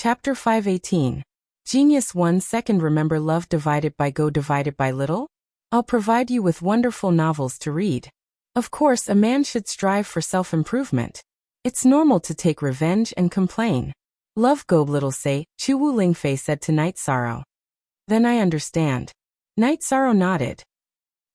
Chapter 518. Genius 1 Second. Remember love divided by go divided by little? I'll provide you with wonderful novels to read. Of course, a man should strive for self-improvement. It's normal to take revenge and complain. Love go little say, Chu Wu Lingfei said to Night Sorrow. Then I understand. Night Sorrow nodded.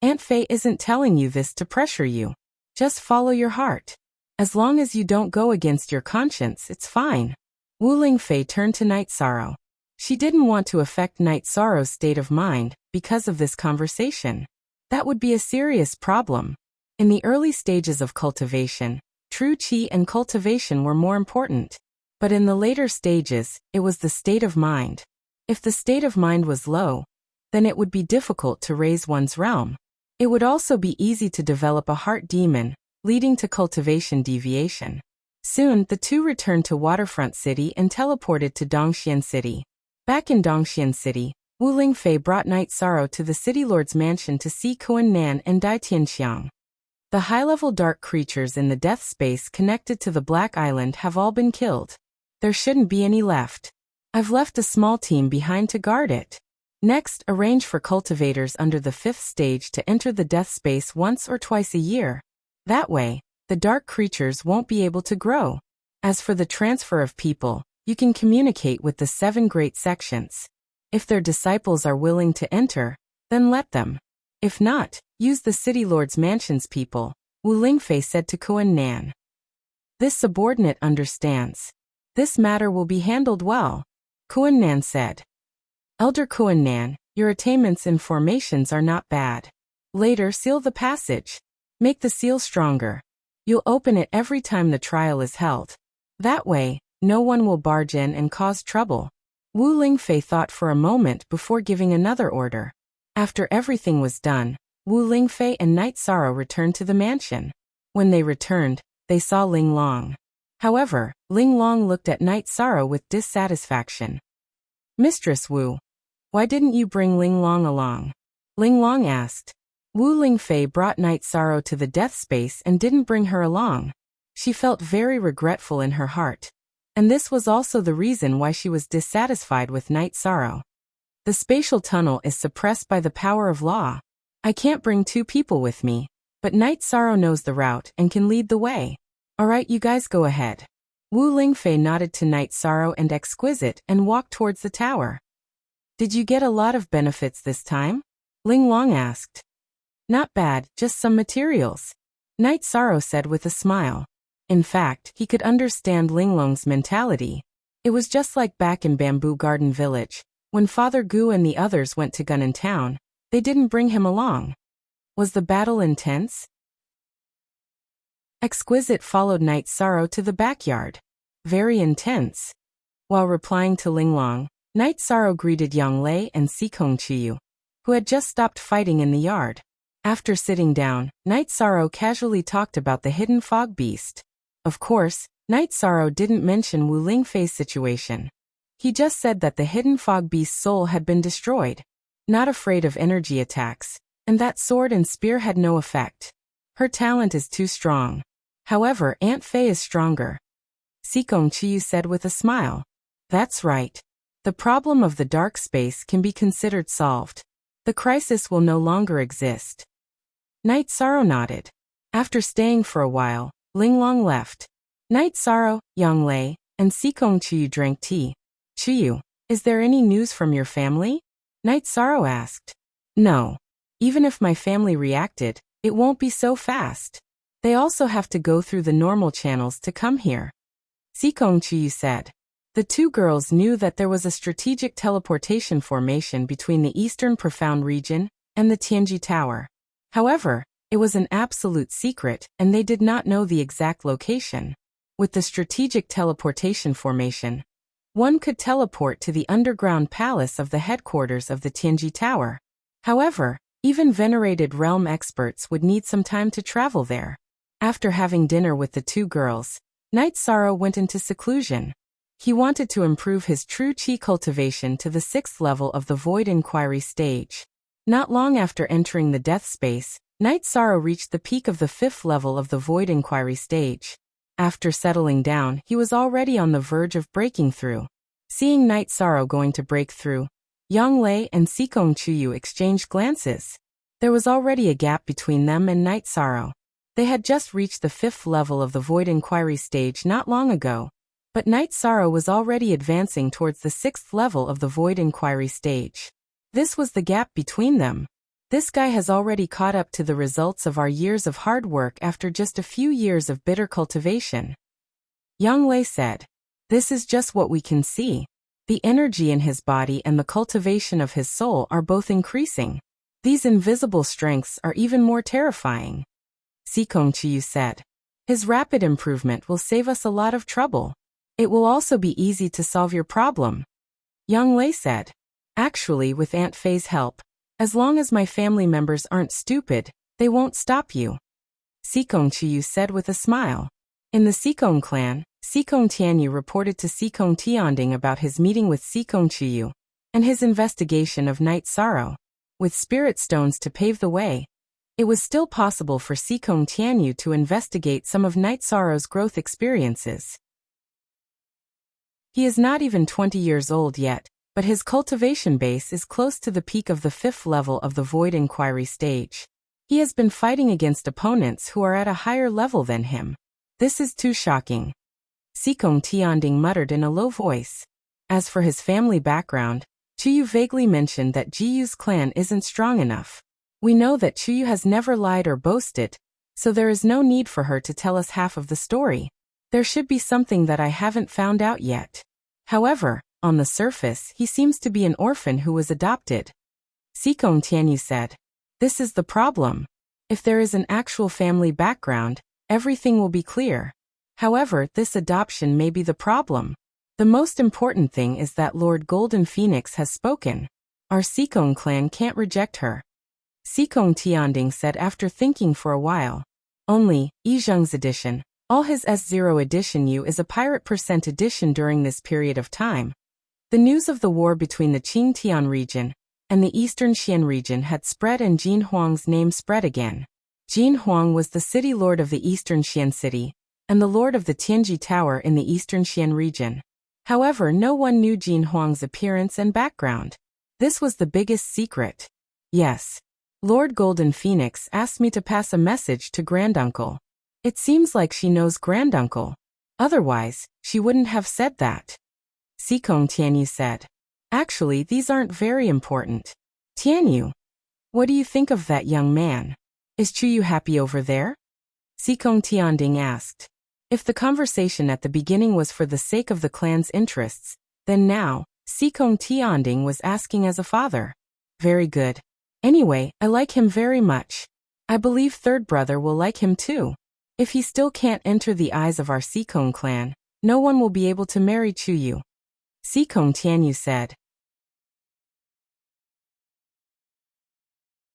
Aunt Fei isn't telling you this to pressure you. Just follow your heart. As long as you don't go against your conscience, it's fine. Wu Lingfei turned to Night Sorrow. She didn't want to affect Night Sorrow's state of mind because of this conversation. That would be a serious problem. In the early stages of cultivation, true qi and cultivation were more important. But in the later stages, it was the state of mind. If the state of mind was low, then it would be difficult to raise one's realm. It would also be easy to develop a heart demon, leading to cultivation deviation. Soon, the two returned to Waterfront City and teleported to Dongxian City. Back in Dongxian City, Wu Lingfei brought Night Sorrow to the city lord's mansion to see Kuan Nan and Dai Tianxiang. The high-level dark creatures in the death space connected to the Black Island have all been killed. There shouldn't be any left. I've left a small team behind to guard it. Next, arrange for cultivators under the 5th stage to enter the death space once or twice a year. That way, the dark creatures won't be able to grow. As for the transfer of people, you can communicate with the 7 great sections. If their disciples are willing to enter, then let them. If not, use the city lord's mansion's people, Wu Lingfei said to Kuan Nan. This subordinate understands. This matter will be handled well, Kuan Nan said. Elder Kuan Nan, your attainments in formations are not bad. Later, seal the passage. Make the seal stronger. You'll open it every time the trial is held. That way, no one will barge in and cause trouble. Wu Lingfei thought for a moment before giving another order. After everything was done, Wu Lingfei and Night Sorrow returned to the mansion. When they returned, they saw Ling Long. However, Ling Long looked at Night Sorrow with dissatisfaction. Mistress Wu, why didn't you bring Ling Long along? Ling Long asked. Wu Lingfei brought Night Sorrow to the death space and didn't bring her along. She felt very regretful in her heart. And this was also the reason why she was dissatisfied with Night Sorrow. The spatial tunnel is suppressed by the power of law. I can't bring 2 people with me, but Night Sorrow knows the route and can lead the way. Alright, you guys go ahead. Wu Lingfei nodded to Night Sorrow and Exquisite and walked towards the tower. Did you get a lot of benefits this time? Ling Long asked. Not bad, just some materials, Night Sorrow said with a smile. In fact, he could understand Ling Long's mentality. It was just like back in Bamboo Garden Village. When Father Gu and the others went to Gunnan Town, they didn't bring him along. Was the battle intense? Exquisite followed Night Sorrow to the backyard. Very intense. While replying to Ling Long, Night Sorrow greeted Yang Lei and Sikong Chiyu, who had just stopped fighting in the yard. After sitting down, Night Sorrow casually talked about the hidden fog beast. Of course, Night Sorrow didn't mention Wu Lingfei's situation. He just said that the hidden fog beast's soul had been destroyed. Not afraid of energy attacks, and that sword and spear had no effect. Her talent is too strong. However, Aunt Fei is stronger. Sikong Chiyu said with a smile. That's right. The problem of the dark space can be considered solved. The crisis will no longer exist. Night Sorrow nodded. After staying for a while, Ling Long left. Night Sorrow, Yang Lei, and Sikong Chiyu drank tea. Chiyu, is there any news from your family? Night Sorrow asked. No. Even if my family reacted, it won't be so fast. They also have to go through the normal channels to come here. Sikong Chiyu said. The 2 girls knew that there was a strategic teleportation formation between the Eastern Profound region and the Tianji Tower. However, it was an absolute secret and they did not know the exact location. With the strategic teleportation formation, one could teleport to the underground palace of the headquarters of the Tianji Tower. However, even venerated realm experts would need some time to travel there. After having dinner with the 2 girls, Night Sorrow went into seclusion. He wanted to improve his true qi cultivation to the 6th level of the Void Inquiry stage. Not long after entering the death space, Night Sorrow reached the peak of the 5th level of the Void Inquiry stage. After settling down, he was already on the verge of breaking through. Seeing Night Sorrow going to break through, Yang Lei and Sikong Chuyu exchanged glances. There was already a gap between them and Night Sorrow. They had just reached the 5th level of the Void Inquiry stage not long ago, but Night Sorrow was already advancing towards the 6th level of the Void Inquiry stage. This was the gap between them. This guy has already caught up to the results of our years of hard work after just a few years of bitter cultivation. Yang Lei said, "This is just what we can see. The energy in his body and the cultivation of his soul are both increasing. These invisible strengths are even more terrifying." Sikong Chiyu said, "His rapid improvement will save us a lot of trouble. It will also be easy to solve your problem." Yang Lei said, "Actually, with Aunt Fei's help, as long as my family members aren't stupid, they won't stop you." Sikong Chiyu said with a smile. In the Sikong clan, Sikong Tianyu reported to Sikong Tianding about his meeting with Sikong Chiyu and his investigation of Night Sorrow. With spirit stones to pave the way, it was still possible for Sikong Tianyu to investigate some of Night Sorrow's growth experiences. He is not even 20 years old yet, but his cultivation base is close to the peak of the 5th level of the Void Inquiry stage. He has been fighting against opponents who are at a higher level than him. This is too shocking. Sikong Tianding muttered in a low voice. As for his family background, Chuyu vaguely mentioned that Jiyu's clan isn't strong enough. We know that Chuyu has never lied or boasted, so there is no need for her to tell us half of the story. There should be something that I haven't found out yet. However, on the surface, he seems to be an orphan who was adopted. Sikong Tianyu said, "This is the problem. If there is an actual family background, everything will be clear. However, this adoption may be the problem. The most important thing is that Lord Golden Phoenix has spoken. Our Sikong clan can't reject her." Sikong Tianding said after thinking for a while. Only, Yizheng's edition, all his S0 edition U is a pirate % edition during this period of time. The news of the war between the Qingtian region and the Eastern Xian region had spread and Jin Huang's name spread again. Jin Huang was the city lord of the Eastern Xian city and the lord of the Tianji Tower in the Eastern Xian region. However, no one knew Jin Huang's appearance and background. This was the biggest secret. Yes. Lord Golden Phoenix asked me to pass a message to Granduncle. It seems like she knows Granduncle. Otherwise, she wouldn't have said that. Sikong Tianyu said, "Actually, these aren't very important." Tianyu, what do you think of that young man? Is Chuyu happy over there? Sikong Tianding asked. If the conversation at the beginning was for the sake of the clan's interests, then now, Sikong Tianding was asking as a father. Very good. Anyway, I like him very much. I believe third brother will like him too. If he still can't enter the eyes of our Sikong clan, no one will be able to marry Chuyu. Sikong Tianyu said.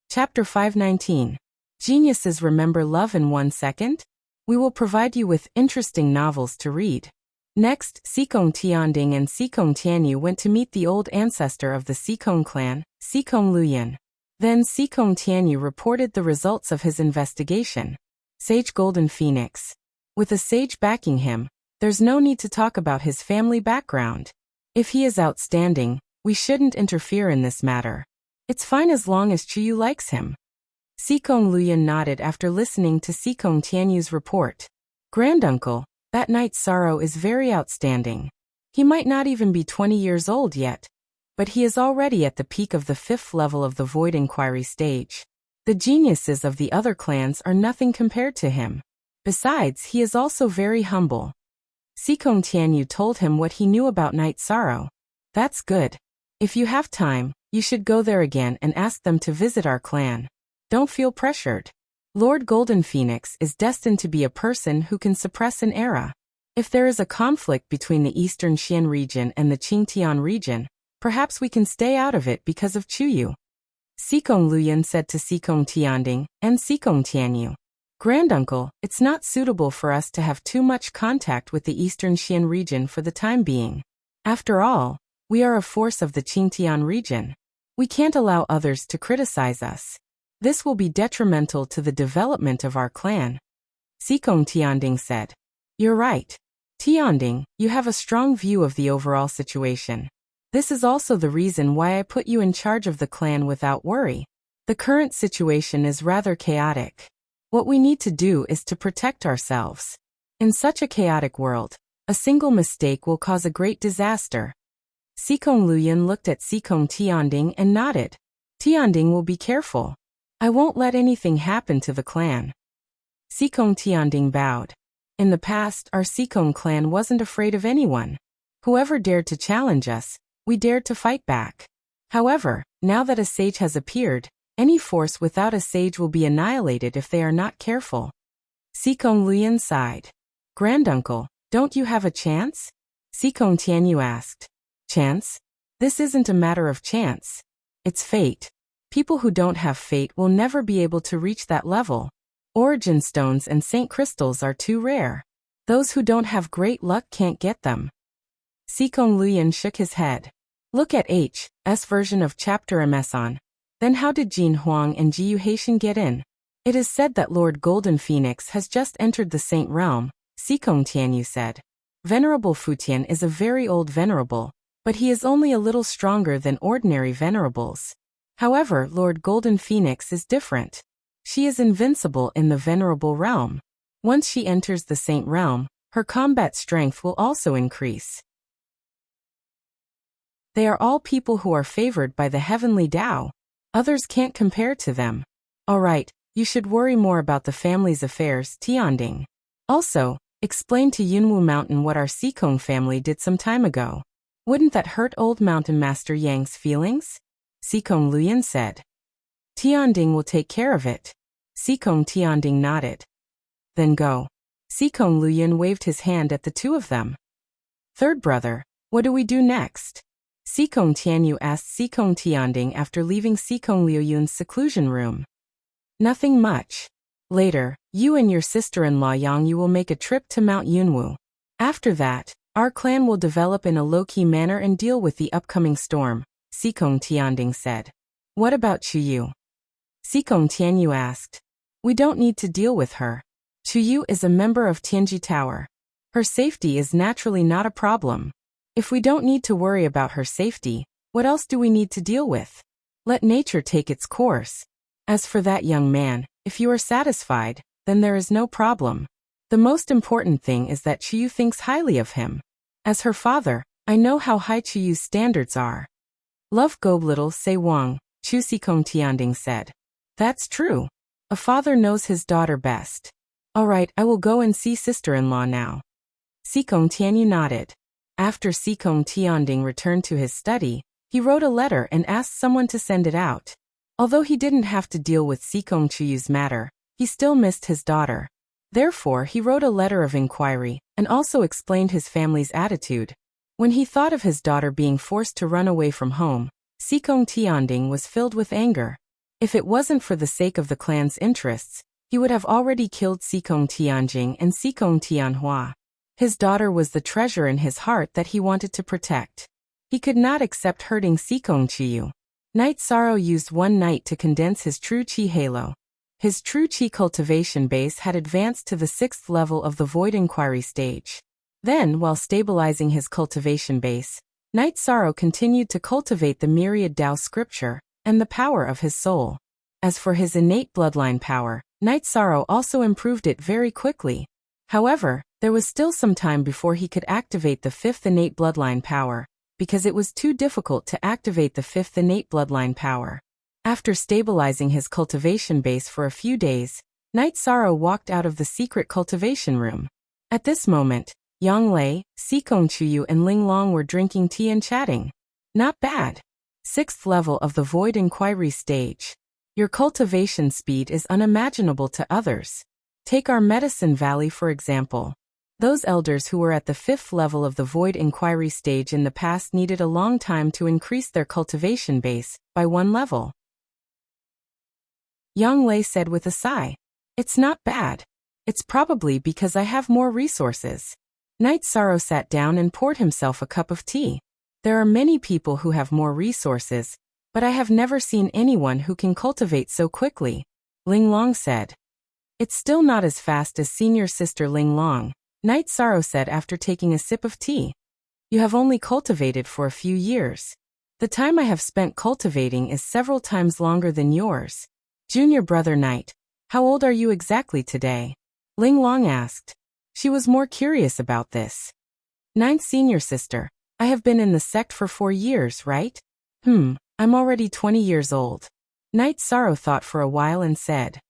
Chapter 519. Geniuses remember love in 1 second? We will provide you with interesting novels to read. Next, Sikong Tianding and Sikong Tianyu went to meet the old ancestor of the Sikong clan, Sikong Luyan. Then Sikong Tianyu reported the results of his investigation. Sage Golden Phoenix. With a sage backing him, there's no need to talk about his family background. If he is outstanding, we shouldn't interfere in this matter. It's fine as long as Chuyu likes him. Sikong Luyan nodded after listening to Sikong Tianyu's report. Granduncle, that Night Sorrow is very outstanding. He might not even be 20 years old yet, but he is already at the peak of the 5th level of the Void Inquiry stage. The geniuses of the other clans are nothing compared to him. Besides, he is also very humble. Sikong Tianyu told him what he knew about Night Sorrow. That's good. If you have time, you should go there again and ask them to visit our clan. Don't feel pressured. Lord Golden Phoenix is destined to be a person who can suppress an era. If there is a conflict between the Eastern Xian region and the Qingtian region, perhaps we can stay out of it because of Chuyu. Sikong Luyan said to Sikong Tianding and Sikong Tianyu. Granduncle, it's not suitable for us to have too much contact with the Eastern Xian region for the time being. After all, we are a force of the Qingtian region. We can't allow others to criticize us. This will be detrimental to the development of our clan. Sikong Tianding said. You're right. Tianding, you have a strong view of the overall situation. This is also the reason why I put you in charge of the clan without worry. The current situation is rather chaotic. What we need to do is to protect ourselves. In such a chaotic world, a single mistake will cause a great disaster. Sikong Luyan looked at Sikong Tianding and nodded. Tianding will be careful. I won't let anything happen to the clan. Sikong Tianding bowed. In the past, our Sikong clan wasn't afraid of anyone. Whoever dared to challenge us, we dared to fight back. However, now that a sage has appeared, any force without a sage will be annihilated if they are not careful. Sikong Luyan sighed. Granduncle, don't you have a chance? Sikong Tianyu asked. Chance? This isn't a matter of chance. It's fate. People who don't have fate will never be able to reach that level. Origin stones and saint crystals are too rare. Those who don't have great luck can't get them. Sikong Luyan shook his head. Look at H's version of chapter immersing. Then how did Jin Huang and Jiyu Haitian get in? It is said that Lord Golden Phoenix has just entered the Saint Realm, Sikong Tianyu said. Venerable Futian is a very old venerable, but he is only a little stronger than ordinary venerables. However, Lord Golden Phoenix is different. She is invincible in the venerable realm. Once she enters the Saint Realm, her combat strength will also increase. They are all people who are favored by the heavenly Tao. Others can't compare to them. Alright, you should worry more about the family's affairs, Tianding. Also, explain to Yunwu Mountain what our Sikong family did some time ago. Wouldn't that hurt old Mountain Master Yang's feelings? Sikong Luyan said. Tianding will take care of it. Sikong Tianding nodded. Then go. Sikong Luyan waved his hand at the two of them. Third brother, what do we do next? Sikong Tianyu asked Sikong Tianding after leaving Sikong Liuyun's seclusion room. Nothing much. Later, you and your sister-in-law Yang will make a trip to Mount Yunwu. After that, our clan will develop in a low-key manner and deal with the upcoming storm, Sikong Tianding said. What about Chuyu? Sikong Tianyu asked. We don't need to deal with her. Chuyu is a member of Tianji Tower. Her safety is naturally not a problem. If we don't need to worry about her safety, what else do we need to deal with? Let nature take its course. As for that young man, if you are satisfied, then there is no problem. The most important thing is that Chuyu thinks highly of him. As her father, I know how high Chuyu's standards are. Love go little say Wang, Chu Sikong Tianding said. That's true. A father knows his daughter best. Alright, I will go and see sister-in-law now. Sikong Tianyu nodded. After Sikong Tianding returned to his study, he wrote a letter and asked someone to send it out. Although he didn't have to deal with Sikong Chuyu's matter, he still missed his daughter. Therefore, he wrote a letter of inquiry, and also explained his family's attitude. When he thought of his daughter being forced to run away from home, Sikong Tianding was filled with anger. If it wasn't for the sake of the clan's interests, he would have already killed Sikong Tianjing and Sikong Tianhua. His daughter was the treasure in his heart that he wanted to protect. He could not accept hurting Sikong Chuyu. Night Sorrow used one night to condense his true chi halo. His true chi cultivation base had advanced to the 6th level of the Void Inquiry stage. Then, while stabilizing his cultivation base, Night Sorrow continued to cultivate the myriad Tao scripture and the power of his soul. As for his innate bloodline power, Night Sorrow also improved it very quickly. However, there was still some time before he could activate the 5th innate bloodline power, because it was too difficult to activate the 5th innate bloodline power. After stabilizing his cultivation base for a few days, Night Sorrow walked out of the secret cultivation room. At this moment, Yang Lei, Sikong Chuyu and Ling Long were drinking tea and chatting. Not bad. 6th level of the Void Inquiry stage. Your cultivation speed is unimaginable to others. Take our Medicine Valley for example. Those elders who were at the 5th level of the Void Inquiry stage in the past needed a long time to increase their cultivation base by 1 level. Yang Lei said with a sigh. It's not bad. It's probably because I have more resources. Night Sorrow sat down and poured himself a cup of tea. There are many people who have more resources, but I have never seen anyone who can cultivate so quickly. Ling Long said. It's still not as fast as senior sister Ling Long. Night Sorrow said after taking a sip of tea. You have only cultivated for a few years. The time I have spent cultivating is several times longer than yours. Junior brother Night, how old are you exactly today? Ling Long asked. She was more curious about this. Ninth senior sister, I have been in the sect for 4 years, right? I'm already 20 years old. Night Sorrow thought for a while and said,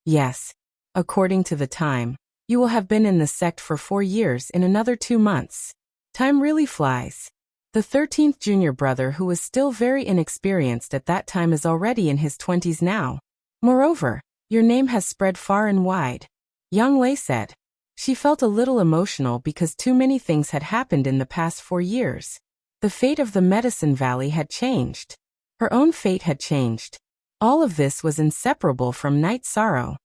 yes. According to the time, you will have been in the sect for 4 years in another 2 months. Time really flies. The 13th junior brother, who was still very inexperienced at that time, is already in his 20s now. Moreover, your name has spread far and wide. Yang Lei said. She felt a little emotional because too many things had happened in the past 4 years. The fate of the Medicine Valley had changed. Her own fate had changed. All of this was inseparable from Night Sorrow.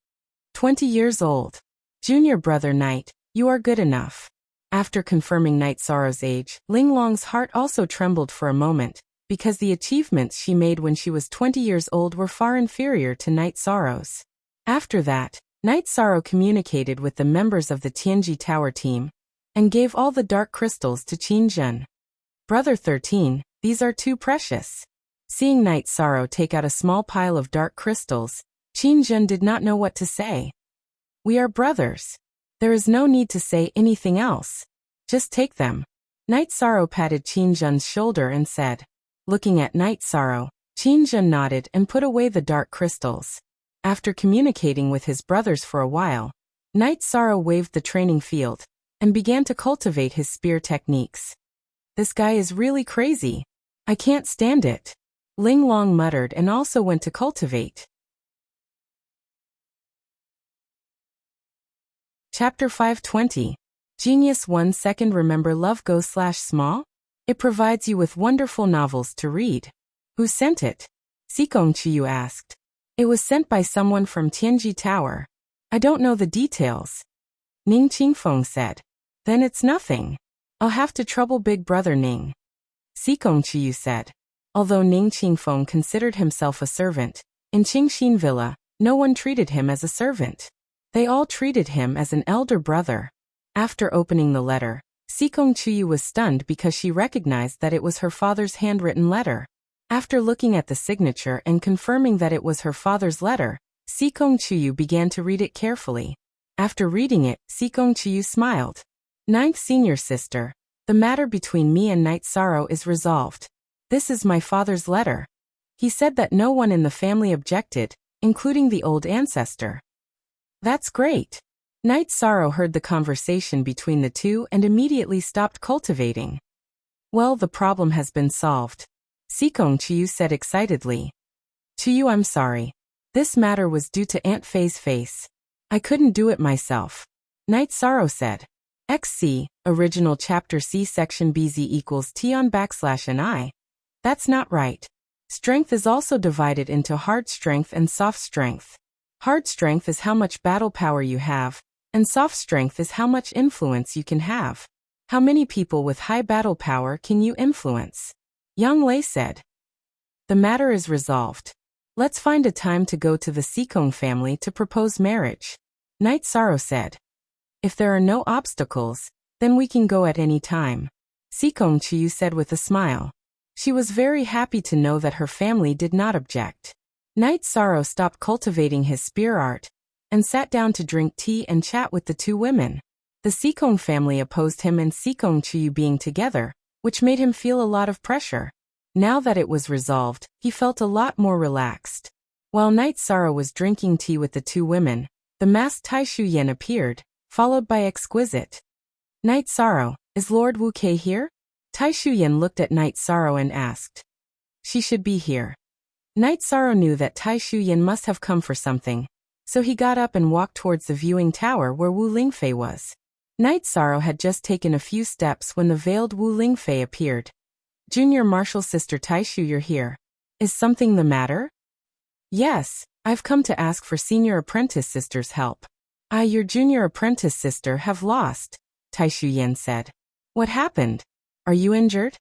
20 years old. Junior brother Night, you are good enough. After confirming Night Sorrow's age, Ling Long's heart also trembled for a moment, because the achievements she made when she was 20 years old were far inferior to Night Sorrow's. After that, Night Sorrow communicated with the members of the Tianji Tower team, and gave all the dark crystals to Qin Zhen. Brother 13, these are too precious. Seeing Night Sorrow take out a small pile of dark crystals, Qin Zhen did not know what to say. We are brothers. There is no need to say anything else. Just take them. Night Sorrow patted Qin Zhen's shoulder and said. Looking at Night Sorrow, Qin Zhen nodded and put away the dark crystals. After communicating with his brothers for a while, Night Sorrow waved the training field and began to cultivate his spear techniques. This guy is really crazy. I can't stand it. Ling Long muttered and also went to cultivate. Chapter 520. Genius 1 second. Remember love go/small? It provides you with wonderful novels to read. Who sent it? Sikong Chiyu asked. It was sent by someone from Tianji Tower. I don't know the details. Ning Qingfeng said. Then it's nothing. I'll have to trouble Big Brother Ning. Sikong Chiyu said. Although Ning Qingfeng considered himself a servant, in Qingxin Villa, no one treated him as a servant. They all treated him as an elder brother. After opening the letter, Sikong Chiyu was stunned because she recognized that it was her father's handwritten letter. After looking at the signature and confirming that it was her father's letter, Sikong Chiyu began to read it carefully. After reading it, Sikong Chiyu smiled. Ninth senior sister, the matter between me and Night Sorrow is resolved. This is my father's letter. He said that no one in the family objected, including the old ancestor. That's great. Night Sorrow heard the conversation between the two and immediately stopped cultivating. Well, the problem has been solved. Sikong Chiyu said excitedly. Chiyu, I'm sorry. This matter was due to Aunt Fei's face. I couldn't do it myself. Night Sorrow said. XC, original chapter C section BZ equals T on /NI. That's not right. Strength is also divided into hard strength and soft strength. Hard strength is how much battle power you have, and soft strength is how much influence you can have. How many people with high battle power can you influence? Yang Lei said. The matter is resolved. Let's find a time to go to the Sikong family to propose marriage. Night Sorrow said. If there are no obstacles, then we can go at any time. Sikong Chiyu said with a smile. She was very happy to know that her family did not object. Night Sorrow stopped cultivating his spear art and sat down to drink tea and chat with the two women. The Sikong family opposed him and Sikong Chiyu being together, which made him feel a lot of pressure. Now that it was resolved, he felt a lot more relaxed. While Night Sorrow was drinking tea with the two women, the masked Tai Shu Yen appeared, followed by Exquisite. Night Sorrow, is Lord Wu Kei here? Tai Shu Yen looked at Night Sorrow and asked. She should be here. Night Sorrow knew that Tai Shu Yen must have come for something, so he got up and walked towards the viewing tower where Wu Lingfei was. Night Sorrow had just taken a few steps when the veiled Wu Lingfei appeared. Junior Martial Sister Tai Shu, you're here. Is something the matter? Yes, I've come to ask for Senior Apprentice Sister's help. Your Junior Apprentice Sister have lost, Tai Shu Yen said. What happened? Are you injured?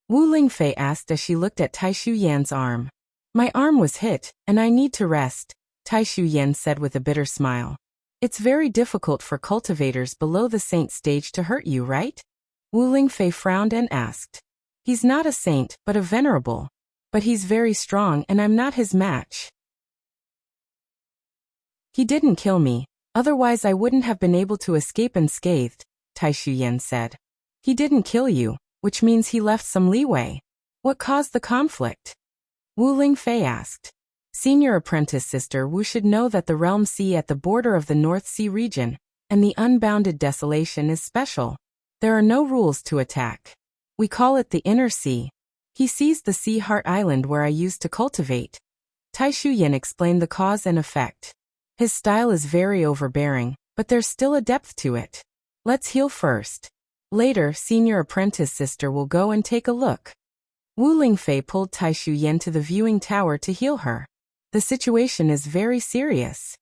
Wu Lingfei asked as she looked at Tai Shu Yan's arm. My arm was hit, and I need to rest, Tai Shu Yen said with a bitter smile. It's very difficult for cultivators below the saint stage to hurt you, right? Wu Lingfei frowned and asked. He's not a saint, but a venerable. But he's very strong and I'm not his match. He didn't kill me, otherwise I wouldn't have been able to escape unscathed, Tai Shuyan said. He didn't kill you, which means he left some leeway. What caused the conflict? Wu Lingfei asked. Senior apprentice sister Wu should know that the realm sea at the border of the North Sea region, and the unbounded desolation is special. There are no rules to attack. We call it the inner sea. He seized the sea heart island where I used to cultivate. Tai Shuyan explained the cause and effect. His style is very overbearing, but there's still a depth to it. Let's heal first. Later, senior apprentice sister will go and take a look. Wu Lingfei pulled Tai Shuyan to the viewing tower to heal her. The situation is very serious.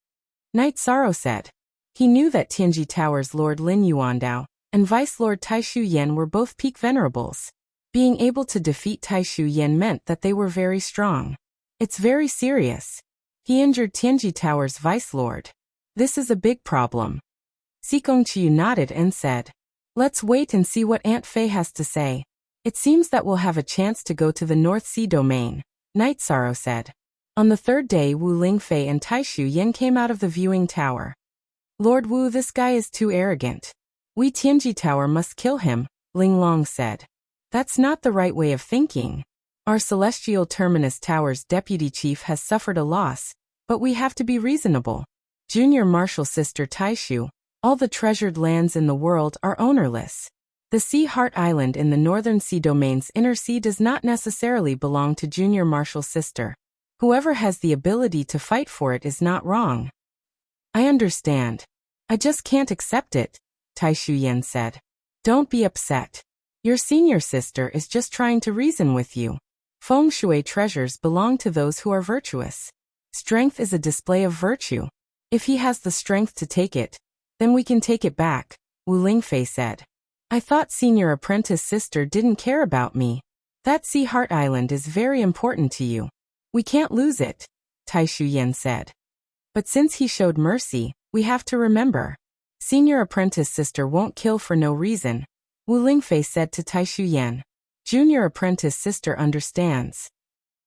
Knight Sorrow said. He knew that Tianji Tower's Lord Lin Yuandao and Vice Lord Tai Shuyan were both peak venerables. Being able to defeat Tai Shuyan meant that they were very strong. It's very serious. He injured Tianji Tower's Vice Lord. This is a big problem. Sikong Chiyu nodded and said, let's wait and see what Aunt Fei has to say. It seems that we'll have a chance to go to the North Sea domain, Knight Sorrow said. On the third day, Wu Lingfei and Tai Shuyan came out of the viewing tower. Lord Wu, this guy is too arrogant. We Tianji Tower must kill him, Ling Long said. That's not the right way of thinking. Our Celestial Terminus Tower's deputy chief has suffered a loss, but we have to be reasonable. Junior Marshal Sister Taishu, all the treasured lands in the world are ownerless. The Sea Heart Island in the Northern Sea Domain's inner sea does not necessarily belong to Junior Marshal Sister. Whoever has the ability to fight for it is not wrong. I understand. I just can't accept it, Tai Shuyan said. Don't be upset. Your senior sister is just trying to reason with you. Feng Shui treasures belong to those who are virtuous. Strength is a display of virtue. If he has the strength to take it, then we can take it back, Wu Lingfei said. I thought senior apprentice sister didn't care about me. That Sea Heart Island is very important to you. We can't lose it, Tai Shuyan said. But since he showed mercy, we have to remember. Senior apprentice sister won't kill for no reason, Wu Lingfei said to Tai Shuyan. Junior apprentice sister understands.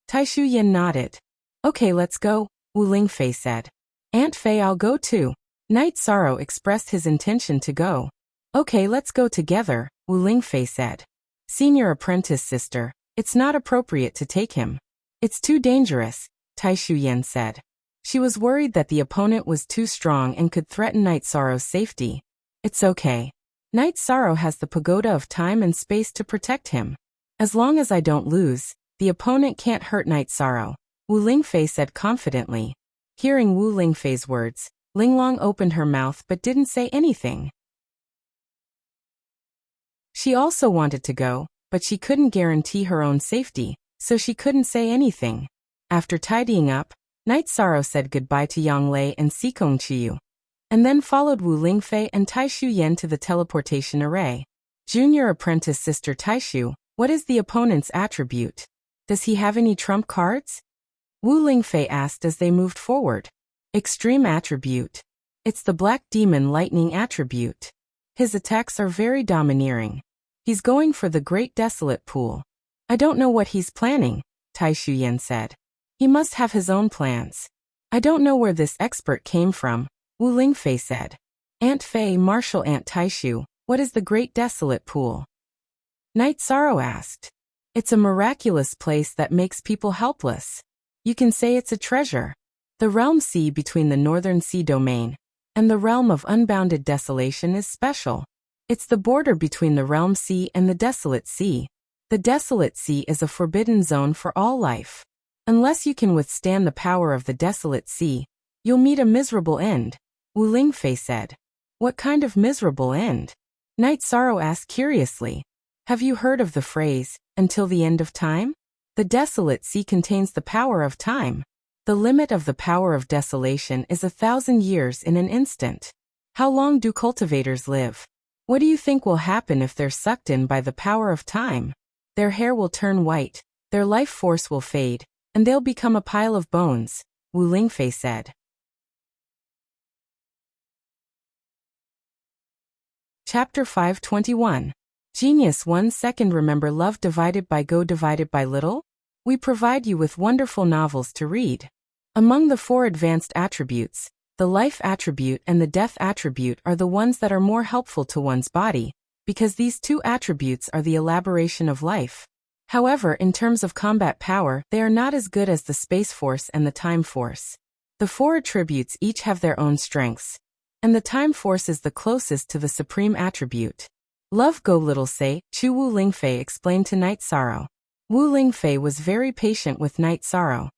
Tai Shuyan nodded. Okay, let's go, Wu Lingfei said. Aunt Fei, I'll go too. Knight Sorrow expressed his intention to go. Okay, let's go together, Wu Lingfei said. Senior apprentice sister, it's not appropriate to take him. It's too dangerous, Tai Shuyan said. She was worried that the opponent was too strong and could threaten Knight Sorrow's safety. It's okay. Knight Sorrow has the pagoda of time and space to protect him. As long as I don't lose, the opponent can't hurt Knight Sorrow, Wu Lingfei said confidently. Hearing Wu Lingfei's words, Linglong opened her mouth but didn't say anything. She also wanted to go, but she couldn't guarantee her own safety, so she couldn't say anything. After tidying up, Knight Sorrow said goodbye to Yang Lei and Sikong Chiyu, and then followed Wu Lingfei and Tai Shuyan to the teleportation array. Junior apprentice sister Taishu, what is the opponent's attribute? Does he have any trump cards? Wu Lingfei asked as they moved forward. Extreme attribute. It's the Black Demon Lightning attribute. His attacks are very domineering. He's going for the Great Desolate Pool. I don't know what he's planning, Tai Shuyan said. He must have his own plans. I don't know where this expert came from, Wu Lingfei said. Aunt Fei, Marshal Aunt Taishu, what is the Great Desolate Pool? Knight Sorrow asked. It's a miraculous place that makes people helpless. You can say it's a treasure. The realm sea between the Northern Sea Domain and the realm of unbounded desolation is special. It's the border between the realm sea and the desolate sea. The desolate sea is a forbidden zone for all life. Unless you can withstand the power of the desolate sea, you'll meet a miserable end, Wu Lingfei said. What kind of miserable end? Knight Sorrow asked curiously. Have you heard of the phrase, until the end of time? The desolate sea contains the power of time. The limit of the power of desolation is 1,000 years in an instant. How long do cultivators live? What do you think will happen if they're sucked in by the power of time? Their hair will turn white, their life force will fade, and they'll become a pile of bones, Wu Lingfei said. Chapter 521. Genius 1 second. Remember love divided by go divided by little? We provide you with wonderful novels to read. Among the 4 advanced attributes, the life attribute and the death attribute are the ones that are more helpful to one's body, because these 2 attributes are the elaboration of life. However, in terms of combat power, they are not as good as the Space Force and the Time Force. The 4 attributes each have their own strengths, and the Time Force is the closest to the supreme attribute. Love go little say, Chu Wu Lingfei explained to Night Sorrow. Wu Lingfei was very patient with Night Sorrow.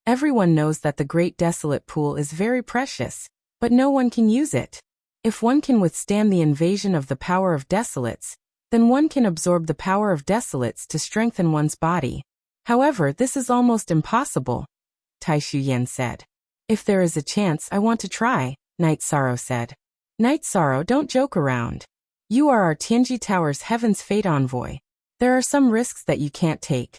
Everyone knows that the Great Desolate Pool is very precious, but no one can use it. If one can withstand the invasion of the power of desolates, then one can absorb the power of desolates to strengthen one's body. However, this is almost impossible, Tai Shuyan said. If there is a chance, I want to try, Night Sorrow said. Night Sorrow, don't joke around. You are our Tianji Tower's Heaven's Fate envoy. There are some risks that you can't take.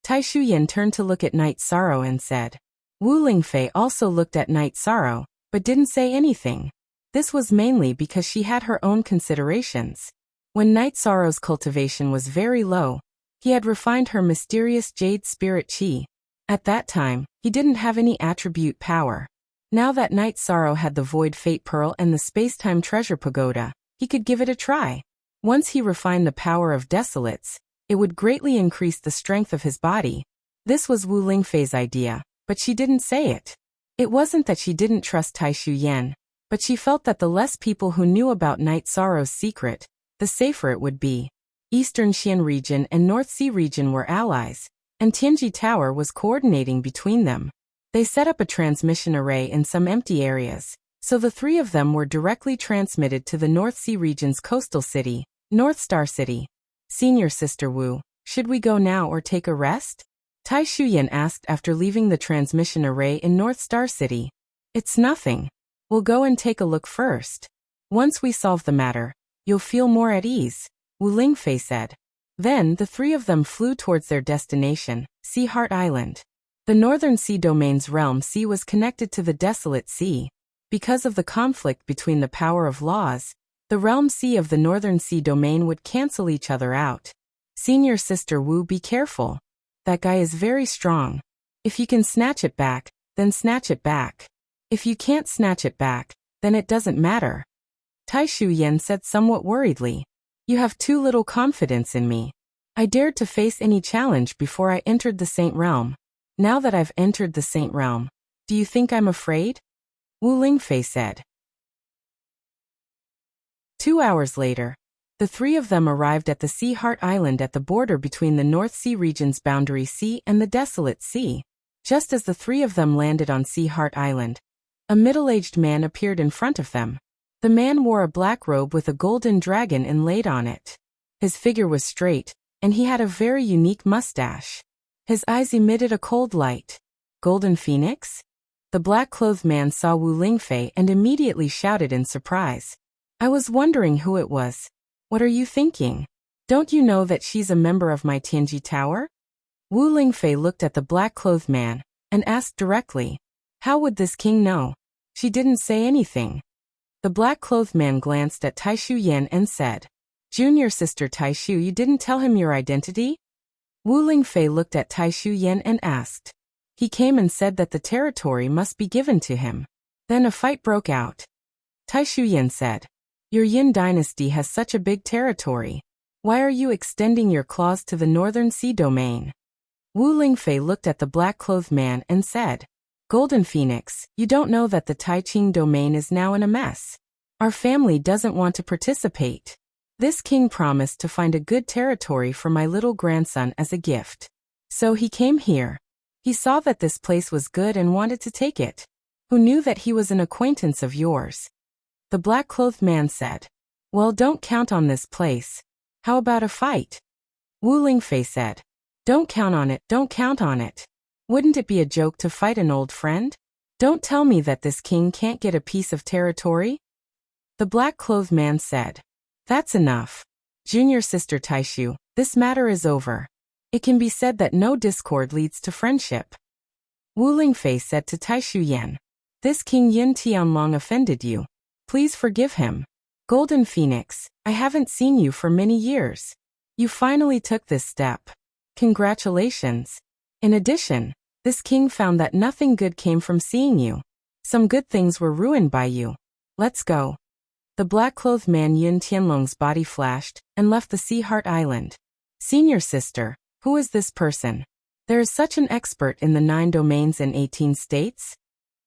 Tai Shuyan turned to look at Night Sorrow and said. Wu Lingfei also looked at Night Sorrow, but didn't say anything. This was mainly because she had her own considerations. When Night Sorrow's cultivation was very low, he had refined her mysterious jade spirit chi. At that time, he didn't have any attribute power. Now that Night Sorrow had the Void Fate Pearl and the Spacetime Treasure Pagoda, he could give it a try. Once he refined the power of desolates, it would greatly increase the strength of his body. This was Wu Lingfei's idea, but she didn't say it. It wasn't that she didn't trust Tai Shuyan, but she felt that the less people who knew about Night Sorrow's secret, the safer it would be. Eastern Xian region and North Sea region were allies, and Tianji Tower was coordinating between them. They set up a transmission array in some empty areas, so the 3 of them were directly transmitted to the North Sea region's coastal city, North Star City. Senior Sister Wu, should we go now or take a rest? Tai Shuyan asked after leaving the transmission array in North Star City. It's nothing. We'll go and take a look first. Once we solve the matter, you'll feel more at ease, Wu Lingfei said. Then the 3 of them flew towards their destination, Sea Heart Island. The Northern Sea Domain's realm sea was connected to the Desolate Sea. Because of the conflict between the power of laws, the realm sea of the Northern Sea Domain would cancel each other out. Senior Sister Wu, be careful. That guy is very strong. If you can snatch it back, then snatch it back. If you can't snatch it back, then it doesn't matter. Tai Shuyan said somewhat worriedly. You have too little confidence in me. I dared to face any challenge before I entered the Saint Realm. Now that I've entered the Saint Realm, do you think I'm afraid? Wu Lingfei said. 2 hours later, the 3 of them arrived at the Sea Heart Island at the border between the North Sea region's Boundary Sea and the Desolate Sea. Just as the 3 of them landed on Sea Heart Island, a middle-aged man appeared in front of them. The man wore a black robe with a golden dragon inlaid on it. His figure was straight, and he had a very unique mustache. His eyes emitted a cold light. Golden Phoenix? The black-clothed man saw Wu Lingfei and immediately shouted in surprise. I was wondering who it was. What are you thinking? Don't you know that she's a member of my Tianji Tower? Wu Lingfei looked at the black-clothed man and asked directly. How would this king know? She didn't say anything. The black-clothed man glanced at Tai Shuyan and said, Junior Sister Tai Shu, you didn't tell him your identity? Wu Lingfei looked at Tai Shuyan and asked. He came and said that the territory must be given to him. Then a fight broke out. Tai Shuyan said, Your Yin dynasty has such a big territory. Why are you extending your claws to the Northern Sea Domain? Wu Lingfei looked at the black-clothed man and said, Golden Phoenix, you don't know that the Taiqing domain is now in a mess. Our family doesn't want to participate. This king promised to find a good territory for my little grandson as a gift. So he came here. He saw that this place was good and wanted to take it. Who knew that he was an acquaintance of yours? The black-clothed man said, Well, don't count on this place. How about a fight? Wu Lingfei said, Don't count on it, don't count on it. Wouldn't it be a joke to fight an old friend? Don't tell me that this king can't get a piece of territory. The black-clothed man said, That's enough. Junior Sister Taishu, this matter is over. It can be said that no discord leads to friendship. Wu Lingfei said to Tai Shuyan, This King Yin Tianlong offended you. Please forgive him. Golden Phoenix, I haven't seen you for many years. You finally took this step. Congratulations. In addition, this king found that nothing good came from seeing you. Some good things were ruined by you. Let's go. The black-clothed man Yun Tianlong's body flashed and left the Sea Heart Island. Senior sister, who is this person? There is such an expert in the 9 domains and 18 states?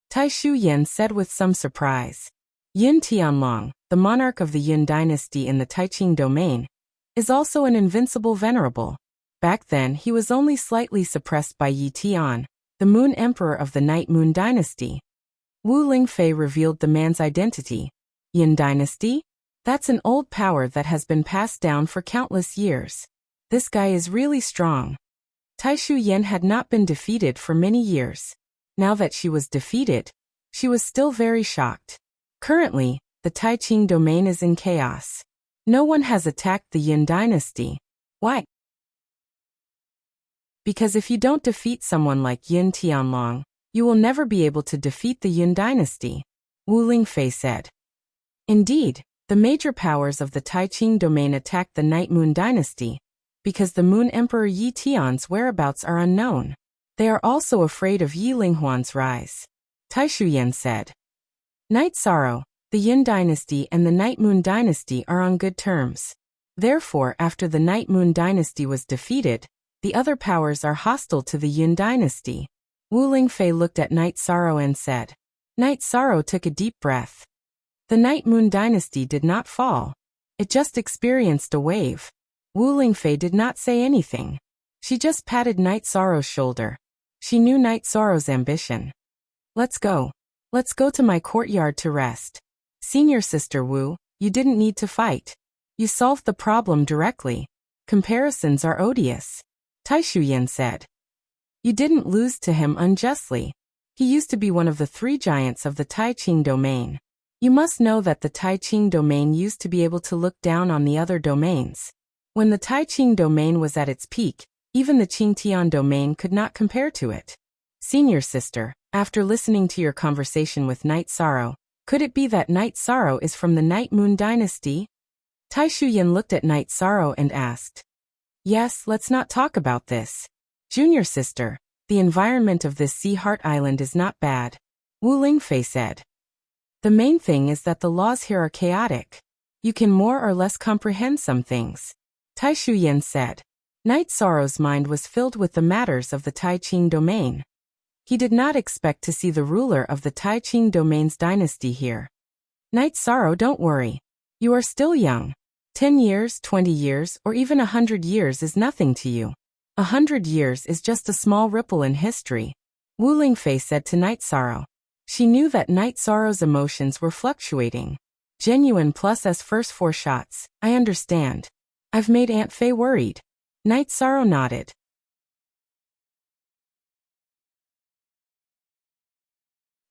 Tai Shu Yan said with some surprise. Yun Tianlong, the monarch of the Yun dynasty in the Taiqing domain, is also an invincible venerable. Back then he was only slightly suppressed by Yi Tian, the Moon Emperor of the Night Moon dynasty. Wu Lingfei revealed the man's identity. Yin dynasty? That's an old power that has been passed down for countless years. This guy is really strong. Tai Shu Yan had not been defeated for many years. Now that she was defeated, she was still very shocked. Currently, the Taiqing domain is in chaos. No one has attacked the Yin dynasty. Why? Because if you don't defeat someone like Yin Tianlong, you will never be able to defeat the Yin dynasty, Wu Lingfei said. Indeed, the major powers of the Taiqing domain attacked the Night Moon dynasty, because the Moon Emperor Yi Tian's whereabouts are unknown. They are also afraid of Yi Linghuan's rise. Tai Shu Yan said. Night Sorrow, the Yin dynasty and the Night Moon dynasty are on good terms. Therefore, after the Night Moon dynasty was defeated, the other powers are hostile to the Yin dynasty. Wu Lingfei looked at Night Sorrow and said. Night Sorrow took a deep breath. The Night Moon dynasty did not fall. It just experienced a wave. Wu Lingfei did not say anything. She just patted Night Sorrow's shoulder. She knew Night Sorrow's ambition. Let's go. Let's go to my courtyard to rest. Senior sister Wu, you didn't need to fight. You solved the problem directly. Comparisons are odious. Tai Shu Yan said. You didn't lose to him unjustly. He used to be one of the 3 giants of the Taiqing domain. You must know that the Taiqing domain used to be able to look down on the other domains. When the Taiqing domain was at its peak, even the Qingtian domain could not compare to it. Senior sister, after listening to your conversation with Night Sorrow, could it be that Night Sorrow is from the Night Moon dynasty? Tai Shu Yan looked at Night Sorrow and asked. Yes, let's not talk about this. Junior sister, the environment of this Sea Heart Island is not bad, Wu Lingfei said. The main thing is that the laws here are chaotic. You can more or less comprehend some things. Tai Shu Yan said. Night Sorrow's mind was filled with the matters of the Taiqing domain. He did not expect to see the ruler of the Taiqing domain's dynasty here. Night Sorrow, don't worry. You are still young. 10 years, 20 years, or even 100 years is nothing to you. 100 years is just a small ripple in history, Wu Lingfei said to Night Sorrow. She knew that Night Sorrow's emotions were fluctuating. Genuine plus S first 4 shots, I understand. I've made Aunt Fei worried. Night Sorrow nodded.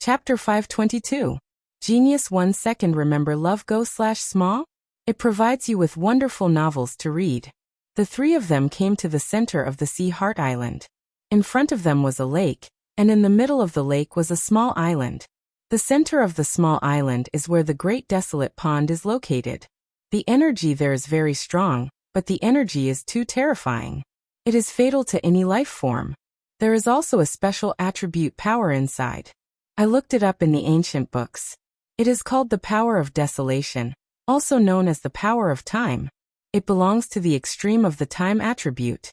Chapter 522. Genius 1 second. Remember Love Go/Small? It provides you with wonderful novels to read. The 3 of them came to the center of the Sea Heart Island. In front of them was a lake, and in the middle of the lake was a small island. The center of the small island is where the Great Desolate Pond is located. The energy there is very strong, but the energy is too terrifying. It is fatal to any life form. There is also a special attribute power inside. I looked it up in the ancient books. It is called the power of desolation, also known as the power of time. It belongs to the extreme of the time attribute.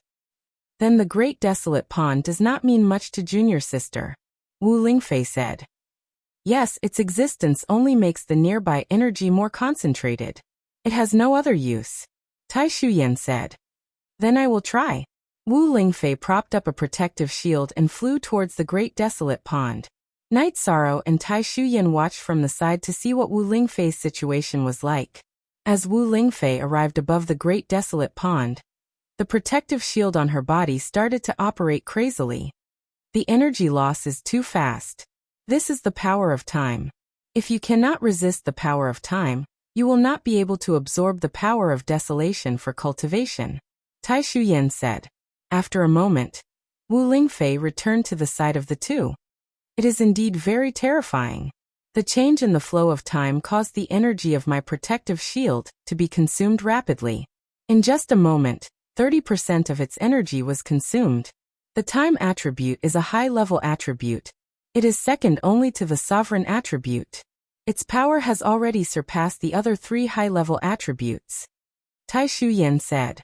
Then the Great Desolate Pond does not mean much to junior sister, Wu Lingfei said. Yes, its existence only makes the nearby energy more concentrated. It has no other use, Tai Shu Yan said. Then I will try. Wu Lingfei propped up a protective shield and flew towards the Great Desolate Pond. Night Sorrow and Tai Shu Yan watched from the side to see what Wu Lingfei's situation was like. As Wu Lingfei arrived above the Great Desolate Pond, the protective shield on her body started to operate crazily. The energy loss is too fast. This is the power of time. If you cannot resist the power of time, you will not be able to absorb the power of desolation for cultivation, Tai Shu Yan said. After a moment, Wu Lingfei returned to the side of the 2. It is indeed very terrifying. The change in the flow of time caused the energy of my protective shield to be consumed rapidly. In just a moment, 30% of its energy was consumed. The time attribute is a high-level attribute. It is second only to the sovereign attribute. Its power has already surpassed the other 3 high-level attributes. Tai Shuyan said.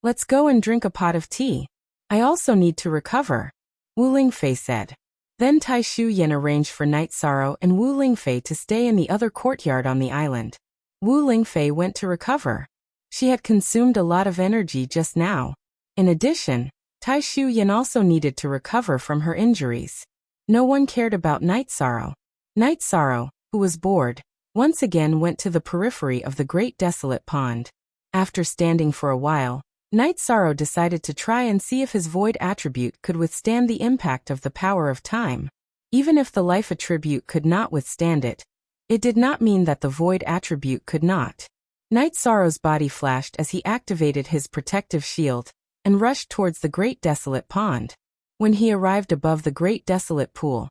Let's go and drink a pot of tea. I also need to recover. Wu Lingfei said. Then Tai Shuyan arranged for Night Sorrow and Wu Lingfei to stay in the other courtyard on the island. Wu Lingfei went to recover. She had consumed a lot of energy just now. In addition, Tai Shuyan also needed to recover from her injuries. No one cared about Night Sorrow. Night Sorrow, who was bored, once again went to the periphery of the Great Desolate Pond. After standing for a while, Night Sorrow decided to try and see if his void attribute could withstand the impact of the power of time. Even if the life attribute could not withstand it, it did not mean that the void attribute could not. Night Sorrow's body flashed as he activated his protective shield and rushed towards the Great Desolate Pond. When he arrived above the Great Desolate Pool,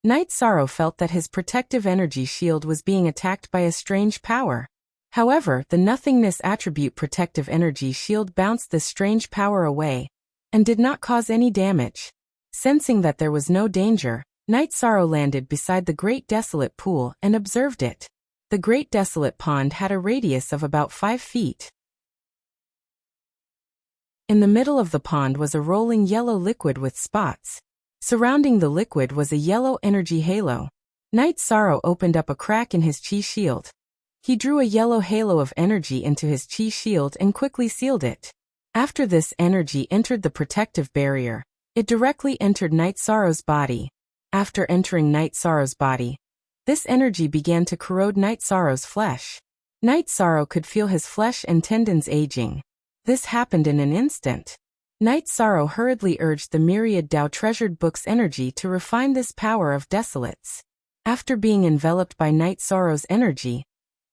Night Sorrow felt that his protective energy shield was being attacked by a strange power. However, the nothingness attribute protective energy shield bounced this strange power away and did not cause any damage. Sensing that there was no danger, Night Sorrow landed beside the Great Desolate Pool and observed it. The Great Desolate Pond had a radius of about 5 feet. In the middle of the pond was a rolling yellow liquid with spots. Surrounding the liquid was a yellow energy halo. Night Sorrow opened up a crack in his chi shield. He drew a yellow halo of energy into his chi shield and quickly sealed it. After this energy entered the protective barrier, it directly entered Night Sorrow's body. After entering Night Sorrow's body, this energy began to corrode Night Sorrow's flesh. Night Sorrow could feel his flesh and tendons aging. This happened in an instant. Night Sorrow hurriedly urged the myriad Tao treasured books energy to refine this power of desolates. After being enveloped by Night Sorrow's energy,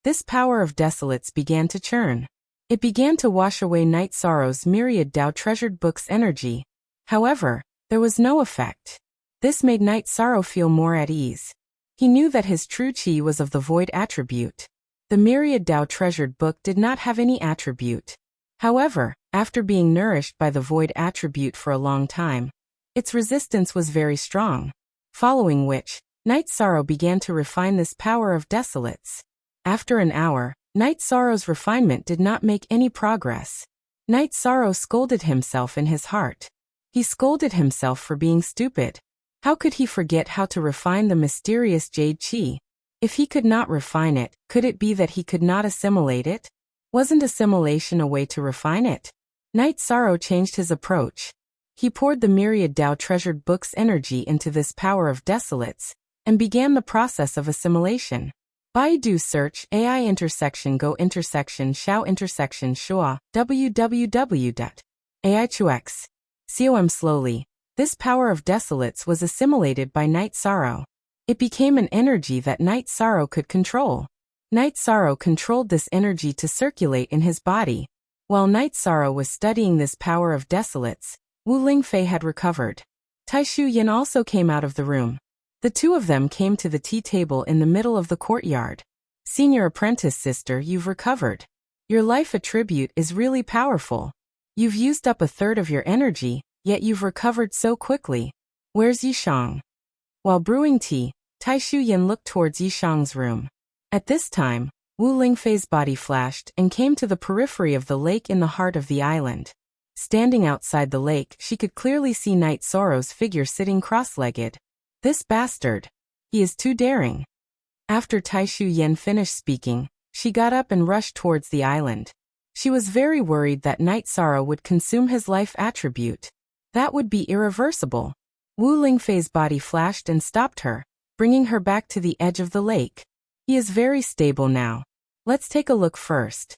this power of desolates began to churn. It began to wash away Night Sorrow's myriad Tao treasured books energy. However, there was no effect. This made Night Sorrow feel more at ease. He knew that his true chi was of the void attribute. The myriad Tao treasured book did not have any attribute. However, after being nourished by the void attribute for a long time, its resistance was very strong. Following which, Night Sorrow began to refine this power of desolates. After an hour, Night Sorrow's refinement did not make any progress. Night Sorrow scolded himself in his heart. He scolded himself for being stupid. How could he forget how to refine the mysterious jade chi? If he could not refine it, could it be that he could not assimilate it? Wasn't assimilation a way to refine it? Night Sorrow changed his approach. He poured the myriad Tao treasured books energy into this power of desolates, and began the process of assimilation. Baidu search AI_Shao_Shua www.ai2x.com slowly. This power of desolates was assimilated by Night Sorrow. It became an energy that Night Sorrow could control. Night Sorrow controlled this energy to circulate in his body. While Night Sorrow was studying this power of desolates, Wu Lingfei had recovered. Tai Shuyan also came out of the room. The two of them came to the tea table in the middle of the courtyard. Senior apprentice sister, you've recovered. Your life attribute is really powerful. You've used up a third of your energy, yet you've recovered so quickly. Where's Yishang? While brewing tea, Tai Shuyan looked towards Yishang's room. At this time, Wu Lingfei's body flashed and came to the periphery of the lake in the heart of the island. Standing outside the lake, she could clearly see Night Sorrow's figure sitting cross-legged. This bastard. He is too daring. After Tai Shuyan finished speaking, she got up and rushed towards the island. She was very worried that Night Sorrow would consume his life attribute. That would be irreversible. Wu Lingfei's body flashed and stopped her, bringing her back to the edge of the lake. He is very stable now. Let's take a look first.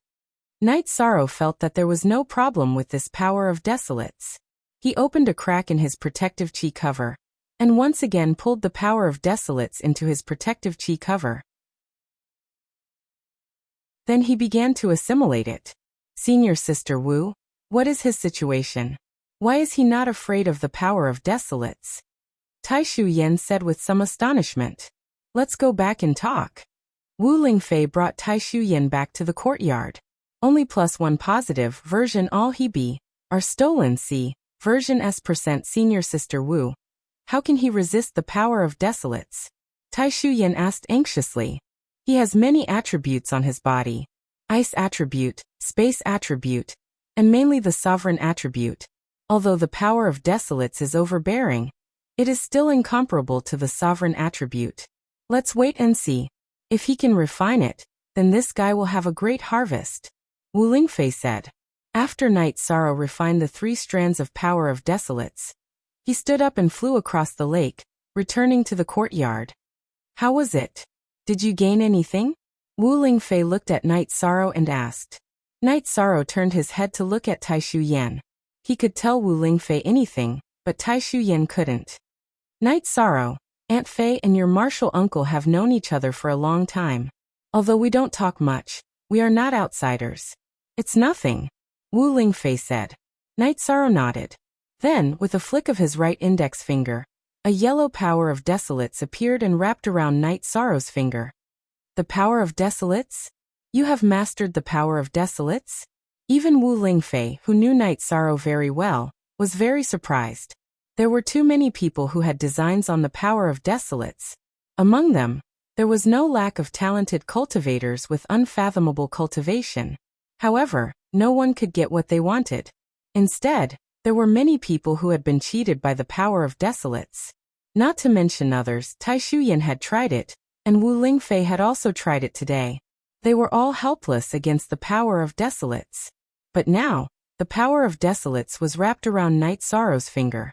Night Sorrow felt that there was no problem with this power of desolates. He opened a crack in his protective chi cover, and once again pulled the power of desolates into his protective chi cover. Then he began to assimilate it. Senior Sister Wu, what is his situation? Why is he not afraid of the power of desolates? Tai Shuyan said with some astonishment. Let's go back and talk. Wu Lingfei brought Tai Shuyan back to the courtyard. Only +1 positive version all he be, are stolen C, version S% senior sister Wu. How can he resist the power of desolates? Tai Shuyan asked anxiously. He has many attributes on his body. Ice attribute, space attribute, and mainly the sovereign attribute. Although the power of desolates is overbearing, it is still incomparable to the sovereign attribute. Let's wait and see. If he can refine it, then this guy will have a great harvest. Wu Lingfei said. After Night Sorrow refined the 3 strands of power of desolates, he stood up and flew across the lake, returning to the courtyard. How was it? Did you gain anything? Wu Lingfei looked at Night Sorrow and asked. Night Sorrow turned his head to look at Tai Shuyan. He could tell Wu Lingfei anything, but Tai Shuyan couldn't. Night Sorrow, Aunt Fei and your martial uncle have known each other for a long time. Although we don't talk much, we are not outsiders. It's nothing, Wu Lingfei said. Night Sorrow nodded. Then, with a flick of his right index finger, a yellow power of desolates appeared and wrapped around Night Sorrow's finger. The power of desolates? You have mastered the power of desolates? Even Wu Lingfei, who knew Night Sorrow very well, was very surprised. There were too many people who had designs on the power of desolates. Among them, there was no lack of talented cultivators with unfathomable cultivation. However, no one could get what they wanted. Instead, there were many people who had been cheated by the power of desolates. Not to mention others, Tai Shuyan had tried it, and Wu Lingfei had also tried it today. They were all helpless against the power of desolates. But now, the power of desolates was wrapped around Night Sorrow's finger.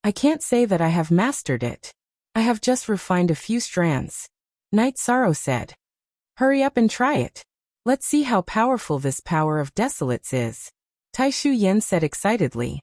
I can't say that I have mastered it. I have just refined a few strands, Night Sorrow said. Hurry up and try it. Let's see how powerful this power of desolates is, Tai Shuyan said excitedly.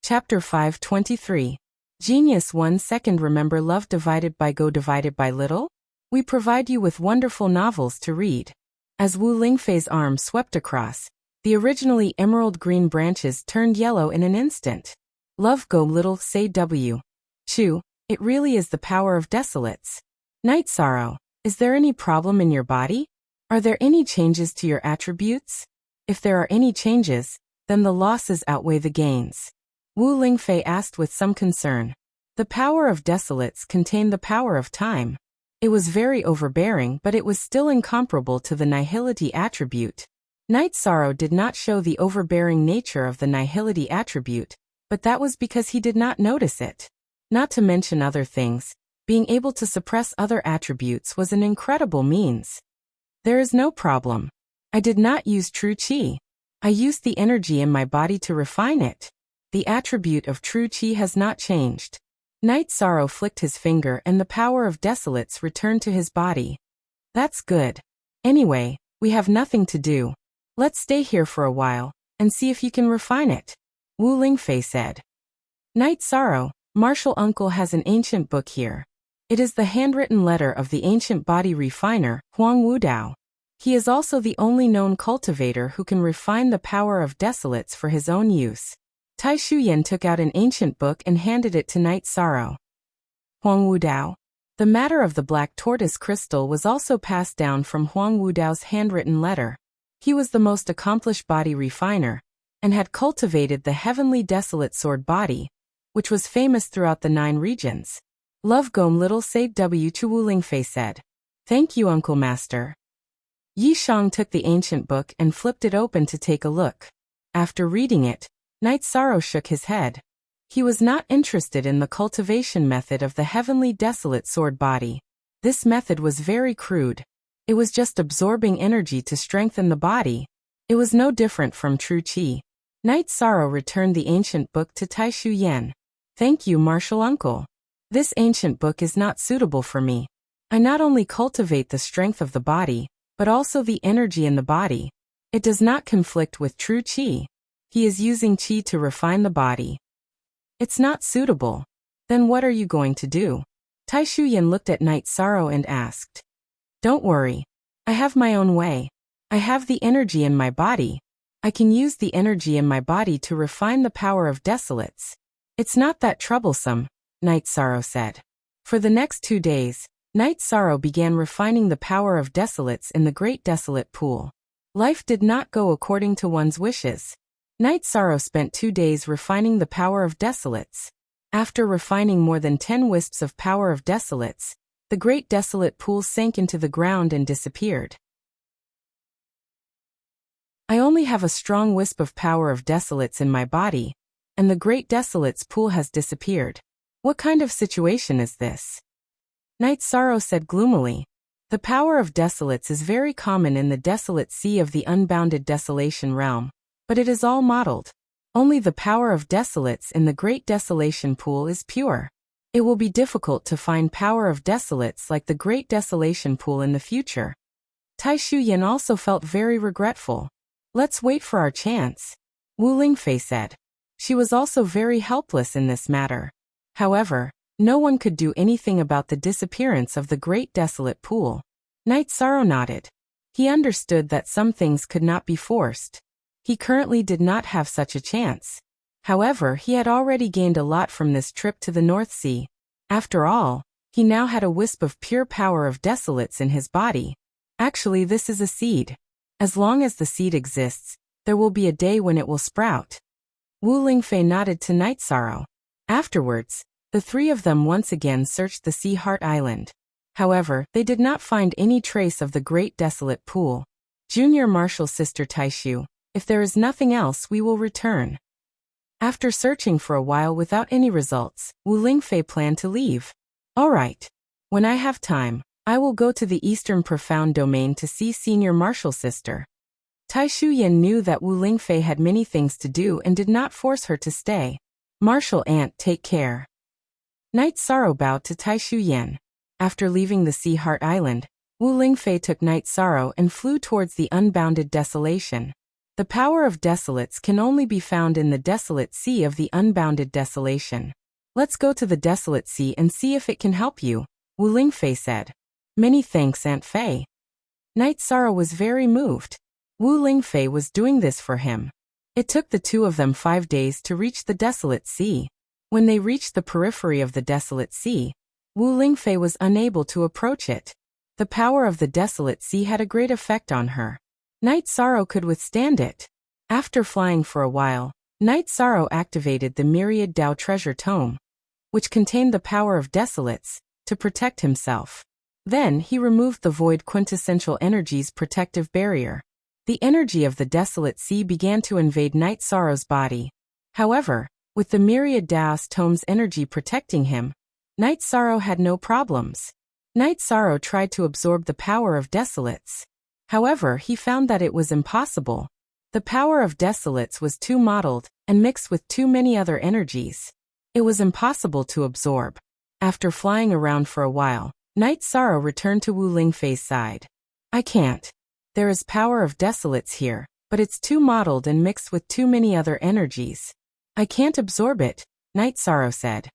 Chapter 523. Genius 1 second. Remember love divided by go divided by little? We provide you with wonderful novels to read. As Wu Lingfei's arm swept across, the originally emerald green branches turned yellow in an instant. Love go little say W. Chu, it really is the power of desolates. Night Sorrow, is there any problem in your body? Are there any changes to your attributes? If there are any changes, then the losses outweigh the gains. Wu Lingfei asked with some concern. The power of desolates contained the power of time. It was very overbearing, but it was still incomparable to the nihility attribute. Night Sorrow did not show the overbearing nature of the nihility attribute, but that was because he did not notice it. Not to mention other things, being able to suppress other attributes was an incredible means. There is no problem. I did not use true qi. I used the energy in my body to refine it. The attribute of true qi has not changed. Night Sorrow flicked his finger and the power of desolates returned to his body. That's good. Anyway, we have nothing to do. Let's stay here for a while, and see if you can refine it, Wu Lingfei said. Night Sorrow, martial uncle has an ancient book here. It is the handwritten letter of the ancient body refiner, Huang Wudao. He is also the only known cultivator who can refine the power of desolates for his own use. Tai Shuyan took out an ancient book and handed it to Night Sorrow. Huang Wudao. The matter of the black tortoise crystal was also passed down from Huang Wudao's handwritten letter. He was the most accomplished body refiner, and had cultivated the heavenly desolate sword body, which was famous throughout the 9 regions. Love Gom little say W Chu Wu Lingfei said. Thank you, Uncle Master. Yi Shang took the ancient book and flipped it open to take a look. After reading it, Night Sorrow shook his head. He was not interested in the cultivation method of the heavenly desolate sword body. This method was very crude. It was just absorbing energy to strengthen the body. It was no different from true qi. Night Sorrow returned the ancient book to Tai Shuyan. Thank you, martial uncle. This ancient book is not suitable for me. I not only cultivate the strength of the body, but also the energy in the body. It does not conflict with true qi. He is using qi to refine the body. It's not suitable. Then what are you going to do? Tai Shuyan looked at Night Sorrow and asked. Don't worry. I have my own way. I have the energy in my body. I can use the energy in my body to refine the power of desolates. It's not that troublesome, Night Sorrow said. For the next 2 days, Night Sorrow began refining the power of desolates in the Great Desolate Pool. Life did not go according to one's wishes. Night Sorrow spent 2 days refining the power of desolates. After refining more than 10 wisps of power of desolates, the Great Desolate Pool sank into the ground and disappeared. I only have a strong wisp of power of desolates in my body, and the Great Desolates Pool has disappeared. What kind of situation is this? Night Sorrow said gloomily. The power of desolates is very common in the desolate sea of the unbounded desolation realm, but it is all modeled. Only the power of desolates in the Great Desolation Pool is pure. It will be difficult to find power of desolates like the Great Desolation Pool in the future. Tai Shuyan also felt very regretful. Let's wait for our chance, Wu Lingfei said. She was also very helpless in this matter. However, no one could do anything about the disappearance of the Great Desolate Pool. Night Sorrow nodded. He understood that some things could not be forced. He currently did not have such a chance. However, he had already gained a lot from this trip to the North Sea. After all, he now had a wisp of pure power of desolates in his body. Actually, this is a seed. As long as the seed exists, there will be a day when it will sprout. Wu Lingfei nodded to Night Sorrow. Afterwards, the three of them once again searched the Sea Heart Island. However, they did not find any trace of the Great Desolate Pool. Junior Marshal's sister Taishu, if there is nothing else, we will return. After searching for a while without any results, Wu Lingfei planned to leave. All right. When I have time, I will go to the Eastern Profound Domain to see Senior Marshal's sister. Tai Shuyan knew that Wu Lingfei had many things to do and did not force her to stay. Marshal Aunt, take care. Night Sorrow bowed to Tai Shuyan. After leaving the Sea Heart Island, Wu Lingfei took Night Sorrow and flew towards the unbounded desolation. The power of desolates can only be found in the desolate sea of the unbounded desolation. Let's go to the desolate sea and see if it can help you, Wu Lingfei said. Many thanks, Aunt Fei. Night Sorrow was very moved. Wu Lingfei was doing this for him. It took the two of them 5 days to reach the desolate sea. When they reached the periphery of the desolate sea, Wu Lingfei was unable to approach it. The power of the desolate sea had a great effect on her. Night Sorrow could withstand it. After flying for a while, Night Sorrow activated the Myriad Dao Treasure Tome, which contained the power of desolates, to protect himself. Then he removed the Void Quintessential Energy's protective barrier. The energy of the desolate sea began to invade Night Sorrow's body. However, with the Myriad Dao's Tome's energy protecting him, Night Sorrow had no problems. Night Sorrow tried to absorb the power of desolates. However, he found that it was impossible. The power of desolates was too mottled and mixed with too many other energies. It was impossible to absorb. After flying around for a while, Night Sorrow returned to Wu Lingfei's side. I can't. There is power of desolates here, but it's too mottled and mixed with too many other energies. I can't absorb it, Night Sorrow said.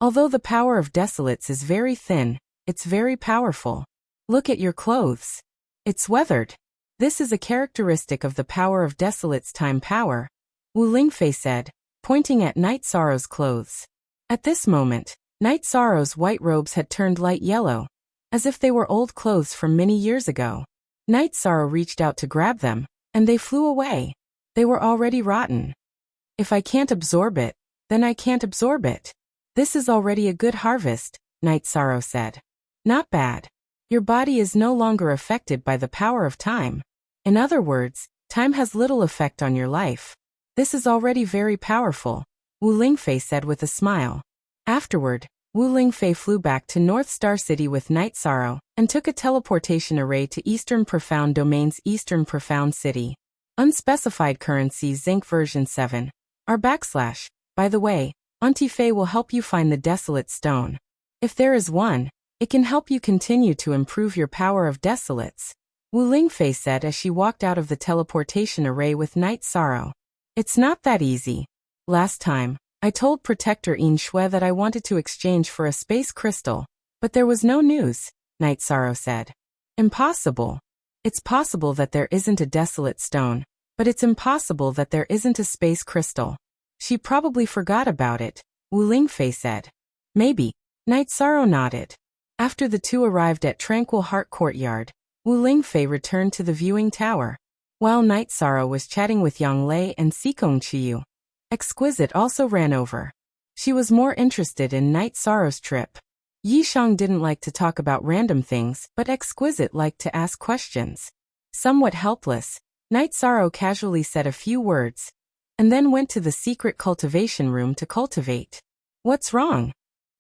Although the power of desolates is very thin, it's very powerful. Look at your clothes. It's weathered. This is a characteristic of the power of desolates' time power, Wu Lingfei said, pointing at Night Sorrow's clothes. At this moment, Night Sorrow's white robes had turned light yellow, as if they were old clothes from many years ago. Night Sorrow reached out to grab them, and they flew away. They were already rotten. If I can't absorb it, then I can't absorb it. This is already a good harvest, Night Sorrow said. Not bad. Your body is no longer affected by the power of time. In other words, time has little effect on your life. This is already very powerful, Wu Lingfei said with a smile. Afterward, Wu Lingfei flew back to North Star City with Night Sorrow and took a teleportation array to Eastern Profound Domain's Eastern Profound City. Unspecified currency Zinc version 7. R/. By the way, Auntie Fei will help you find the Desolate Stone. If there is one, it can help you continue to improve your power of desolates, Wu Lingfei said as she walked out of the teleportation array with Night Sorrow. It's not that easy. Last time, I told Protector Yin Shui that I wanted to exchange for a space crystal, but there was no news, Night Sorrow said. Impossible. It's possible that there isn't a desolate stone, but it's impossible that there isn't a space crystal. She probably forgot about it, Wu Lingfei said. Maybe. Night Sorrow nodded. After the two arrived at Tranquil Heart Courtyard, Wu Lingfei returned to the viewing tower. While Night Sorrow was chatting with Yang Lei and Sikong Chiyu, Exquisite also ran over. She was more interested in Night Sorrow's trip. Yishang didn't like to talk about random things, but Exquisite liked to ask questions. Somewhat helpless, Night Sorrow casually said a few words, and then went to the secret cultivation room to cultivate. What's wrong?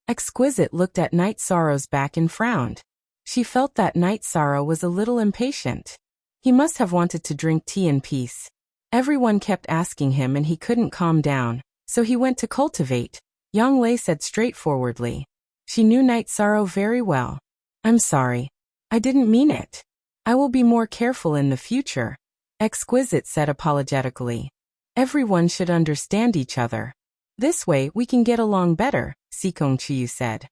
Exquisite looked at Night Sorrow's back and frowned. She felt that Night Sorrow was a little impatient. He must have wanted to drink tea in peace. Everyone kept asking him and he couldn't calm down, so he went to cultivate, Yang Lei said straightforwardly. She knew Night Sorrow very well. I'm sorry. I didn't mean it. I will be more careful in the future, Exquisite said apologetically. Everyone should understand each other. This way we can get along better, Sikong Chiyu said.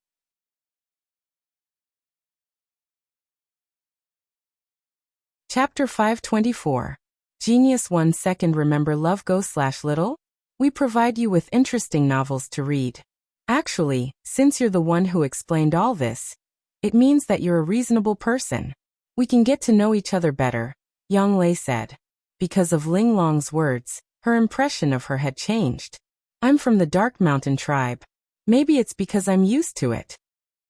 Chapter 524. Genius 1 Second Remember Love Go/Little? We provide you with interesting novels to read. Actually, since you're the one who explained all this, it means that you're a reasonable person. We can get to know each other better, Yang Lei said. Because of Ling Long's words, her impression of her had changed. I'm from the Dark Mountain tribe. Maybe it's because I'm used to it.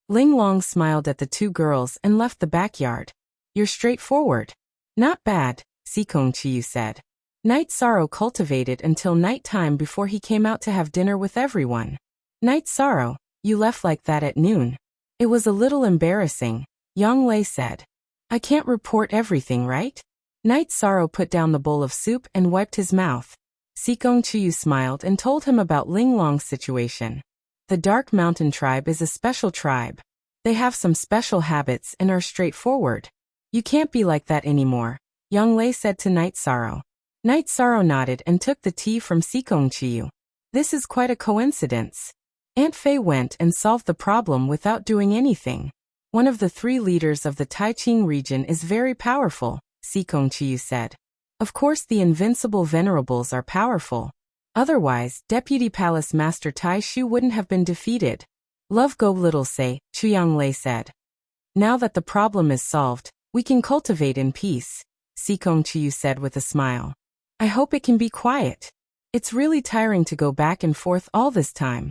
Ling Long smiled at the two girls and left the backyard. You're straightforward. Not bad, Sikong Chiyu said. Night Sorrow cultivated until nighttime before he came out to have dinner with everyone. Night Sorrow, you left like that at noon. It was a little embarrassing, Yang Lei said. I can't report everything, right? Night Sorrow put down the bowl of soup and wiped his mouth. Sikong Chiyu smiled and told him about Ling Long's situation. The Dark Mountain tribe is a special tribe. They have some special habits and are straightforward. You can't be like that anymore, Yang Lei said to Night Sorrow. Night Sorrow nodded and took the tea from Sikong Chiyu. This is quite a coincidence. Aunt Fei went and solved the problem without doing anything. One of the three leaders of the Taiqing region is very powerful, Sikong Chiyu said. Of course the invincible venerables are powerful. Otherwise, Deputy Palace Master Tai Shu wouldn't have been defeated. Love go little say, Chu Yang Lei said. Now that the problem is solved, we can cultivate in peace, Sikong Chiyu said with a smile. I hope it can be quiet. It's really tiring to go back and forth all this time.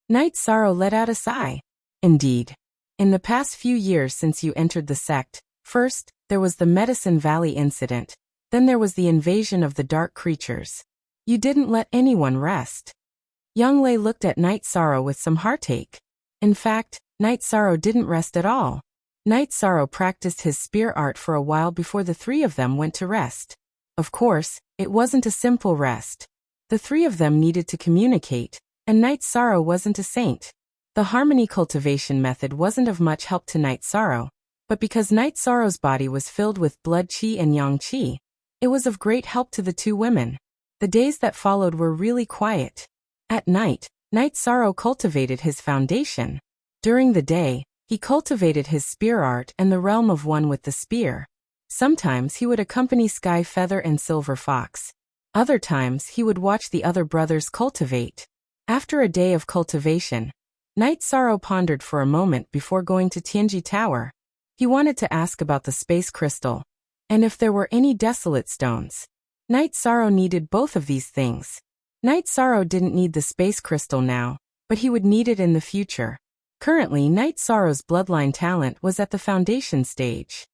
Night Sorrow let out a sigh. Indeed. In the past few years since you entered the sect, first, there was the Medicine Valley incident, then there was the invasion of the dark creatures. You didn't let anyone rest. Yang Lei looked at Night Sorrow with some heartache. In fact, Night Sorrow didn't rest at all. Night Sorrow practiced his spear art for a while before the three of them went to rest. Of course, it wasn't a simple rest. The three of them needed to communicate, and Night Sorrow wasn't a saint. The harmony cultivation method wasn't of much help to Night Sorrow, but because Night Sorrow's body was filled with blood qi and yang qi, it was of great help to the two women. The days that followed were really quiet. At night, Night Sorrow cultivated his foundation. During the day, he cultivated his spear art and the realm of one with the spear. Sometimes he would accompany Sky Feather and Silver Fox. Other times he would watch the other brothers cultivate. After a day of cultivation, Night Sorrow pondered for a moment before going to Tianji Tower. He wanted to ask about the space crystal, and if there were any desolate stones. Night Sorrow needed both of these things. Night Sorrow didn't need the space crystal now, but he would need it in the future. Currently, Night Sorrow's bloodline talent was at the foundation stage.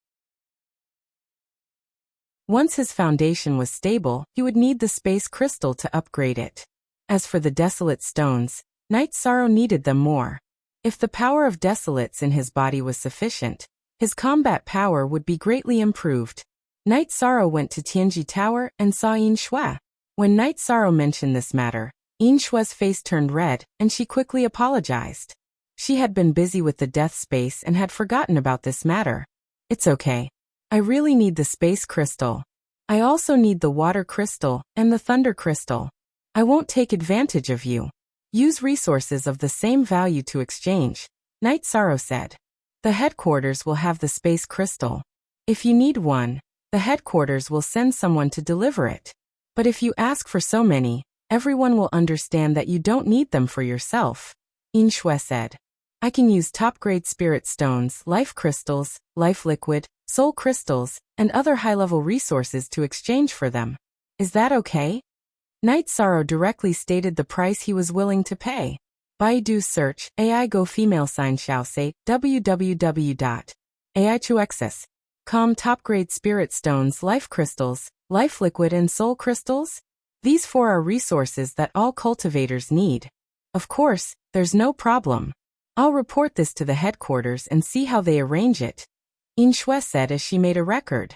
Once his foundation was stable, he would need the space crystal to upgrade it. As for the desolate stones, Night Sorrow needed them more. If the power of desolates in his body was sufficient, his combat power would be greatly improved. Night Sorrow went to Tianji Tower and saw Yin Shui. When Night Sorrow mentioned this matter, Yin Shui's face turned red, and she quickly apologized. She had been busy with the death space and had forgotten about this matter. It's okay. I really need the space crystal. I also need the water crystal and the thunder crystal. I won't take advantage of you. Use resources of the same value to exchange, Night Sorrow said. The headquarters will have the space crystal. If you need one, the headquarters will send someone to deliver it. But if you ask for so many, Everyone will understand that you don't need them for yourself. Inshue said. I can use top-grade spirit stones, life crystals, life liquid, soul crystals, and other high-level resources to exchange for them. Is that okay? Night Sorrow directly stated the price he was willing to pay. Baidu search, AI go female sign shall say, www.ai2xs.com top-grade spirit stones, life crystals, life liquid and soul crystals? These four are resources that all cultivators need. Of course, there's no problem. I'll report this to the headquarters and see how they arrange it. Inshue said as she made a record.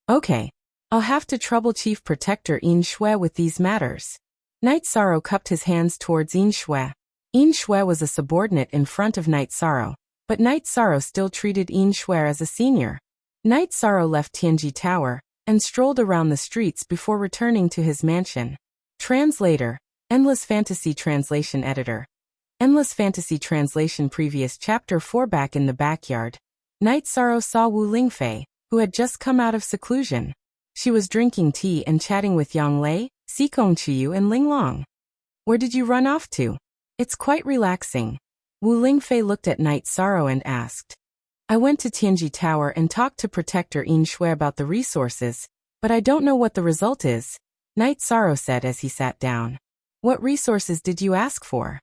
Okay. I'll have to trouble Chief Protector Inshue with these matters. Night Sorrow cupped his hands towards Inshue. Inshue was a subordinate in front of Night Sorrow, but Night Sorrow still treated Inshue as a senior. Night Sorrow left Tianji Tower and strolled around the streets before returning to his mansion. Translator, Endless Fantasy Translation Editor. Endless Fantasy Translation Previous Chapter 4. Back in the backyard, Night Sorrow saw Wu Lingfei, who had just come out of seclusion. She was drinking tea and chatting with Yang Lei, Xikong Chiyu and Ling Long. Where did you run off to? It's quite relaxing. Wu Lingfei looked at Night Sorrow and asked. I went to Tianji Tower and talked to Protector Inshue about the resources, but I don't know what the result is, Night Sorrow said as he sat down. What resources did you ask for?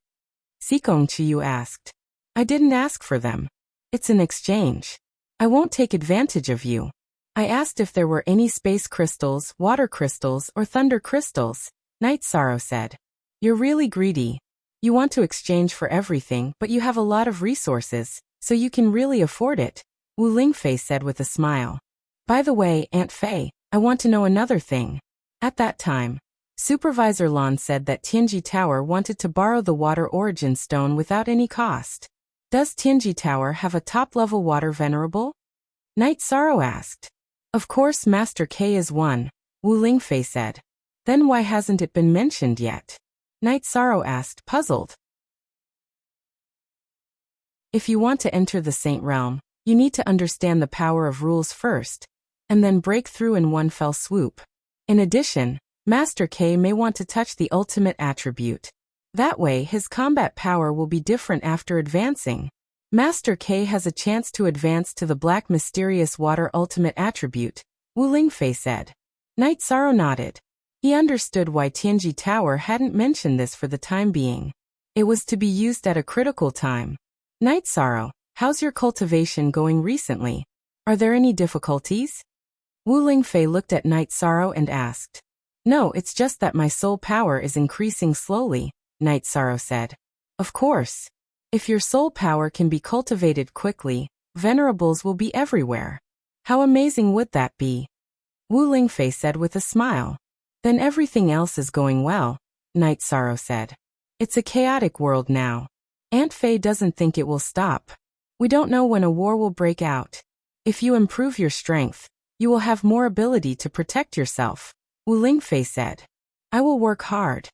Xikong Chiyu asked. I didn't ask for them. It's an exchange. I won't take advantage of you. I asked if there were any space crystals, water crystals, or thunder crystals, Night Sorrow said. You're really greedy. You want to exchange for everything, but you have a lot of resources, so you can really afford it, Wu Lingfei said with a smile. By the way, Aunt Fei, I want to know another thing. At that time, Supervisor Lan said that Tianji Tower wanted to borrow the water origin stone without any cost. Does Tianji Tower have a top-level water venerable? Night Sorrow asked. Of course Master K is one, Wu Lingfei said. Then why hasn't it been mentioned yet? Night Sorrow asked, puzzled. If you want to enter the Saint Realm, you need to understand the power of rules first, and then break through in one fell swoop. In addition, Master K may want to touch the ultimate attribute. That way his combat power will be different after advancing. Master K has a chance to advance to the Black Mysterious Water ultimate attribute, Wu Lingfei said. Night Sorrow nodded. He understood why Tianji Tower hadn't mentioned this for the time being. It was to be used at a critical time. Night Sorrow, how's your cultivation going recently? Are there any difficulties? Wu Lingfei looked at Night Sorrow and asked. No, it's just that my soul power is increasing slowly, Night Sorrow said. Of course. If your soul power can be cultivated quickly, venerables will be everywhere. How amazing would that be? Wu Lingfei said with a smile. Then everything else is going well, Night Sorrow said. It's a chaotic world now. Aunt Fei doesn't think it will stop. We don't know when a war will break out. If you improve your strength, you will have more ability to protect yourself, Wu Lingfei said. I will work hard.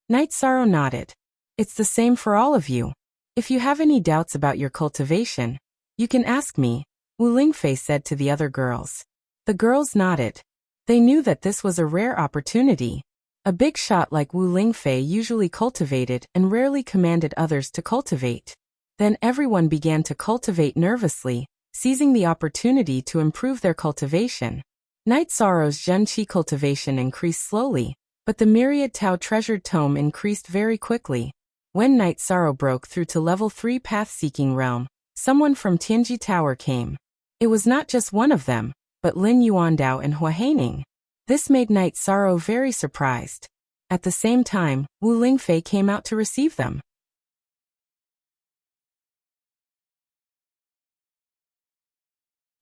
Night Sorrow nodded. It's the same for all of you. If you have any doubts about your cultivation, you can ask me, Wu Lingfei said to the other girls. The girls nodded. They knew that this was a rare opportunity. A big shot like Wu Lingfei usually cultivated and rarely commanded others to cultivate. Then everyone began to cultivate nervously, seizing the opportunity to improve their cultivation. Night Sorrow's Zhenqi cultivation increased slowly, but the Myriad Tao treasured tome increased very quickly. When Night Sorrow broke through to level 3 path-seeking realm, someone from Tianji Tower came. It was not just one of them, but Lin Yuandao and Hua Haining. This made Night Sorrow very surprised. At the same time, Wu Lingfei came out to receive them.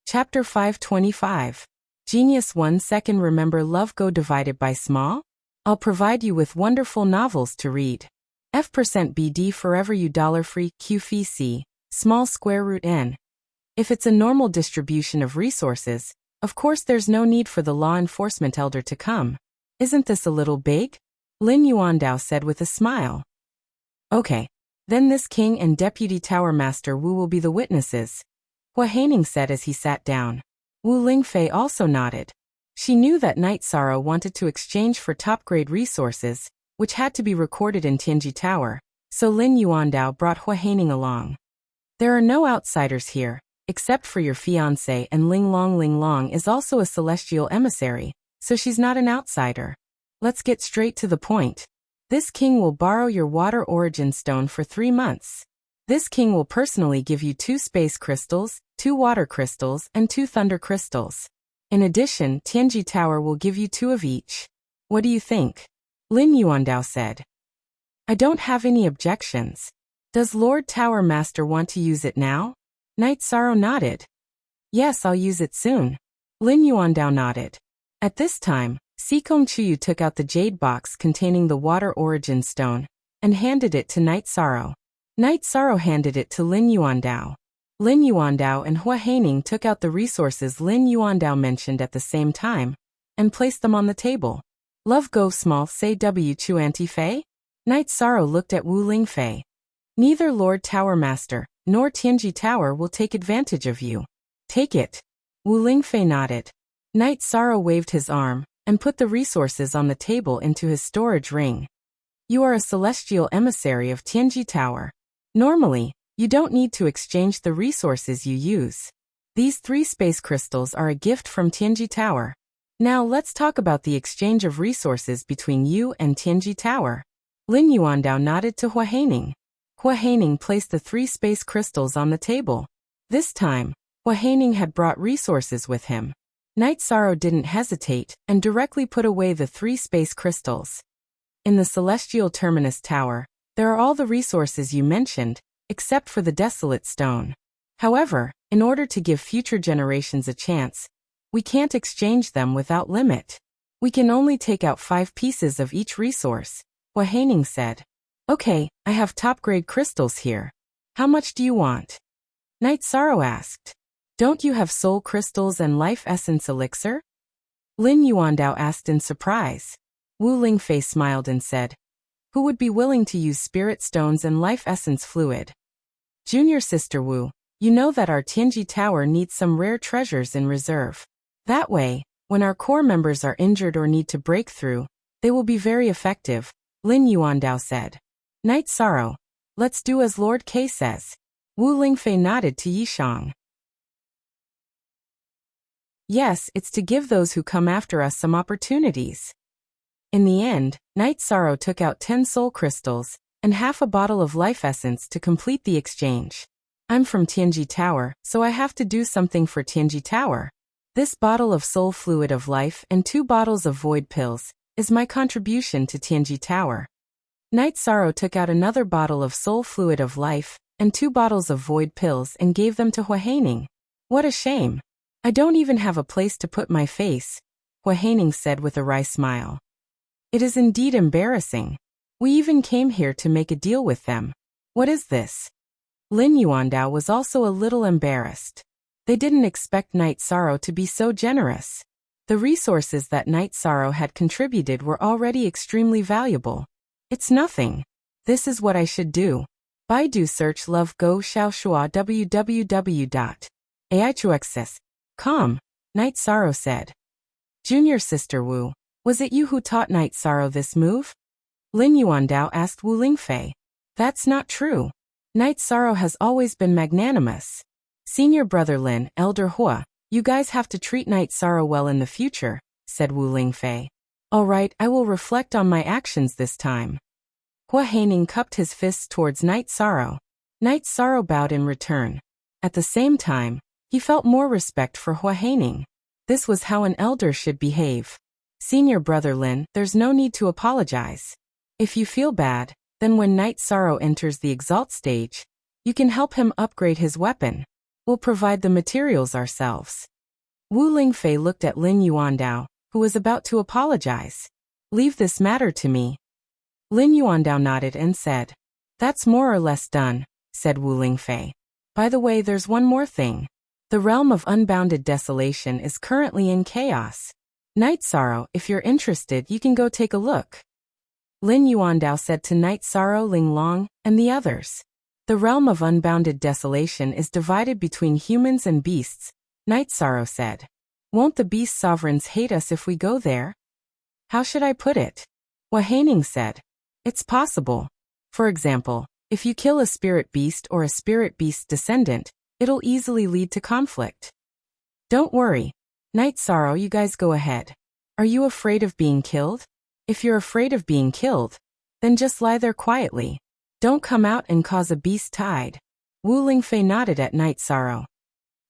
Chapter 525. Genius 1 Second. Remember love go divided by small? I'll provide you with wonderful novels to read. F% BD forever you $free QFC, small square root n. If it's a normal distribution of resources, of course there's no need for the law enforcement elder to come. Isn't this a little big? Lin Yuandao said with a smile. Okay. Then this king and deputy tower master Wu will be the witnesses, Hua Haining said as he sat down. Wu Lingfei also nodded. She knew that Night Sorrow wanted to exchange for top-grade resources, which had to be recorded in Tianji Tower, so Lin Yuandao brought Hua Haining along. There are no outsiders here, except for your fiancé, and Ling Long is also a celestial emissary, so she's not an outsider. Let's get straight to the point. This king will borrow your water origin stone for 3 months. This king will personally give you 2 space crystals, 2 water crystals, and 2 thunder crystals. In addition, Tianji Tower will give you 2 of each. What do you think? Lin Yuandao said. I don't have any objections. Does Lord Tower Master want to use it now? Knight Sorrow nodded. Yes, I'll use it soon. Lin Yuandao nodded. At this time, Sikong Chuyu took out the jade box containing the water origin stone and handed it to Knight Sorrow. Knight Sorrow handed it to Lin Yuandao. Lin Yuandao and Hua Haining took out the resources Lin Yuandao mentioned at the same time and placed them on the table. Love go small say W Chu Anti-Fei? Knight Sorrow looked at Wu Lingfei. Neither Lord Tower Master nor Tianji Tower will take advantage of you. Take it. Wu Lingfei nodded. Knight Sorrow waved his arm and put the resources on the table into his storage ring. You are a celestial emissary of Tianji Tower. Normally, you don't need to exchange the resources you use. These 3 space crystals are a gift from Tianji Tower. Now let's talk about the exchange of resources between you and Tianji Tower. Lin Yuandao nodded to Hua Haining. Hua Haining placed the 3 space crystals on the table. This time, Hua Haining had brought resources with him. Knight Sorrow didn't hesitate and directly put away the 3 space crystals. In the Celestial Terminus Tower, there are all the resources you mentioned, except for the Desolate Stone. However, in order to give future generations a chance, we can't exchange them without limit. We can only take out 5 pieces of each resource, Hua Haining said. Okay, I have top-grade crystals here. How much do you want? Knight Sorrow asked. Don't you have soul crystals and life essence elixir? Lin Yuandao asked in surprise. Wu Lingfei smiled and said, who would be willing to use spirit stones and life essence fluid? Junior Sister Wu, you know that our Tianji Tower needs some rare treasures in reserve. That way, when our core members are injured or need to break through, they will be very effective, Lin Yuandao said. Knight Sorrow, let's do as Lord K says. Wu Lingfei nodded to Yishang. Yes, it's to give those who come after us some opportunities. In the end, Knight Sorrow took out 10 soul crystals and half a bottle of life essence to complete the exchange. I'm from Tianji Tower, so I have to do something for Tianji Tower. This bottle of soul fluid of life and 2 bottles of void pills is my contribution to Tianji Tower. Knight Sorrow took out another bottle of soul fluid of life and 2 bottles of void pills and gave them to Hua Haining. What a shame. I don't even have a place to put my face, Hua Haining said with a wry smile. It is indeed embarrassing. We even came here to make a deal with them. What is this? Lin Yuandao was also a little embarrassed. They didn't expect Knight Sorrow to be so generous. The resources that Knight Sorrow had contributed were already extremely valuable. It's nothing. This is what I should do. Baidu search love go xiaoshua www.aichuxs.com, Knight Sorrow said. Junior Sister Wu, was it you who taught Knight Sorrow this move? Lin Yuandao asked Wu Lingfei. That's not true. Knight Sorrow has always been magnanimous. Senior brother Lin, elder Hua, you guys have to treat Knight Sorrow well in the future, said Wu Lingfei. All right, I will reflect on my actions this time. Hua Haining cupped his fists towards Knight Sorrow. Knight Sorrow bowed in return. At the same time, he felt more respect for Hua Haining. This was how an elder should behave. Senior brother Lin, there's no need to apologize. If you feel bad, then when Knight Sorrow enters the Exalt stage, you can help him upgrade his weapon. We'll provide the materials ourselves. Wu Lingfei looked at Lin Yuandao, who was about to apologize. Leave this matter to me. Lin Yuandao nodded and said, that's more or less done, said Wu Lingfei. By the way, there's one more thing. The realm of unbounded desolation is currently in chaos. Knight Sorrow, if you're interested, you can go take a look. Lin Yuandao said to Knight Sorrow, Ling Long, and the others. The realm of unbounded desolation is divided between humans and beasts, Knight Sorrow said. Won't the beast sovereigns hate us if we go there? How should I put it? Hua Haining said. It's possible. For example, if you kill a spirit beast or a spirit beast descendant, it'll easily lead to conflict. Don't worry. Night Sorrow, you guys go ahead. Are you afraid of being killed? If you're afraid of being killed, then just lie there quietly. Don't come out and cause a beast tide. Wu Lingfei nodded at Night Sorrow.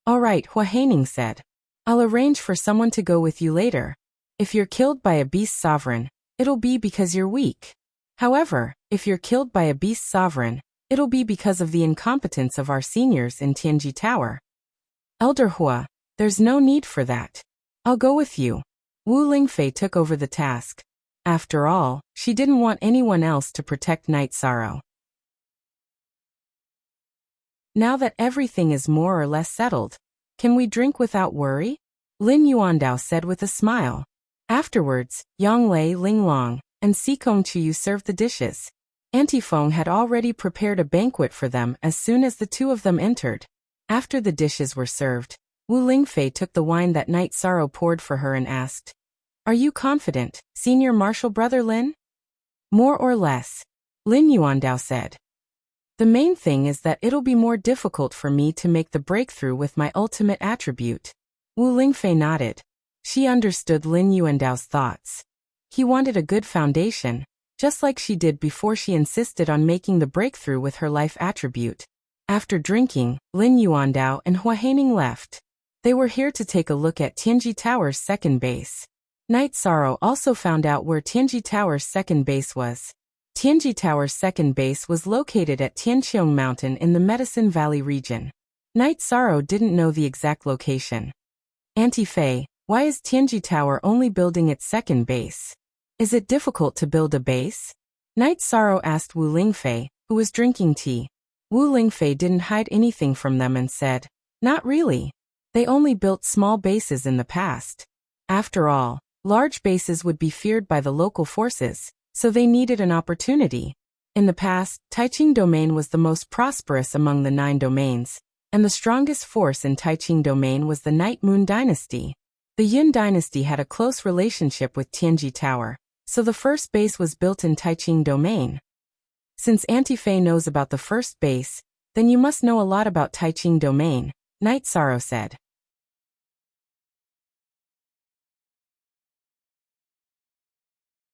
All right, Hua Haining said. I'll arrange for someone to go with you later. If you're killed by a beast sovereign, it'll be because you're weak. However, if you're killed by a beast sovereign, it'll be because of the incompetence of our seniors in Tianji Tower. Elder Hua, there's no need for that. I'll go with you. Wu Lingfei took over the task. After all, she didn't want anyone else to protect Night Sorrow. Now that everything is more or less settled, can we drink without worry? Lin Yuandao said with a smile. Afterwards, Yang Lei, Ling Long, and Sikong Chuyu served the dishes. Auntie Feng had already prepared a banquet for them as soon as the two of them entered. After the dishes were served, Wu Lingfei took the wine that Night Sorrow poured for her and asked, Are you confident, Senior Marshal Brother Lin? More or less, Lin Yuandao said. The main thing is that it'll be more difficult for me to make the breakthrough with my ultimate attribute. Wu Lingfei nodded. She understood Lin Yuandao's thoughts. He wanted a good foundation, just like she did before she insisted on making the breakthrough with her life attribute. After drinking, Lin Yuandao and Hua Haining left. They were here to take a look at Tianji Tower's second base. Night Sorrow also found out where Tianji Tower's second base was. Tianji Tower's second base was located at Tianqiong Mountain in the Medicine Valley region. Night Sorrow didn't know the exact location. Auntie Fei, why is Tianji Tower only building its second base? Is it difficult to build a base? Night Sorrow asked Wu Lingfei, who was drinking tea. Wu Lingfei didn't hide anything from them and said, Not really. They only built small bases in the past. After all, large bases would be feared by the local forces, so they needed an opportunity. In the past, Taiqing Domain was the most prosperous among the 9 domains, and the strongest force in Taiqing Domain was the Night Moon Dynasty. The Yun Dynasty had a close relationship with Tianji Tower, so the first base was built in Taiqing Domain. Since Auntie Fei knows about the first base, then you must know a lot about Taiqing Domain, Night Sorrow said.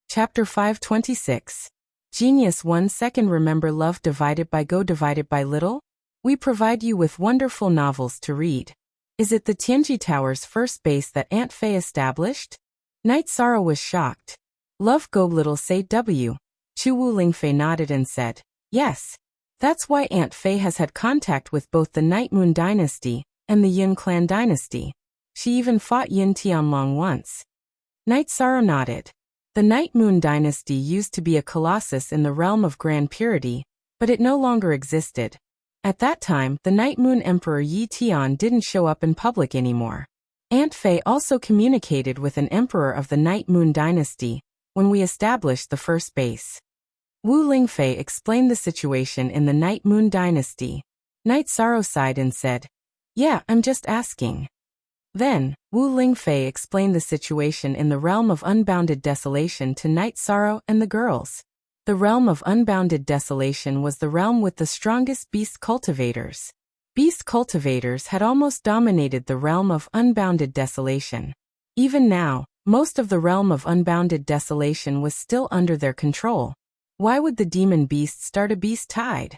Chapter 526. Genius 1 Second. Remember love divided by go divided by little? We provide you with wonderful novels to read. Is it the Tianji Tower's first base that Aunt Fei established? Night Sorrow was shocked. Love go little say W. Chu Wu Lingfei nodded and said, Yes. That's why Aunt Fei has had contact with both the Night Moon Dynasty and the Yin Clan Dynasty. She even fought Yin Tianlong once. Night Sorrow nodded. The Night Moon Dynasty used to be a colossus in the realm of grand purity, but it no longer existed. At that time, the Night Moon Emperor Yi Tian didn't show up in public anymore. Aunt Fei also communicated with an emperor of the Night Moon Dynasty when we established the first base. Wu Lingfei explained the situation in the Night Moon Dynasty. Night Sorrow sighed and said, Yeah, I'm just asking. Then, Wu Lingfei explained the situation in the realm of unbounded desolation to Night Sorrow and the girls. The realm of unbounded desolation was the realm with the strongest beast cultivators. Beast cultivators had almost dominated the realm of unbounded desolation. Even now, most of the realm of unbounded desolation was still under their control. Why would the demon beast start a beast tide?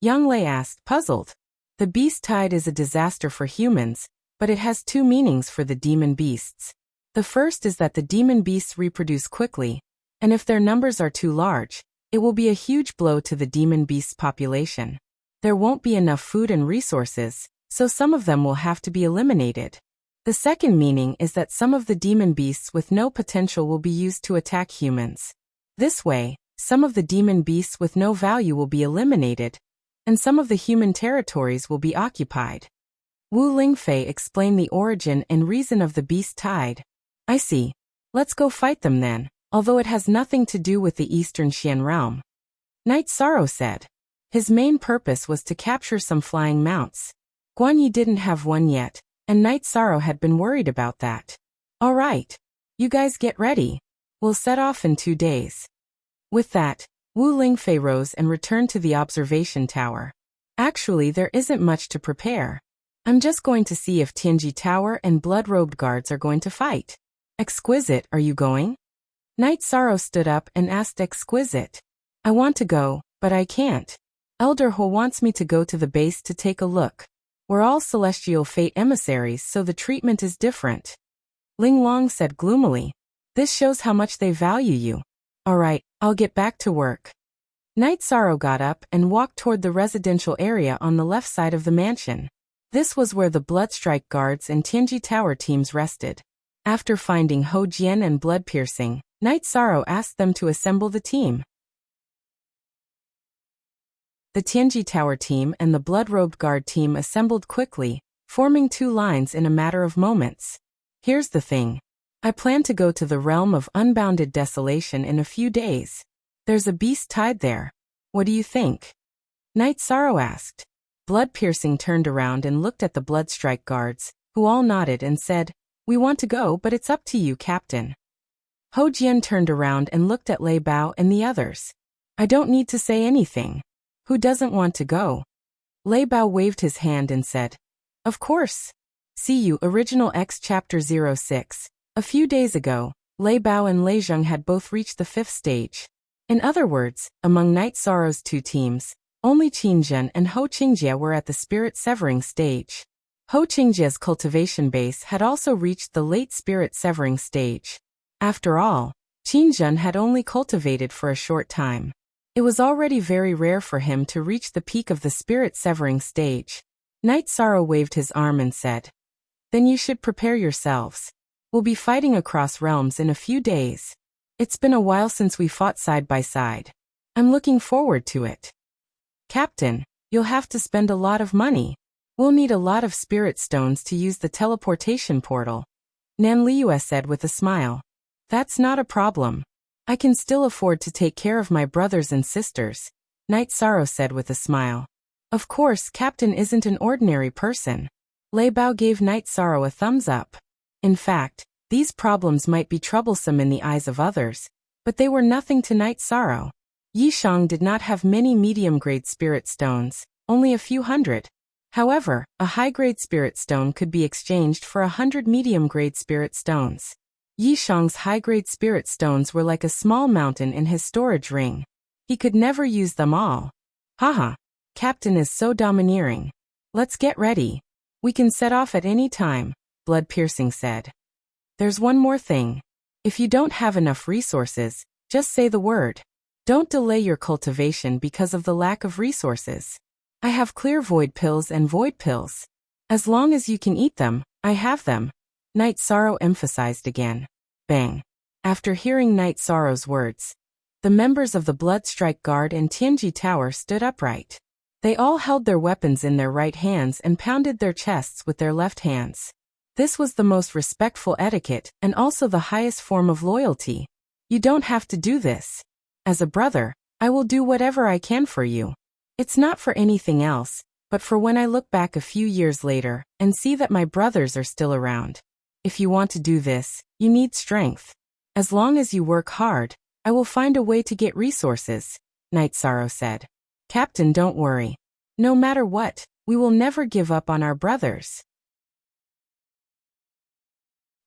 Yang Lei asked, puzzled. The beast tide is a disaster for humans, but it has 2 meanings for the demon beasts. The first is that the demon beasts reproduce quickly, and if their numbers are too large, it will be a huge blow to the demon beasts' population. There won't be enough food and resources, so some of them will have to be eliminated. The second meaning is that some of the demon beasts with no potential will be used to attack humans. This way, some of the demon beasts with no value will be eliminated, and some of the human territories will be occupied. Wu Lingfei explained the origin and reason of the beast tide. I see. Let's go fight them then, although it has nothing to do with the Eastern Xian realm. Night Sorrow said. His main purpose was to capture some flying mounts. Guan Yi didn't have one yet, and Night Sorrow had been worried about that. All right. You guys get ready. We'll set off in 2 days. With that, Wu Lingfei rose and returned to the observation tower. Actually, there isn't much to prepare. I'm just going to see if Tianji Tower and blood-robed guards are going to fight. Exquisite, are you going? Knight Sorrow stood up and asked Exquisite. I want to go, but I can't. Elder Ho wants me to go to the base to take a look. We're all celestial fate emissaries, so the treatment is different. Ling Long said gloomily. This shows how much they value you. All right, I'll get back to work. Knight Sorrow got up and walked toward the residential area on the left side of the mansion. This was where the Bloodstrike Guards and Tianji Tower teams rested. After finding Ho Jian and Blood Piercing, Knight Sorrow asked them to assemble the team. The Tianji Tower team and the Blood-Robed Guard team assembled quickly, forming two lines in a matter of moments. Here's the thing. I plan to go to the realm of unbounded desolation in a few days. There's a beast tied there. What do you think? Knight Sorrow asked. Blood Piercing turned around and looked at the Bloodstrike Guards, who all nodded and said, We want to go, but it's up to you, Captain. Ho Jian turned around and looked at Lei Bao and the others. I don't need to say anything. Who doesn't want to go? Lei Bao waved his hand and said, Of course. See you, Original X Chapter 06. A few days ago, Lei Bao and Lei Zheng had both reached the 5th stage. In other words, among Knight Sorrow's two teams, only Qingzhen and Ho Qingjie were at the spirit severing stage. Ho Qingjie's cultivation base had also reached the late spirit severing stage. After all, Qingzhen had only cultivated for a short time. It was already very rare for him to reach the peak of the spirit severing stage. Knight Sorrow waved his arm and said, Then you should prepare yourselves. We'll be fighting across realms in a few days. It's been a while since we fought side by side. I'm looking forward to it. Captain, you'll have to spend a lot of money. We'll need a lot of spirit stones to use the teleportation portal. Nan Liu said with a smile. That's not a problem. I can still afford to take care of my brothers and sisters, Knight Sorrow said with a smile. Of course, Captain isn't an ordinary person. Lei Bao gave Knight Sorrow a thumbs up. In fact, these problems might be troublesome in the eyes of others, but they were nothing to Knight Sorrow. Yishang did not have many medium-grade spirit stones, only a few hundred. However, a high-grade spirit stone could be exchanged for 100 medium-grade spirit stones. Yishang's high-grade spirit stones were like a small mountain in his storage ring. He could never use them all. Haha, Captain is so domineering. Let's get ready. We can set off at any time, Blood Piercing said. There's one more thing. If you don't have enough resources, just say the word. Don't delay your cultivation because of the lack of resources. I have clear void pills and void pills. As long as you can eat them, I have them. Knight Sorrow emphasized again. Bang. After hearing Knight Sorrow's words, the members of the Bloodstrike Guard and Tianji Tower stood upright. They all held their weapons in their right hands and pounded their chests with their left hands. This was the most respectful etiquette and also the highest form of loyalty. You don't have to do this. As a brother, I will do whatever I can for you. It's not for anything else, but for when I look back a few years later and see that my brothers are still around. If you want to do this, you need strength. As long as you work hard, I will find a way to get resources, Knight Sorrow said. Captain, don't worry. No matter what, we will never give up on our brothers.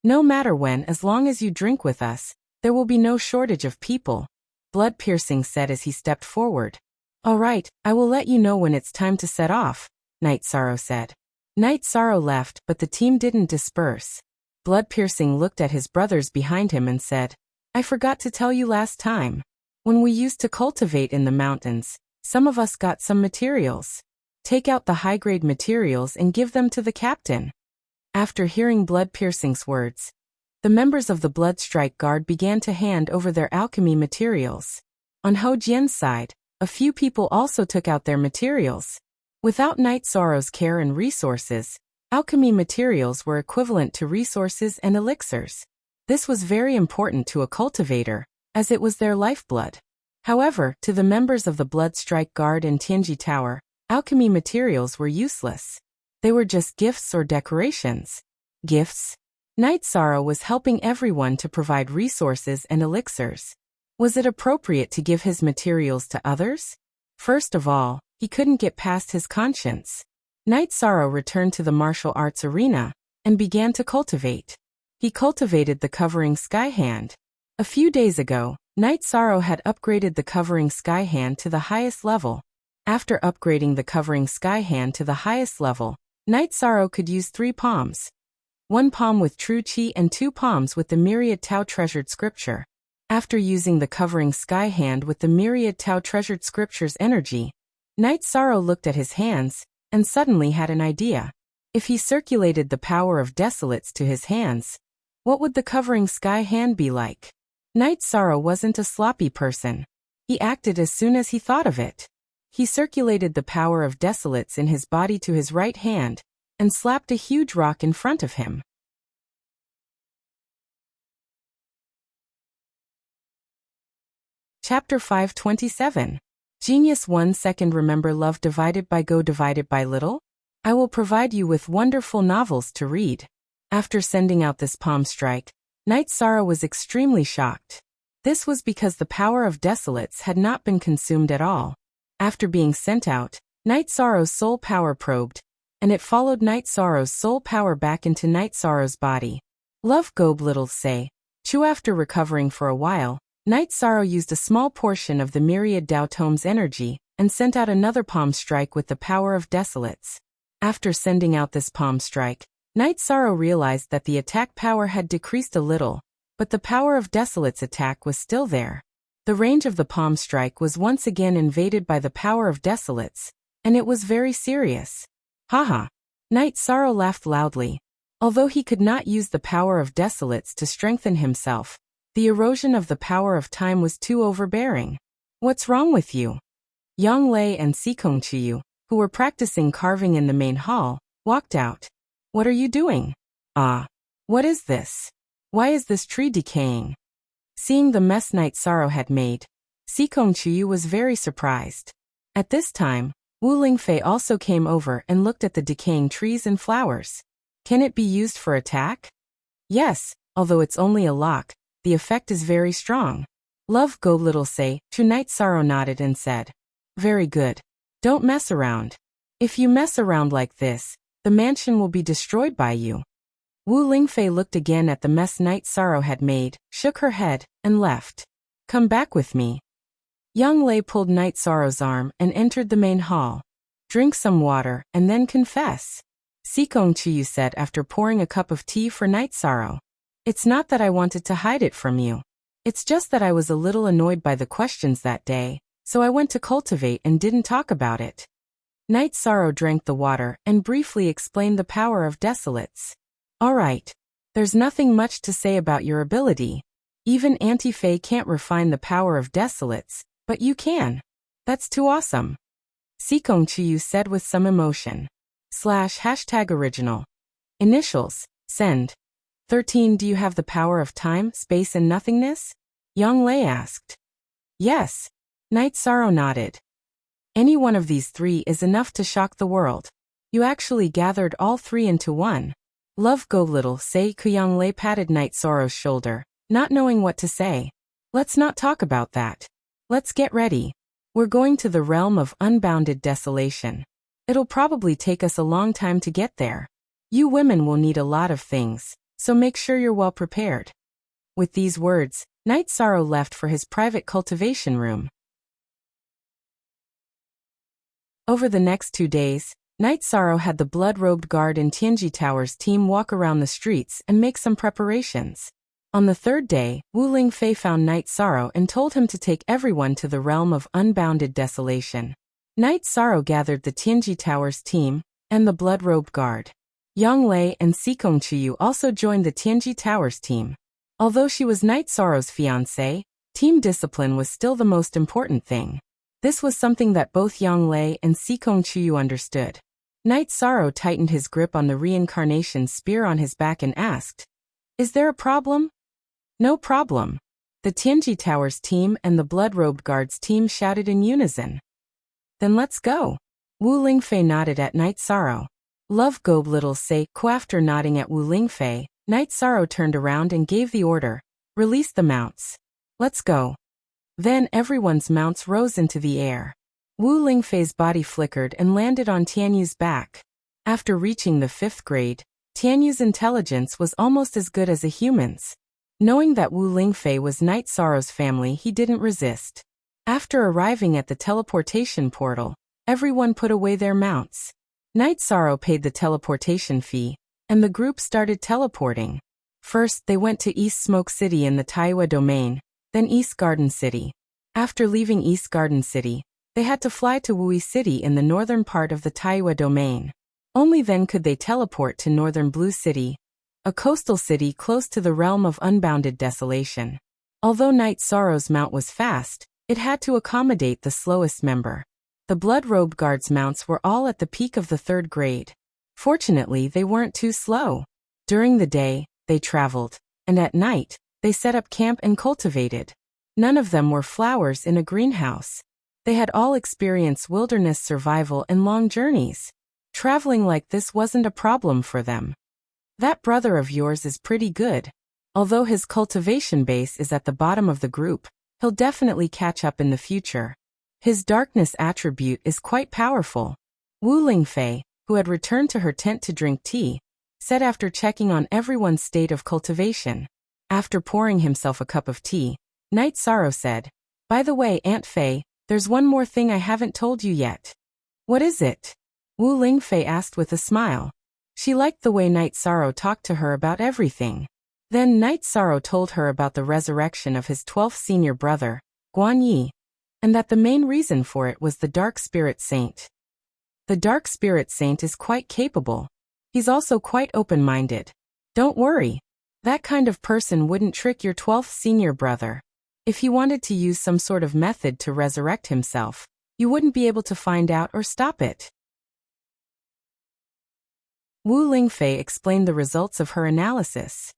No matter when, as long as you drink with us, there will be no shortage of people, Blood Piercing said as he stepped forward. All right, I will let you know when it's time to set off, Knight Sorrow said. Knight Sorrow left, but the team didn't disperse. Blood Piercing looked at his brothers behind him and said, I forgot to tell you last time. When we used to cultivate in the mountains, some of us got some materials. Take out the high-grade materials and give them to the captain. After hearing Blood Piercing's words, the members of the Bloodstrike Guard began to hand over their alchemy materials. On Ho Jian's side, a few people also took out their materials. Without Knight Sorrow's care and resources, alchemy materials were equivalent to resources and elixirs. This was very important to a cultivator, as it was their lifeblood. However, to the members of the Bloodstrike Guard and Tianji Tower, alchemy materials were useless. They were just gifts or decorations. Gifts? Knight Sorrow was helping everyone to provide resources and elixirs. Was it appropriate to give his materials to others? First of all, he couldn't get past his conscience. Night Sorrow returned to the martial arts arena and began to cultivate. He cultivated the covering sky hand. A few days ago, Night Sorrow had upgraded the covering sky hand to the highest level. After upgrading the covering sky hand to the highest level, Night Sorrow could use 3 palms. 1 palm with true chi and 2 palms with the myriad Tao treasured scripture. After using the covering sky hand with the myriad Tao treasured scripture's energy, Night Sorrow looked at his hands and suddenly had an idea. If he circulated the power of desolates to his hands, what would the covering sky hand be like? Night Sorrow wasn't a sloppy person. He acted as soon as he thought of it. He circulated the power of desolates in his body to his right hand and slapped a huge rock in front of him. Chapter 527. Genius 1 second. Remember love divided by go divided by little? I will provide you with wonderful novels to read. After sending out this palm strike, Night Sorrow was extremely shocked. This was because the power of desolates had not been consumed at all. After being sent out, Night Sorrow's soul power probed, and it followed Night Sorrow's soul power back into Night Sorrow's body. Love Gob little say. Chew. After recovering for a while, Night Sorrow used a small portion of the myriad Tao tome's energy and sent out another palm strike with the power of desolates. After sending out this palm strike, Night Sorrow realized that the attack power had decreased a little, but the power of desolates attack was still there. The range of the palm strike was once again invaded by the power of desolates, and it was very serious. Haha. Night Sorrow laughed loudly. Although he could not use the power of desolates to strengthen himself, the erosion of the power of time was too overbearing. What's wrong with you? Yang Lei and Sikong Chiyu, who were practicing carving in the main hall, walked out. What are you doing? Ah. What is this? Why is this tree decaying? Seeing the mess Night Sorrow had made, Sikong Chiyu was very surprised. At this time, Wu Lingfei also came over and looked at the decaying trees and flowers. Can it be used for attack? Yes, although it's only a lock, the effect is very strong. Love Go little say. To Night Sorrow nodded and said, very good. Don't mess around. If you mess around like this, the mansion will be destroyed by you. Wu Lingfei looked again at the mess Night Sorrow had made, shook her head, and left. Come back with me. Yang Lei pulled Night Sorrow's arm and entered the main hall. Drink some water and then confess. Sikong Chiyu said after pouring a cup of tea for Night Sorrow. It's not that I wanted to hide it from you. It's just that I was a little annoyed by the questions that day, so I went to cultivate and didn't talk about it. Night Sorrow drank the water and briefly explained the power of desolates. All right. There's nothing much to say about your ability. Even Auntie Faye can't refine the power of desolates, but you can. That's too awesome. Sikong Chiyu said with some emotion. #original. Initials, send. 13. Do you have the power of time, space and nothingness? Yang Lei asked. Yes. Night Sorrow nodded. Any one of these 3 is enough to shock the world. You actually gathered all 3 into one. Love Go little say. Yang Lei patted Night Sorrow's shoulder, not knowing what to say. Let's not talk about that. Let's get ready. We're going to the realm of unbounded desolation. It'll probably take us a long time to get there. You women will need a lot of things, so make sure you're well prepared. With these words, Night Sorrow left for his private cultivation room. Over the next 2 days, Night Sorrow had the blood-robed guard in Tianji Tower's team walk around the streets and make some preparations. On the 3rd day, Wu Lingfei found Night Sorrow and told him to take everyone to the realm of unbounded desolation. Night Sorrow gathered the Tianji Tower's team and the blood-robed guard. Yang Lei and Sikong Chiyu also joined the Tianji Tower's team. Although she was Night Sorrow's fiancée, team discipline was still the most important thing. This was something that both Yang Lei and Sikong Chiyu understood. Night Sorrow tightened his grip on the reincarnation spear on his back and asked, Is there a problem? No problem. The Tianji Tower's team and the blood-robed guard's team shouted in unison. Then let's go. Wu Lingfei nodded at Night Sorrow. Love Gob little say. After nodding at Wu Lingfei, Night Sorrow turned around and gave the order, release the mounts. Let's go. Then everyone's mounts rose into the air. Wu Lingfei's body flickered and landed on Tianyu's back. After reaching the 5th grade, Tianyu's intelligence was almost as good as a human's. Knowing that Wu Lingfei was Night Sorrow's family, he didn't resist. After arriving at the teleportation portal, everyone put away their mounts. Night Sorrow paid the teleportation fee, and the group started teleporting. First, they went to East Smoke City in the Taiwa domain, then East Garden City. After leaving East Garden City, they had to fly to Wui City in the northern part of the Taiwa domain. Only then could they teleport to Northern Blue City, a coastal city close to the realm of unbounded desolation. Although Night Sorrow's mount was fast, it had to accommodate the slowest member. The Blood-Robe Guards' mounts were all at the peak of the 3rd grade. Fortunately, they weren't too slow. During the day, they traveled, and at night, they set up camp and cultivated. None of them were flowers in a greenhouse. They had all experienced wilderness survival and long journeys. Traveling like this wasn't a problem for them. That brother of yours is pretty good. Although his cultivation base is at the bottom of the group, he'll definitely catch up in the future. His darkness attribute is quite powerful. Wu Lingfei, who had returned to her tent to drink tea, said after checking on everyone's state of cultivation. After pouring himself a cup of tea, Night Sorrow said, "By the way, Aunt Fei, there's one more thing I haven't told you yet." "What is it?" Wu Lingfei asked with a smile. She liked the way Night Sorrow talked to her about everything. Then Night Sorrow told her about the resurrection of his 12th senior brother, Guan Yi, and that the main reason for it was the Dark Spirit Saint. The Dark Spirit Saint is quite capable. He's also quite open-minded. Don't worry. That kind of person wouldn't trick your 12th senior brother. If he wanted to use some sort of method to resurrect himself, you wouldn't be able to find out or stop it. Wu Lingfei explained the results of her analysis.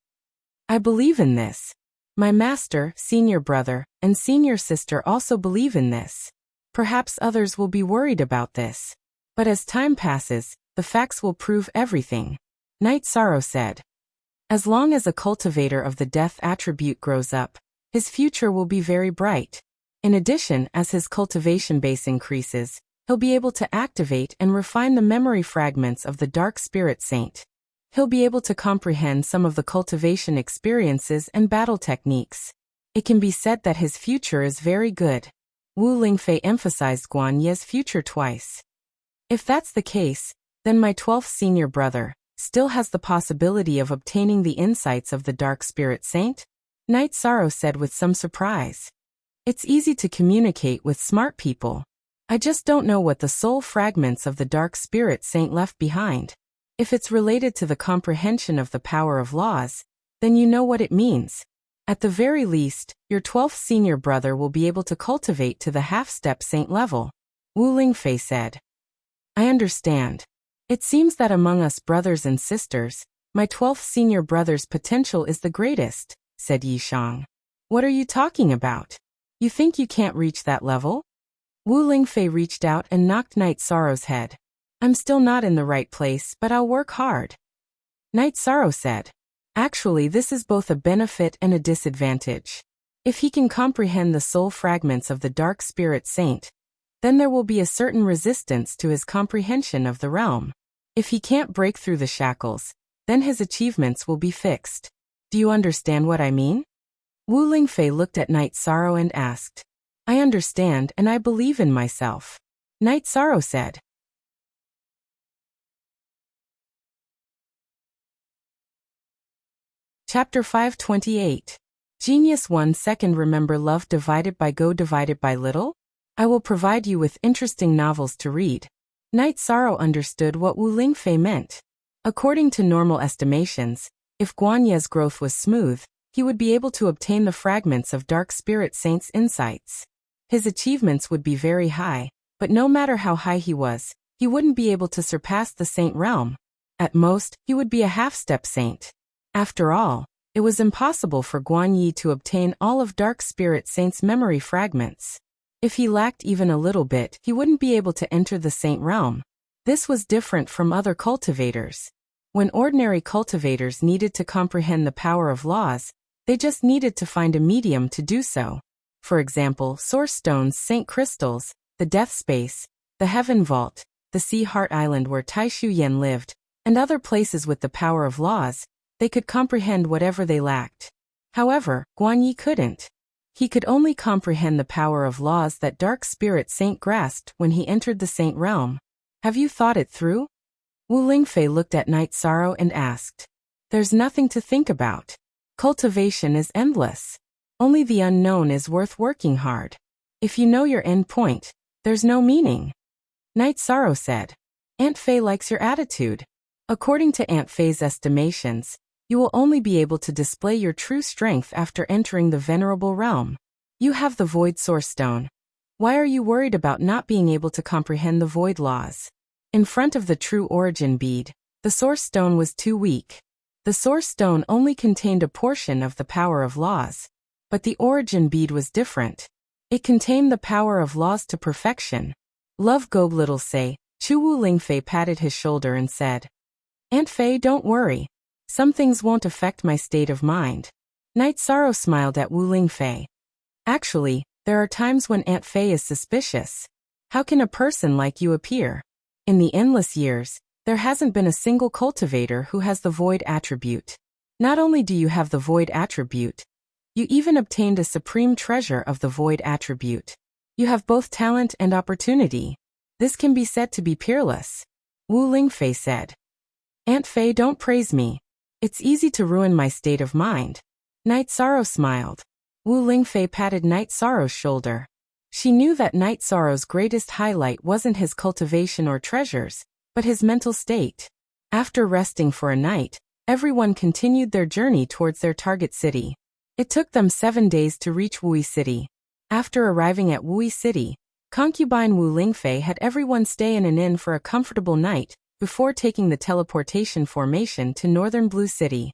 "I believe in this. My master, senior brother, and senior sister also believe in this. Perhaps others will be worried about this. But as time passes, the facts will prove everything," Night Sorrow said. "As long as a cultivator of the death attribute grows up, his future will be very bright. In addition, as his cultivation base increases, he'll be able to activate and refine the memory fragments of the Dark Spirit Saint. He'll be able to comprehend some of the cultivation experiences and battle techniques. It can be said that his future is very good." Wu Lingfei emphasized Guan Ye's future twice. "If that's the case, then my 12th senior brother still has the possibility of obtaining the insights of the Dark Spirit Saint?" Night Sorrow said with some surprise. "It's easy to communicate with smart people. I just don't know what the soul fragments of the Dark Spirit Saint left behind. If it's related to the comprehension of the power of laws, then you know what it means. At the very least, your 12th senior brother will be able to cultivate to the half-step saint level," Wu Lingfei said. "I understand. It seems that among us brothers and sisters, my 12th senior brother's potential is the greatest," said Yishang. "What are you talking about? You think you can't reach that level?" Wu Lingfei reached out and knocked Night Sorrow's head. "I'm still not in the right place, but I'll work hard." Night Sorrow said, "Actually, this is both a benefit and a disadvantage. If he can comprehend the soul fragments of the Dark Spirit Saint, then there will be a certain resistance to his comprehension of the realm. If he can't break through the shackles, then his achievements will be fixed. Do you understand what I mean?" Wu Lingfei looked at Night Sorrow and asked, "I understand and I believe in myself," Night Sorrow said. Chapter 528. Genius 1 Second. Remember love divided by go divided by little? I will provide you with interesting novels to read. Night Sorrow understood what Wu Lingfei meant. According to normal estimations, if Guan Ye's growth was smooth, he would be able to obtain the fragments of Dark Spirit Saint's insights. His achievements would be very high, but no matter how high he was, he wouldn't be able to surpass the saint realm. At most, he would be a half-step saint. After all, it was impossible for Guan Yi to obtain all of Dark Spirit Saint's memory fragments. If he lacked even a little bit, he wouldn't be able to enter the saint realm. This was different from other cultivators. When ordinary cultivators needed to comprehend the power of laws, they just needed to find a medium to do so. For example, source stones, Saint Crystals, the Death Space, the Heaven Vault, the Sea Heart Island where Tai Shu Yen lived, and other places with the power of laws. They could comprehend whatever they lacked. However, Guan Yi couldn't. He could only comprehend the power of laws that dark spirit Saint grasped when he entered the Saint realm. Have you thought it through? Wu Lingfei looked at Night Sorrow and asked. There's nothing to think about. Cultivation is endless. Only the unknown is worth working hard. If you know your end point, there's no meaning. Night Sorrow said. Aunt Fei likes your attitude. According to Aunt Fei's estimations, you will only be able to display your true strength after entering the venerable realm. You have the Void Source Stone. Why are you worried about not being able to comprehend the Void laws? In front of the true origin bead, the Source Stone was too weak. The Source Stone only contained a portion of the power of laws. But the origin bead was different. It contained the power of laws to perfection. Love Gob Little Say, Chu Wu Lingfei patted his shoulder and said, Aunt Fei, don't worry. Some things won't affect my state of mind. Night Sorrow smiled at Wu Lingfei. Actually, there are times when Aunt Fei is suspicious. How can a person like you appear? In the endless years, there hasn't been a single cultivator who has the void attribute. Not only do you have the void attribute, you even obtained a supreme treasure of the void attribute. You have both talent and opportunity. This can be said to be peerless. Wu Lingfei said. Aunt Fei, don't praise me. It's easy to ruin my state of mind. Night Sorrow smiled. Wu Lingfei patted Night Sorrow's shoulder. She knew that Night Sorrow's greatest highlight wasn't his cultivation or treasures, but his mental state. After resting for a night, everyone continued their journey towards their target city. It took them 7 days to reach Wui City. After arriving at Wui City, concubine Wu Lingfei had everyone stay in an inn for a comfortable night before taking the teleportation formation to northern Blue City.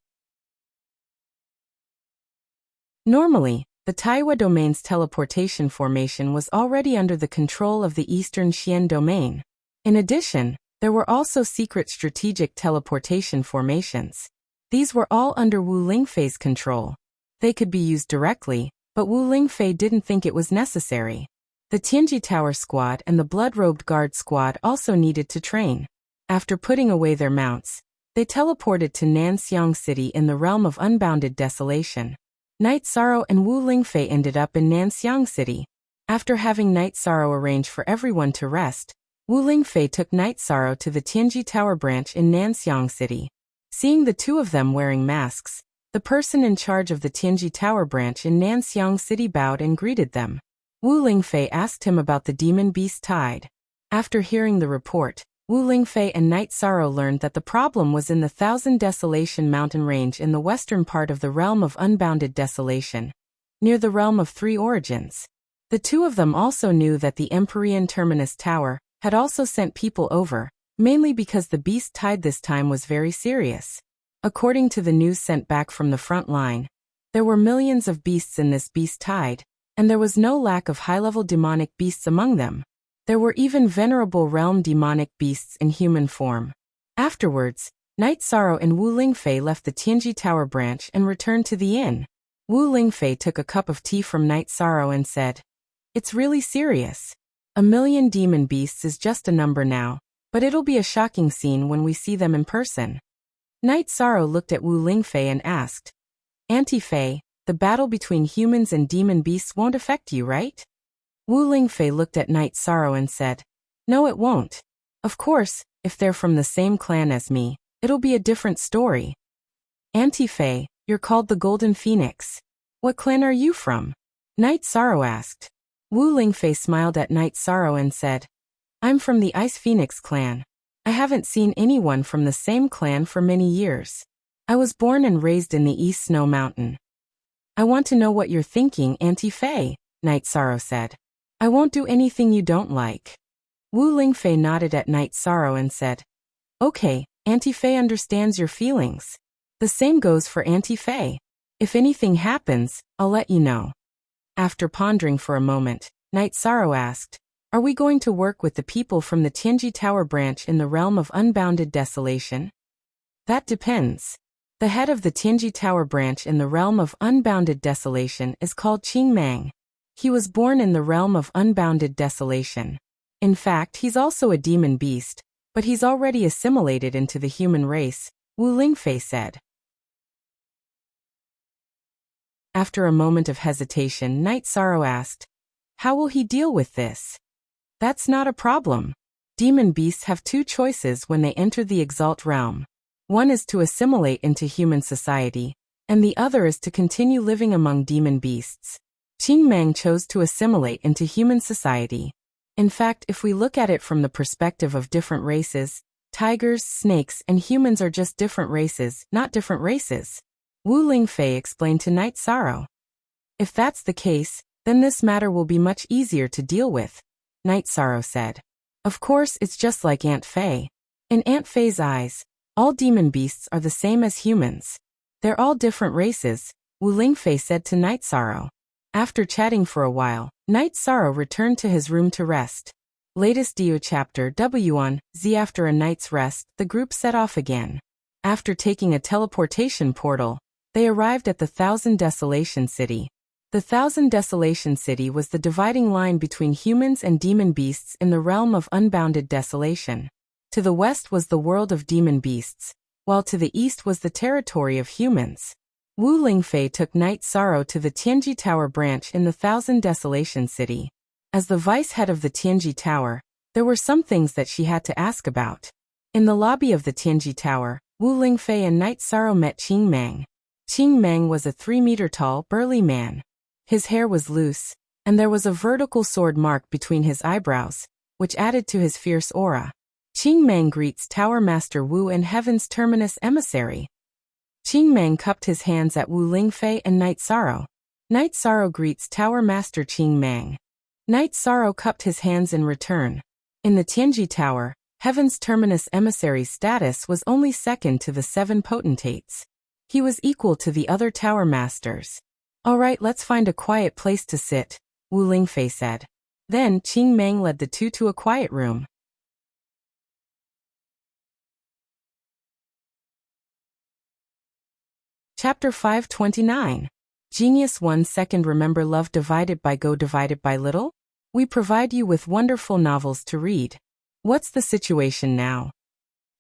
Normally, the Taiwa domain's teleportation formation was already under the control of the Eastern Xian domain. In addition, there were also secret strategic teleportation formations. These were all under Wu Lingfei's control. They could be used directly, but Wu Lingfei didn't think it was necessary. The Tianji Tower Squad and the Blood-Robed Guard Squad also needed to train. After putting away their mounts, they teleported to Nanxiang City in the realm of unbounded desolation. Night Sorrow and Wu Lingfei ended up in Nanxiang City. After having Night Sorrow arrange for everyone to rest, Wu Lingfei took Night Sorrow to the Tianji Tower branch in Nanxiang City. Seeing the two of them wearing masks, the person in charge of the Tianji Tower branch in Nanxiang City bowed and greeted them. Wu Lingfei asked him about the demon beast tide. After hearing the report, Wu Lingfei and Night Sorrow learned that the problem was in the Thousand Desolation mountain range in the western part of the realm of unbounded desolation, near the realm of three origins. The two of them also knew that the Empyrean Terminus Tower had also sent people over, mainly because the beast tide this time was very serious. According to the news sent back from the front line, there were millions of beasts in this beast tide, and there was no lack of high-level demonic beasts among them. There were even venerable realm demonic beasts in human form. Afterwards, Night Sorrow and Wu Lingfei left the Tianji Tower branch and returned to the inn. Wu Lingfei took a cup of tea from Night Sorrow and said, "It's really serious. 1,000,000 demon beasts is just a number now, but it'll be a shocking scene when we see them in person." Night Sorrow looked at Wu Lingfei and asked, "Auntie Fei, the battle between humans and demon beasts won't affect you, right?" Wu Lingfei looked at Night Sorrow and said, "No, it won't. Of course, if they're from the same clan as me, it'll be a different story." "Auntie Fei, you're called the Golden Phoenix. What clan are you from?" Night Sorrow asked. Wu Lingfei smiled at Night Sorrow and said, "I'm from the Ice Phoenix clan. I haven't seen anyone from the same clan for many years. I was born and raised in the East Snow Mountain." "I want to know what you're thinking, Auntie Fei," Night Sorrow said. "I won't do anything you don't like." Wu Lingfei nodded at Night Sorrow and said, "Okay, Auntie Fei understands your feelings. The same goes for Auntie Fei. If anything happens, I'll let you know." After pondering for a moment, Night Sorrow asked, "Are we going to work with the people from the Tianji Tower branch in the realm of unbounded desolation?" "That depends. The head of the Tianji Tower branch in the realm of unbounded desolation is called Qing Mang. He was born in the realm of unbounded desolation. In fact, he's also a demon beast, but he's already assimilated into the human race, Wu Lingfei said. After a moment of hesitation, Night Sorrow asked, "How will he deal with this?" "That's not a problem. Demon beasts have two choices when they enter the Exalt realm. One is to assimilate into human society, and the other is to continue living among demon beasts." Qing Mang chose to assimilate into human society. In fact, if we look at it from the perspective of different races, tigers, snakes, and humans are just different races, not different races. Wu Lingfei explained to Night Sorrow. "If that's the case, then this matter will be much easier to deal with," Night Sorrow said. "Of course, it's just like Aunt Fei. In Aunt Fei's eyes, all demon beasts are the same as humans. They're all different races," Wu Lingfei said to Night Sorrow. After chatting for a while, Night Sorrow returned to his room to rest. Latest Dio chapter W on Z. After a night's rest, the group set off again. After taking a teleportation portal, they arrived at the Thousand Desolation City. The Thousand Desolation City was the dividing line between humans and demon beasts in the realm of unbounded desolation. To the west was the world of demon beasts, while to the east was the territory of humans. Wu Lingfei took Night Sorrow to the Tianji Tower branch in the Thousand Desolation City. As the vice head of the Tianji Tower, there were some things that she had to ask about. In the lobby of the Tianji Tower, Wu Lingfei and Night Sorrow met Qing Mang. Qing Mang was a 3-meter-tall, burly man. His hair was loose, and there was a vertical sword mark between his eyebrows, which added to his fierce aura. Qing Mang greets Tower Master Wu and Heaven's Terminus Emissary. Qing Mang cupped his hands at Wu Lingfei and Night Sorrow. Night Sorrow greets Tower Master Qing Mang. Night Sorrow cupped his hands in return. In the Tianji Tower, Heaven's Terminus Emissary's status was only second to the 7 potentates. He was equal to the other Tower Masters. "All right, let's find a quiet place to sit," Wu Lingfei said. Then Qing Mang led the two to a quiet room. Chapter 529. Genius 1 Second. Remember love divided by go divided by little? We provide you with wonderful novels to read. What's the situation now?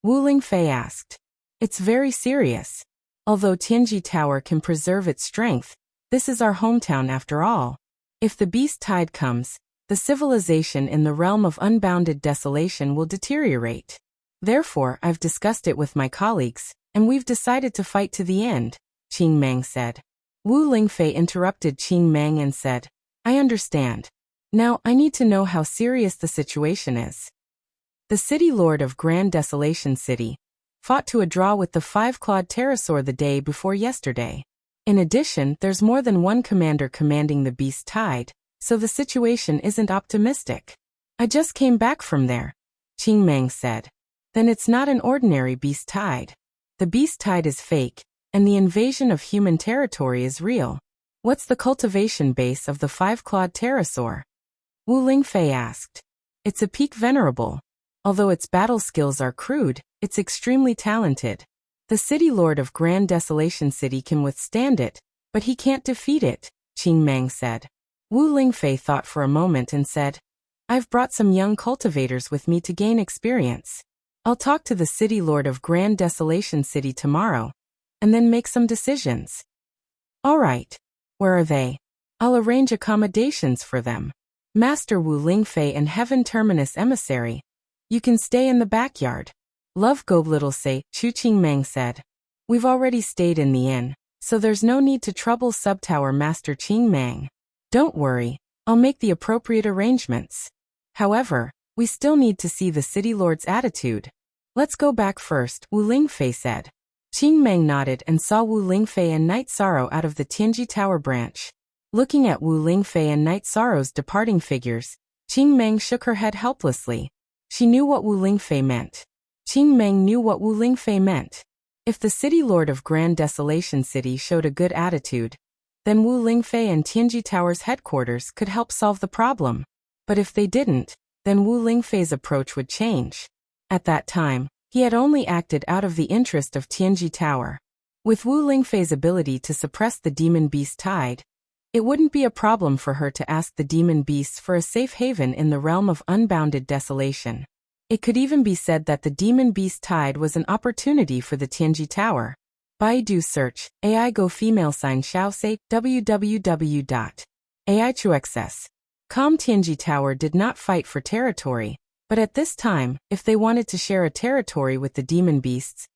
Wu Lingfei asked. It's very serious. Although Tianji Tower can preserve its strength, this is our hometown after all. If the beast tide comes, the civilization in the realm of unbounded desolation will deteriorate. Therefore, I've discussed it with my colleagues, and we've decided to fight to the end, Qing Mang said. Wu Lingfei interrupted Qing Mang and said, I understand. Now I need to know how serious the situation is. The city lord of Grand Desolation City fought to a draw with the 5-clawed pterosaur the day before yesterday. In addition, there's more than one commander commanding the beast tide, so the situation isn't optimistic. I just came back from there, Qing Mang said. Then it's not an ordinary beast tide. The beast tide is fake, and the invasion of human territory is real. What's the cultivation base of the 5-clawed pterosaur? Wu Lingfei asked. It's a peak venerable. Although its battle skills are crude, it's extremely talented. The city lord of Grand Desolation City can withstand it, but he can't defeat it, Qing Mang said. Wu Lingfei thought for a moment and said, I've brought some young cultivators with me to gain experience. I'll talk to the city lord of Grand Desolation City tomorrow, and then make some decisions. All right. Where are they? I'll arrange accommodations for them. Master Wu Lingfei and Heaven Terminus Emissary. You can stay in the backyard. Love go little say, Chu Qing Mang said. We've already stayed in the inn, so there's no need to trouble Subtower Master Qing Mang. Don't worry, I'll make the appropriate arrangements. However, we still need to see the city lord's attitude. Let's go back first, Wu Lingfei said. Qing Mang nodded and saw Wu Lingfei and Night Sorrow out of the Tianji Tower branch. Looking at Wu Lingfei and Night Sorrow's departing figures, Qing Mang shook her head helplessly. She knew what Wu Lingfei meant. Qing Mang knew what Wu Lingfei meant. If the city lord of Grand Desolation City showed a good attitude, then Wu Lingfei and Tianji Tower's headquarters could help solve the problem. But if they didn't, then Wu Lingfei's approach would change. At that time, he had only acted out of the interest of Tianji Tower. With Wu Lingfei's ability to suppress the demon beast tide, It wouldn't be a problem for her to ask the demon beasts for a safe haven in the realm of unbounded desolation. It could even be said that the demon beast tide was an opportunity for the Tianji Tower. Baidu search, AI go female sign Xiao say, www.aichuxs.com. Tianji Tower did not fight for territory, but at this time, if they wanted to share a territory with the demon beasts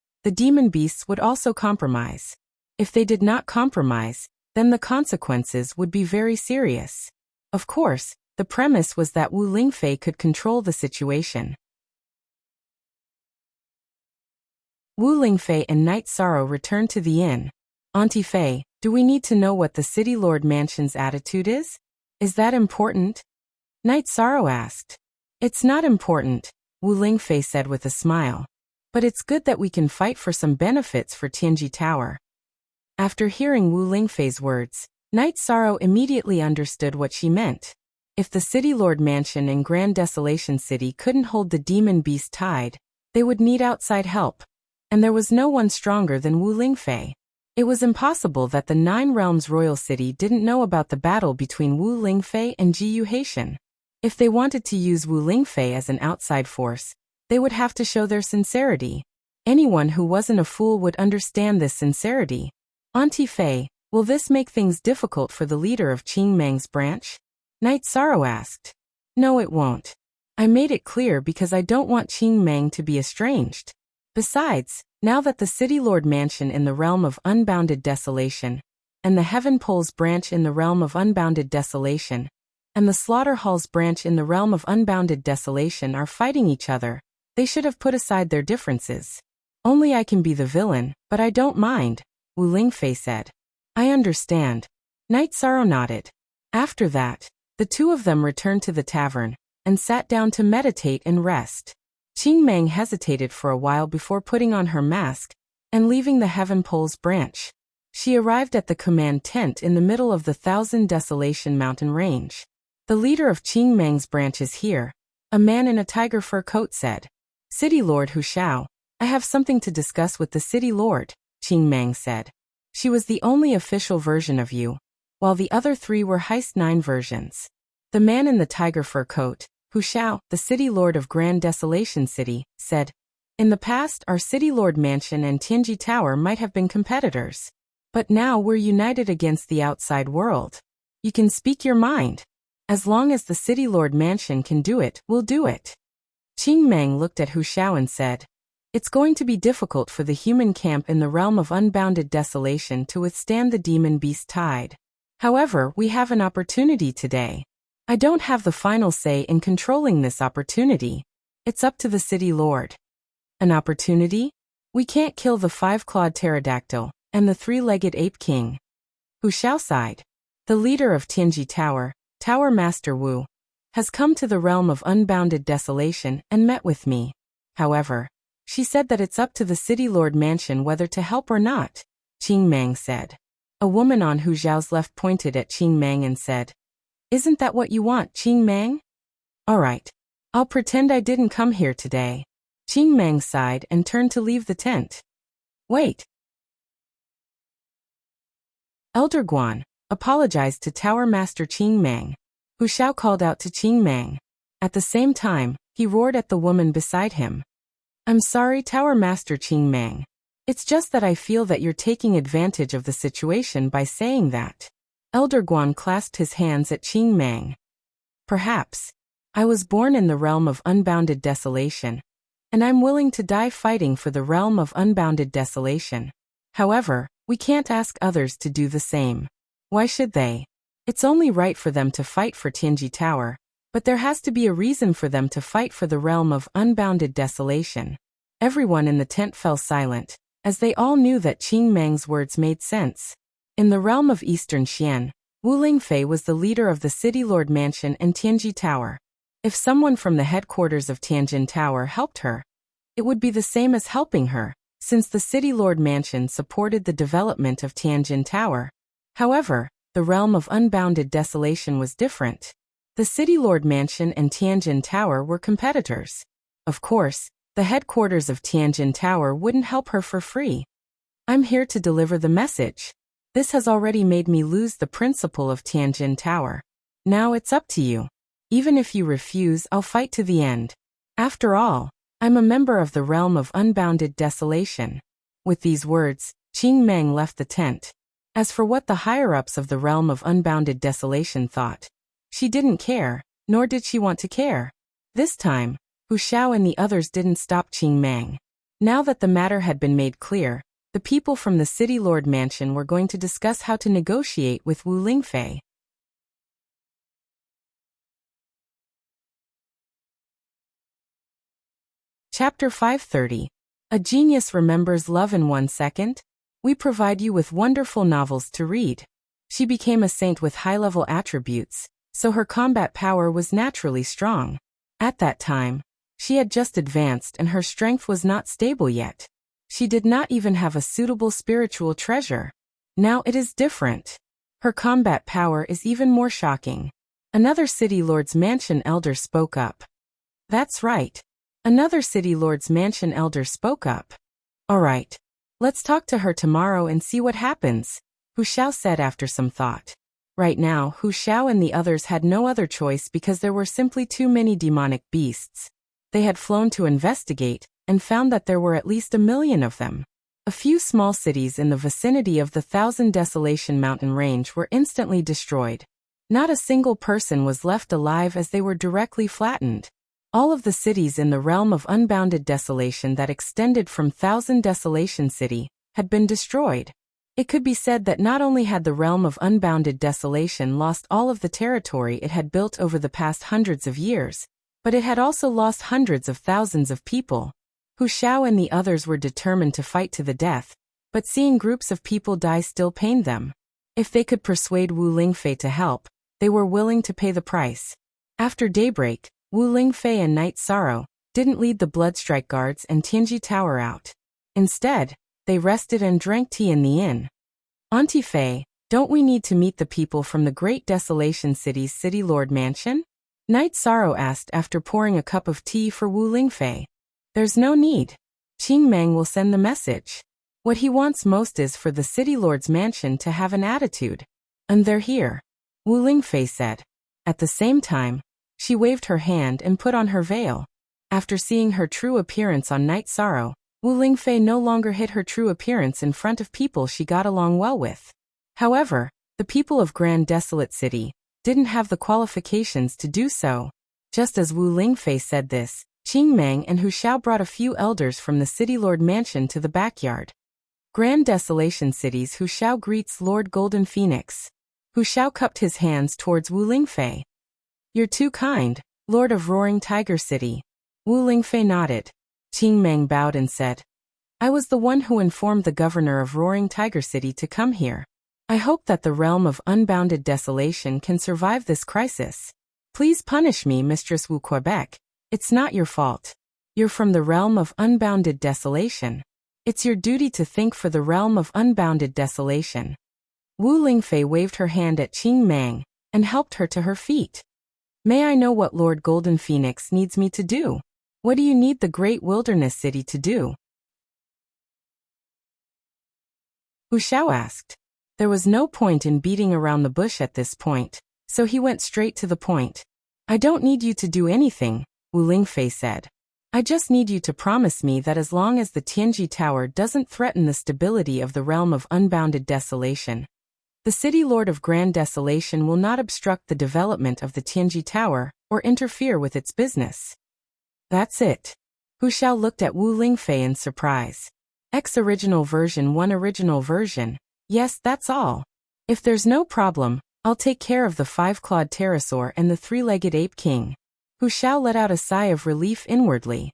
would also compromise. If they did not compromise, then the consequences would be very serious. Of course, the premise was that Wu Lingfei could control the situation. Wu Lingfei and Knight Sorrow returned to the inn. Auntie Fei, do we need to know what the City Lord Mansion's attitude is? Is that important? Knight Sorrow asked. It's not important, Wu Lingfei said with a smile. But it's good that we can fight for some benefits for Tianji Tower. After hearing Wu Lingfei's words, Knight Sorrow immediately understood what she meant. If the City Lord Mansion in Grand Desolation City couldn't hold the demon beast tide, they would need outside help. And there was no one stronger than Wu Lingfei. It was impossible that the Nine Realms Royal City didn't know about the battle between Wu Lingfei and Jiyu Haitian. If they wanted to use Wu Lingfei as an outside force, they would have to show their sincerity. Anyone who wasn't a fool would understand this sincerity. Auntie Fei, will this make things difficult for the leader of Qing Meng's branch? Knight Sorrow asked. No, it won't. I made it clear because I don't want Qing Meng to be estranged. Besides, now that the City Lord Mansion in the realm of unbounded desolation, and the Heaven Poles branch in the realm of unbounded desolation, and the Slaughter Halls branch in the realm of unbounded desolation are fighting each other, they should have put aside their differences. Only I can be the villain, but I don't mind, Wu Lingfei said. I understand. Knight Sorrow nodded. After that, the two of them returned to the tavern, and sat down to meditate and rest. Qing Meng hesitated for a while before putting on her mask, and leaving the Heaven Poles branch. She arrived at the command tent in the middle of the Thousand Desolation mountain range. The leader of Qing Meng's branch is here, a man in a tiger fur coat said. City Lord Hu Xiao, I have something to discuss with the City Lord, Qing Meng said. She was the only official version of you, while the other three were Heist 9 versions. The man in the tiger fur coat, Hu Xiao, the City Lord of Grand Desolation City, said, in the past our City Lord Mansion and Tianji Tower might have been competitors. But now we're united against the outside world. You can speak your mind. As long as the City Lord Mansion can do it, we'll do it. Qing Meng looked at Hu Xiao and said, it's going to be difficult for the human camp in the realm of unbounded desolation to withstand the demon beast tide. However, we have an opportunity today. I don't have the final say in controlling this opportunity. It's up to the City Lord. An opportunity? We can't kill the 5-clawed pterodactyl and the 3-legged ape king. Hu Xiao sighed. The leader of Tianji Tower, Tower Master Wu, has come to the realm of unbounded desolation and met with me. However, she said that it's up to the City Lord Mansion whether to help or not, Qing Meng said. A woman on Hu Xiao's left pointed at Qing Meng and said, isn't that what you want, Qing Meng? All right. I'll pretend I didn't come here today. Qing Meng sighed and turned to leave the tent. Wait. Elder Guan apologized to Tower Master Qing Meng. Hu Xiao called out to Qing Meng. At the same time, he roared at the woman beside him. I'm sorry, Tower Master Qing Meng. It's just that I feel that you're taking advantage of the situation by saying that. Elder Guan clasped his hands at Qing Meng. Perhaps. I was born in the realm of unbounded desolation, and I'm willing to die fighting for the realm of unbounded desolation. However, we can't ask others to do the same. Why should they? It's only right for them to fight for Tianji Tower, but there has to be a reason for them to fight for the realm of unbounded desolation. Everyone in the tent fell silent, as they all knew that Qing Meng's words made sense. In the realm of Eastern Xian, Wu Lingfei was the leader of the City Lord Mansion and Tianji Tower. If someone from the headquarters of Tianjin Tower helped her, it would be the same as helping her, since the City Lord Mansion supported the development of Tianjin Tower. However, the realm of unbounded desolation was different. The City Lord Mansion and Tianjin Tower were competitors. Of course, the headquarters of Tianjin Tower wouldn't help her for free. I'm here to deliver the message. This has already made me lose the principle of Tianjin Tower. Now it's up to you. Even if you refuse, I'll fight to the end. After all, I'm a member of the realm of unbounded desolation." With these words, Qing Meng left the tent. As for what the higher-ups of the realm of unbounded desolation thought, she didn't care, nor did she want to care. This time, Hu Xiao and the others didn't stop Qing Meng. Now that the matter had been made clear, the people from the City Lord Mansion were going to discuss how to negotiate with Wu Lingfei. Chapter 530. A Genius Remembers Love in 1 Second? We provide you with wonderful novels to read. She became a saint with high-level attributes, so her combat power was naturally strong. At that time, she had just advanced and her strength was not stable yet. She did not even have a suitable spiritual treasure. Now it is different. Her combat power is even more shocking. Another City Lord's Mansion elder spoke up. That's right. Another City Lord's Mansion elder spoke up. All right. Let's talk to her tomorrow and see what happens, Hu Xiao said after some thought. Right now, Hu Xiao and the others had no other choice because there were simply too many demonic beasts. They had flown to investigate and found that there were at least 1 million of them. A few small cities in the vicinity of the Thousand Desolation mountain range were instantly destroyed. Not a single person was left alive as they were directly flattened. All of the cities in the realm of unbounded desolation that extended from Thousand Desolation City had been destroyed. It could be said that not only had the realm of unbounded desolation lost all of the territory it had built over the past hundreds of years, but it had also lost hundreds of thousands of people. Hu Xiao and the others were determined to fight to the death, but seeing groups of people die still pained them. If they could persuade Wu Lingfei to help, they were willing to pay the price. After daybreak, Wu Lingfei and Night Sorrow didn't lead the Bloodstrike Guards and Tianji Tower out. Instead, they rested and drank tea in the inn. "Auntie Fei, don't we need to meet the people from the Great Desolation City's City Lord Mansion?" Night Sorrow asked after pouring a cup of tea for Wu Lingfei. "There's no need. Qing Meng will send the message. What he wants most is for the City Lord's Mansion to have an attitude. And they're here," Wu Lingfei said. At the same time, she waved her hand and put on her veil. After seeing her true appearance on Night Sorrow, Wu Lingfei no longer hid her true appearance in front of people she got along well with. However, the people of Grand Desolate City didn't have the qualifications to do so. Just as Wu Lingfei said this, Qing Meng and Hu Xiao brought a few elders from the City Lord Mansion to the backyard. Grand Desolation City's Hu Xiao greets Lord Golden Phoenix. Hu Xiao cupped his hands towards Wu Lingfei. "You're too kind, Lord of Roaring Tiger City." Wu Lingfei nodded. Qing Meng bowed and said, "I was the one who informed the governor of Roaring Tiger City to come here. I hope that the realm of unbounded desolation can survive this crisis. Please punish me, Mistress Wu Quebec. It's not your fault. You're from the realm of unbounded desolation. It's your duty to think for the realm of unbounded desolation." Wu Lingfei waved her hand at Qing Meng and helped her to her feet. "May I know what Lord Golden Phoenix needs me to do? What do you need the Great Wilderness City to do?" Hu Xiao asked. There was no point in beating around the bush at this point, so he went straight to the point. "I don't need you to do anything," Wu Lingfei said. "I just need you to promise me that as long as the Tianji Tower doesn't threaten the stability of the realm of unbounded desolation, the City Lord of Grand Desolation will not obstruct the development of the Tianji Tower or interfere with its business." "That's it." Hu Xiao looked at Wu Lingfei in surprise. X original version 1 original version. Yes, that's all. If there's no problem, I'll take care of the 5-clawed pterosaur and the 3-legged ape king. Hu Xiao let out a sigh of relief inwardly.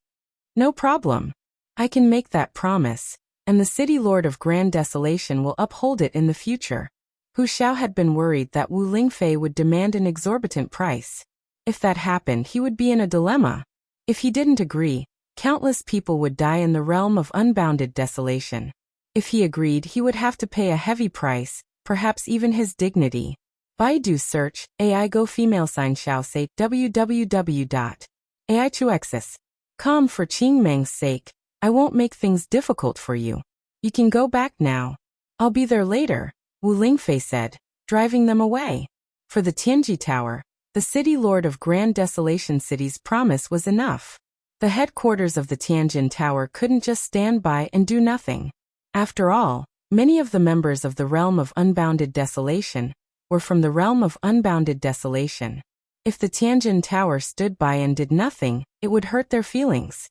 No problem. I can make that promise, and the City Lord of Grand Desolation will uphold it in the future. Hu Xiao had been worried that Wu Lingfei would demand an exorbitant price. If that happened, he would be in a dilemma. If he didn't agree, countless people would die in the realm of unbounded desolation. If he agreed, he would have to pay a heavy price, perhaps even his dignity. Baidu search, AI Go female sign Xiao say www.ai2xs.com. For Qing Meng's sake, I won't make things difficult for you. You can go back now. I'll be there later, Wu Lingfei said, driving them away. For the Tianji Tower, the city lord of Grand Desolation City's promise was enough. The headquarters of the Tianjin Tower couldn't just stand by and do nothing. After all, many of the members of the realm of unbounded desolation were from the realm of unbounded desolation. If the Tianjin Tower stood by and did nothing, it would hurt their feelings.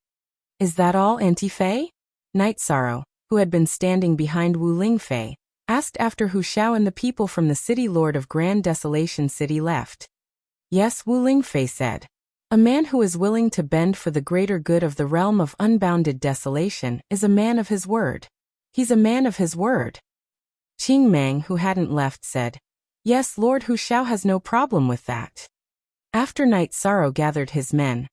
Is that all, Auntie Fei? Night Sorrow, who had been standing behind Wu Lingfei, asked after Hu Xiao and the people from the city lord of Grand Desolation City left. Yes, Wu Lingfei said. A man who is willing to bend for the greater good of the realm of unbounded desolation is a man of his word. He's a man of his word. Qing Mang, who hadn't left, said, Yes, Lord Hu Xiao has no problem with that. After Night Sorrow gathered his men,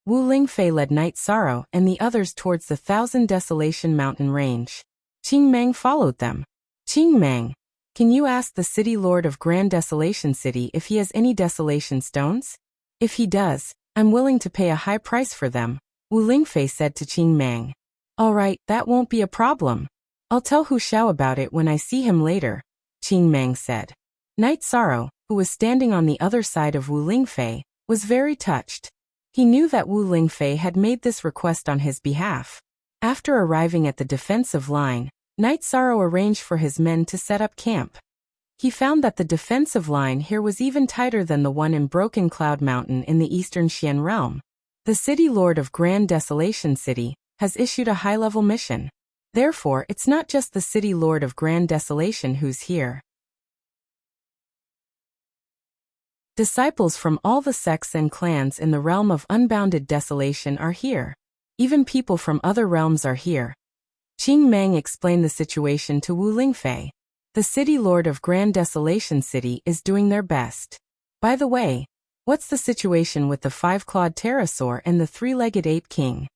Wu Lingfei led Night Sorrow and the others towards the Thousand Desolation mountain range. Qing Mang followed them. Qing Mang, can you ask the city lord of Grand Desolation City if he has any desolation stones? If he does, I'm willing to pay a high price for them, Wu Lingfei said to Qing Mang. All right, that won't be a problem. I'll tell Hu Xiao about it when I see him later, Qing Mang said. Night Sorrow, who was standing on the other side of Wu Lingfei, was very touched. He knew that Wu Lingfei had made this request on his behalf. After arriving at the defensive line, Night Sorrow arranged for his men to set up camp. He found that the defensive line here was even tighter than the one in Broken Cloud Mountain in the eastern Xian realm. The city lord of Grand Desolation City has issued a high-level mission. Therefore, it's not just the city lord of Grand Desolation who's here. Disciples from all the sects and clans in the realm of unbounded desolation are here. Even people from other realms are here. Qing Mang explained the situation to Wu Lingfei. The city lord of Grand Desolation City is doing their best. By the way, what's the situation with the five-clawed pterosaur and the three-legged ape king?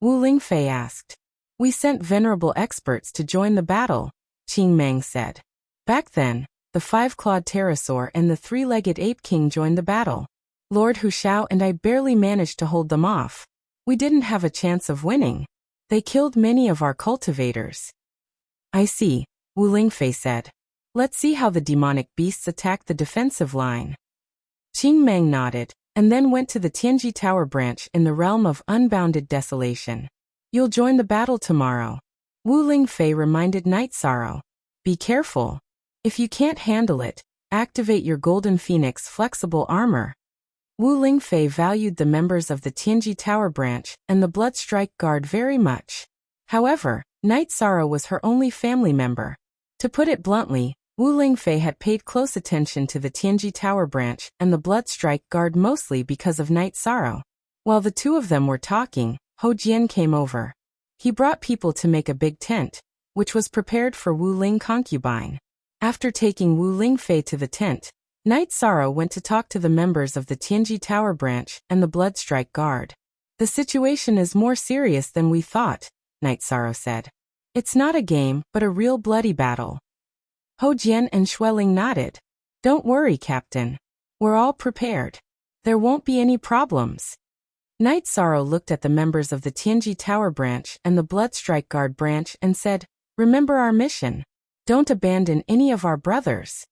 Wu Lingfei asked. We sent venerable experts to join the battle, Qing Mang said. Back then, the five-clawed pterosaur and the three-legged ape king joined the battle. Lord Hu Xiao and I barely managed to hold them off. We didn't have a chance of winning. They killed many of our cultivators. I see, Wu Lingfei said. Let's see how the demonic beasts attack the defensive line. Qing Mang nodded, and then went to the Tianji Tower branch in the realm of unbounded desolation. You'll join the battle tomorrow. Wu Lingfei reminded Night Sorrow. Be careful. If you can't handle it, activate your Golden Phoenix flexible armor. Wu Lingfei valued the members of the Tianji Tower branch and the Bloodstrike Guard very much. However, Night Sorrow was her only family member. To put it bluntly, Wu Lingfei had paid close attention to the Tianji Tower branch and the Bloodstrike Guard mostly because of Night Sorrow. While the two of them were talking, Ho Jian came over. He brought people to make a big tent, which was prepared for Wu Ling concubine. After taking Wu Lingfei to the tent, Night Sorrow went to talk to the members of the Tianji Tower branch and the Bloodstrike Guard. The situation is more serious than we thought, Night Sorrow said. It's not a game, but a real bloody battle. Ho Jian and Xueling nodded. Don't worry, Captain. We're all prepared. There won't be any problems. Night Sorrow looked at the members of the Tianji Tower branch and the Bloodstrike Guard branch and said, Remember our mission. Don't abandon any of our brothers.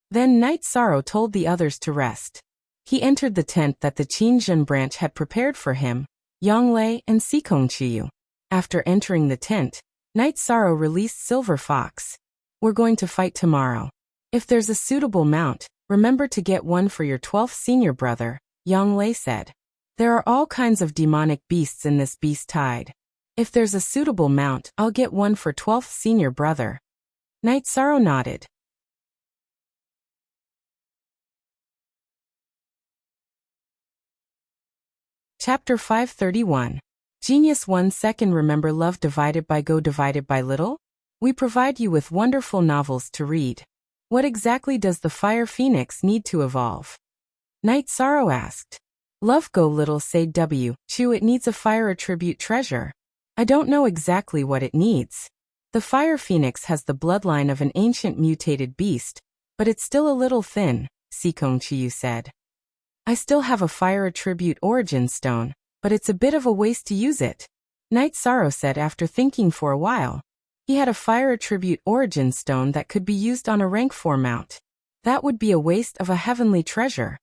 Then Night Sorrow told the others to rest. He entered the tent that the Qinzhen branch had prepared for him, Yanglei and Sikong Chiyu. After entering the tent, Night Sorrow released Silver Fox. We're going to fight tomorrow. If there's a suitable mount, remember to get one for your 12th senior brother, Yanglei said. There are all kinds of demonic beasts in this beast tide. If there's a suitable mount, I'll get one for 12th senior brother. Night Sorrow nodded. Chapter 531. Genius 1 Second. Remember love divided by go divided by little? We provide you with wonderful novels to read. What exactly does the Fire Phoenix need to evolve? Night Sorrow asked. Love go little say W. Chu it needs a fire attribute treasure. I don't know exactly what it needs. The Fire Phoenix has the bloodline of an ancient mutated beast, but it's still a little thin, Sikong Chiyu said. I still have a fire attribute origin stone, but it's a bit of a waste to use it, Night Sorrow said after thinking for a while. He had a fire attribute origin stone that could be used on a rank 4 mount. That would be a waste of a heavenly treasure.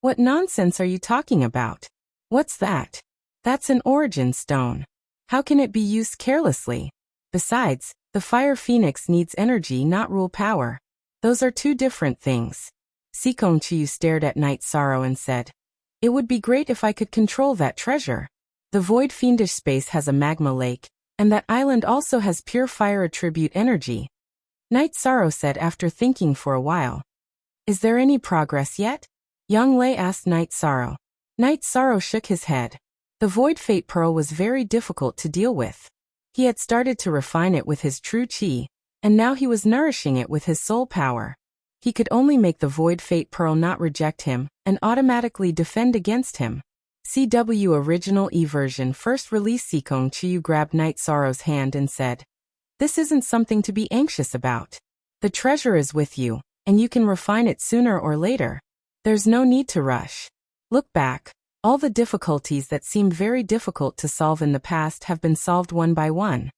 What nonsense are you talking about? What's that? That's an origin stone. How can it be used carelessly? Besides, the fire phoenix needs energy, not rule power. Those are two different things. Sikong Chiyu stared at Night Sorrow and said, "It would be great if I could control that treasure. The void fiendish space has a magma lake, and that island also has pure fire attribute energy." Night Sorrow said after thinking for a while. "Is there any progress yet?" Young Lei asked Night Sorrow. Night Sorrow shook his head. The Void Fate Pearl was very difficult to deal with. He had started to refine it with his true chi, and now he was nourishing it with his soul power. He could only make the Void Fate Pearl not reject him and automatically defend against him. CW Original E-version first release. Sikong Chiyu grabbed Night Sorrow's hand and said, "This isn't something to be anxious about. The treasure is with you, and you can refine it sooner or later. There's no need to rush. Look back. All the difficulties that seemed very difficult to solve in the past have been solved one by one."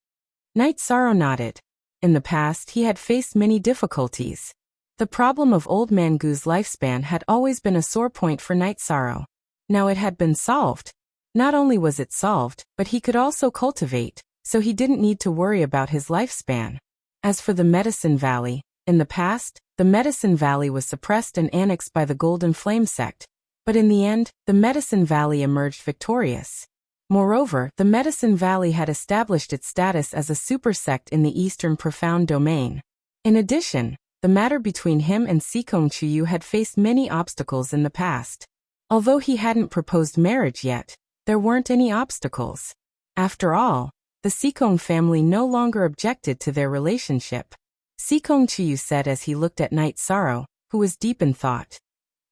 Night Sorrow nodded. In the past he had faced many difficulties. The problem of Old Man Gu's lifespan had always been a sore point for Night Sorrow. Now it had been solved. Not only was it solved, but he could also cultivate, so he didn't need to worry about his lifespan. As for the Medicine Valley, in the past, the Medicine Valley was suppressed and annexed by the Golden Flame sect. But in the end, the Medicine Valley emerged victorious. Moreover, the Medicine Valley had established its status as a super sect in the Eastern Profound Domain. In addition, the matter between him and Sikong Chiyu had faced many obstacles in the past. Although he hadn't proposed marriage yet, there weren't any obstacles. After all, the Sikong family no longer objected to their relationship. Sikong Chiyu said as he looked at Night Sorrow, who was deep in thought.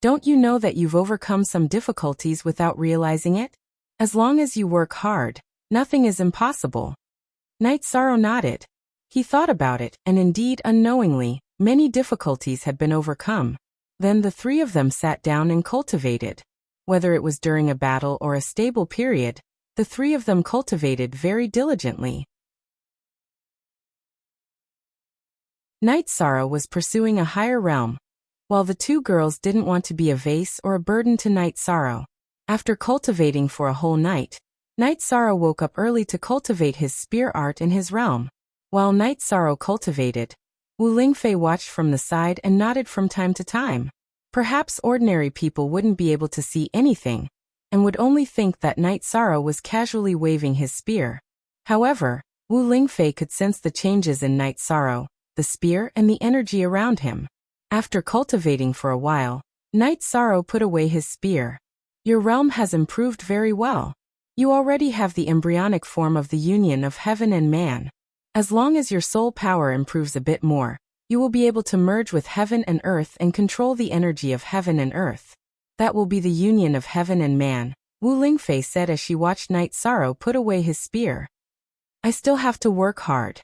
"Don't you know that you've overcome some difficulties without realizing it? As long as you work hard, nothing is impossible." Night Sorrow nodded. He thought about it, and indeed, unknowingly, many difficulties had been overcome. Then the three of them sat down and cultivated. Whether it was during a battle or a stable period, the three of them cultivated very diligently. Night Sorrow was pursuing a higher realm, while the two girls didn't want to be a vase or a burden to Night Sorrow. After cultivating for a whole night, Night Sorrow woke up early to cultivate his spear art in his realm. While Night Sorrow cultivated, Wu Lingfei watched from the side and nodded from time to time. Perhaps ordinary people wouldn't be able to see anything, and would only think that Night Sorrow was casually waving his spear. However, Wu Lingfei could sense the changes in Night Sorrow, the spear and the energy around him. After cultivating for a while, Night Sorrow put away his spear. "Your realm has improved very well. You already have the embryonic form of the union of heaven and man. As long as your soul power improves a bit more, you will be able to merge with heaven and earth and control the energy of heaven and earth. That will be the union of heaven and man," Wu Lingfei said as she watched Night Sorrow put away his spear. "I still have to work hard,"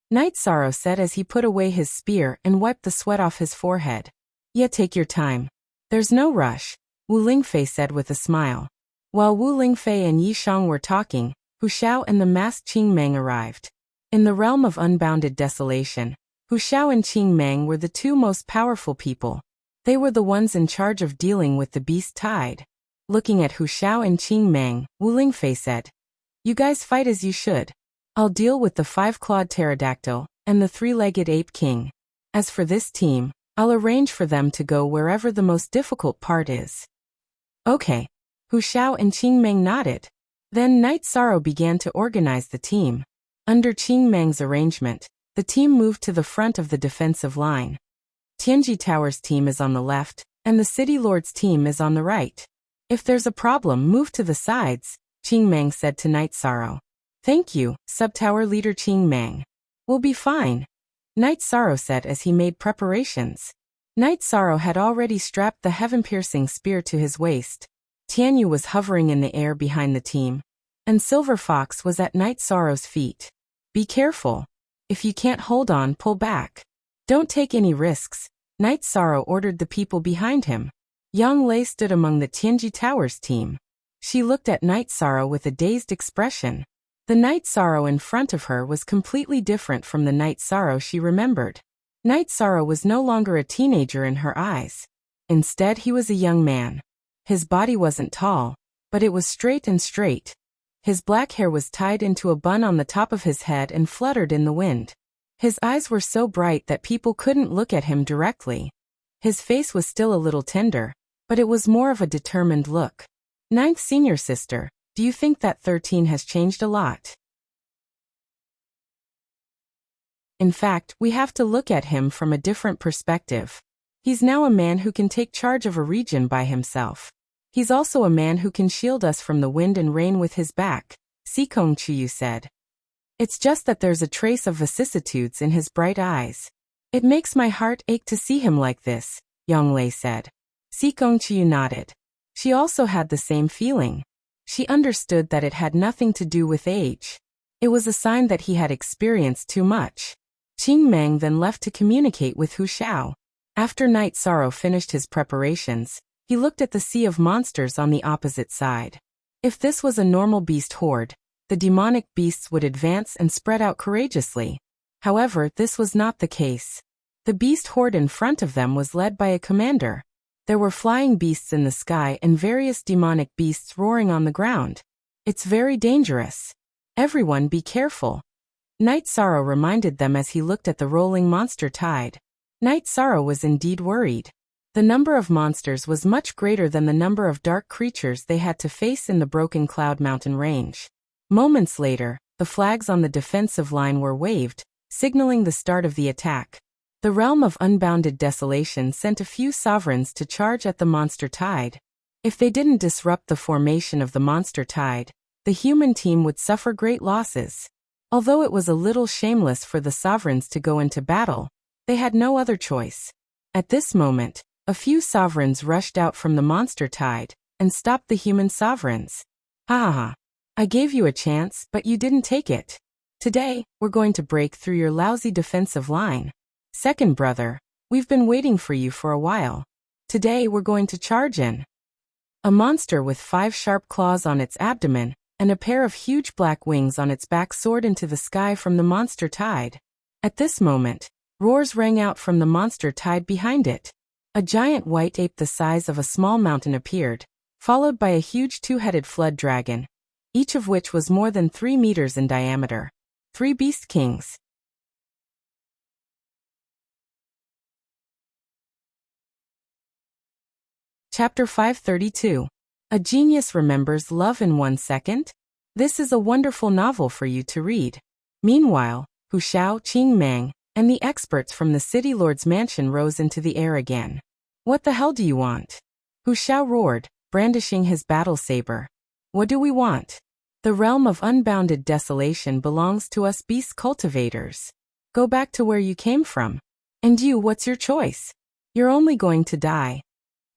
Night Sorrow said as he put away his spear and wiped the sweat off his forehead. "Yeah, take your time. There's no rush," Wu Lingfei said with a smile. While Wu Lingfei and Yi Shang were talking, Hu Xiao and the masked Qing Meng arrived. In the realm of unbounded desolation, Hu Xiao and Qing Meng were the two most powerful people. They were the ones in charge of dealing with the beast tide. Looking at Hu Xiao and Qing Meng, Wu Lingfei said, "You guys fight as you should. I'll deal with the 5-clawed pterodactyl and the 3-legged ape king. As for this team, I'll arrange for them to go wherever the most difficult part is." "Okay." Hu Xiao and Qing Meng nodded. Then Night Sorrow began to organize the team. Under Qing Meng's arrangement, the team moved to the front of the defensive line. Tianji Tower's team is on the left, and the City Lord's team is on the right. "If there's a problem, move to the sides," Qing Meng said to Night Sorrow. "Thank you, Sub-Tower Leader Qing Meng. We'll be fine," Night Sorrow said as he made preparations. Night Sorrow had already strapped the heaven-piercing spear to his waist. Tianyu was hovering in the air behind the team, and Silver Fox was at Night Sorrow's feet. "Be careful. If you can't hold on, pull back. Don't take any risks," Night Sorrow ordered the people behind him. Yang Lei stood among the Tianji Tower's team. She looked at Night Sorrow with a dazed expression. The Night Sorrow in front of her was completely different from the Night Sorrow she remembered. Night Sorrow was no longer a teenager in her eyes. Instead, he was a young man. His body wasn't tall, but it was straight and straight. His black hair was tied into a bun on the top of his head and fluttered in the wind. His eyes were so bright that people couldn't look at him directly. His face was still a little tender, but it was more of a determined look. Ninth senior sister, do you think that 13 has changed a lot? In fact, we have to look at him from a different perspective. He's now a man who can take charge of a region by himself. He's also a man who can shield us from the wind and rain with his back, Sikong Chuyu said. It's just that there's a trace of vicissitudes in his bright eyes. It makes my heart ache to see him like this, Yonglei said. Sikong Chuyu nodded. She also had the same feeling. She understood that it had nothing to do with age. It was a sign that he had experienced too much. Qing Meng then left to communicate with Hu Xiao. After Night Sorrow finished his preparations, he looked at the sea of monsters on the opposite side. If this was a normal beast horde, the demonic beasts would advance and spread out courageously. However, this was not the case. The beast horde in front of them was led by a commander. There were flying beasts in the sky and various demonic beasts roaring on the ground. It's very dangerous. Everyone be careful. Night Sorrow reminded them as he looked at the rolling monster tide. Night Sorrow was indeed worried. The number of monsters was much greater than the number of dark creatures they had to face in the Broken Cloud Mountain range. Moments later, the flags on the defensive line were waved, signaling the start of the attack. The realm of unbounded desolation sent a few sovereigns to charge at the monster tide. If they didn't disrupt the formation of the monster tide, the human team would suffer great losses. Although it was a little shameless for the sovereigns to go into battle, they had no other choice. At this moment, a few sovereigns rushed out from the monster tide and stopped the human sovereigns. Ha ha ha. I gave you a chance, but you didn't take it. Today, we're going to break through your lousy defensive line. Second brother, we've been waiting for you for a while. Today, we're going to charge in. A monster with 5 sharp claws on its abdomen and a pair of huge black wings on its back soared into the sky from the monster tide. At this moment, roars rang out from the monster tide behind it. A giant white ape the size of a small mountain appeared, followed by a huge 2-headed flood dragon, each of which was more than 3 meters in diameter. 3 beast kings. Chapter 532. A Genius Remembers Love in 1 Second? This is a wonderful novel for you to read. Meanwhile, Hu Xiao, Qing Meng, and the experts from the City Lord's mansion rose into the air again. What the hell do you want? Hu Xiao roared, brandishing his battle saber. What do we want? The realm of unbounded desolation belongs to us beast cultivators. Go back to where you came from. And you, what's your choice? You're only going to die.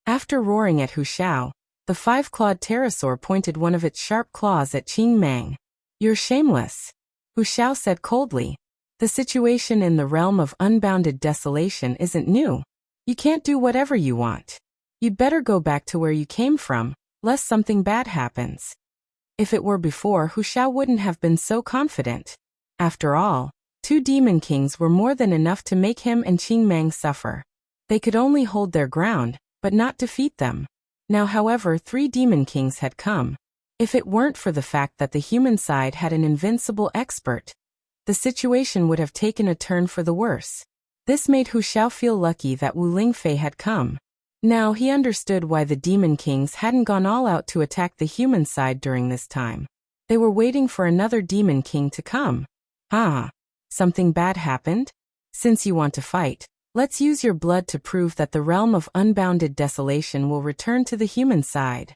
After roaring at Hu Xiao, the 5-clawed pterosaur pointed one of its sharp claws at Qing Meng. You're shameless, Hu Xiao said coldly. The situation in the realm of unbounded desolation isn't new. You can't do whatever you want. You'd better go back to where you came from, lest something bad happens. If it were before, Hu Xiao wouldn't have been so confident. After all, 2 demon kings were more than enough to make him and Qing Meng suffer. They could only hold their ground, but not defeat them. Now, however, 3 demon kings had come. If it weren't for the fact that the human side had an invincible expert, the situation would have taken a turn for the worse. This made Hu Xiao feel lucky that Wu Lingfei had come. Now he understood why the demon kings hadn't gone all out to attack the human side during this time. They were waiting for another demon king to come. Something bad happened? Since you want to fight, let's use your blood to prove that the realm of unbounded desolation will return to the human side.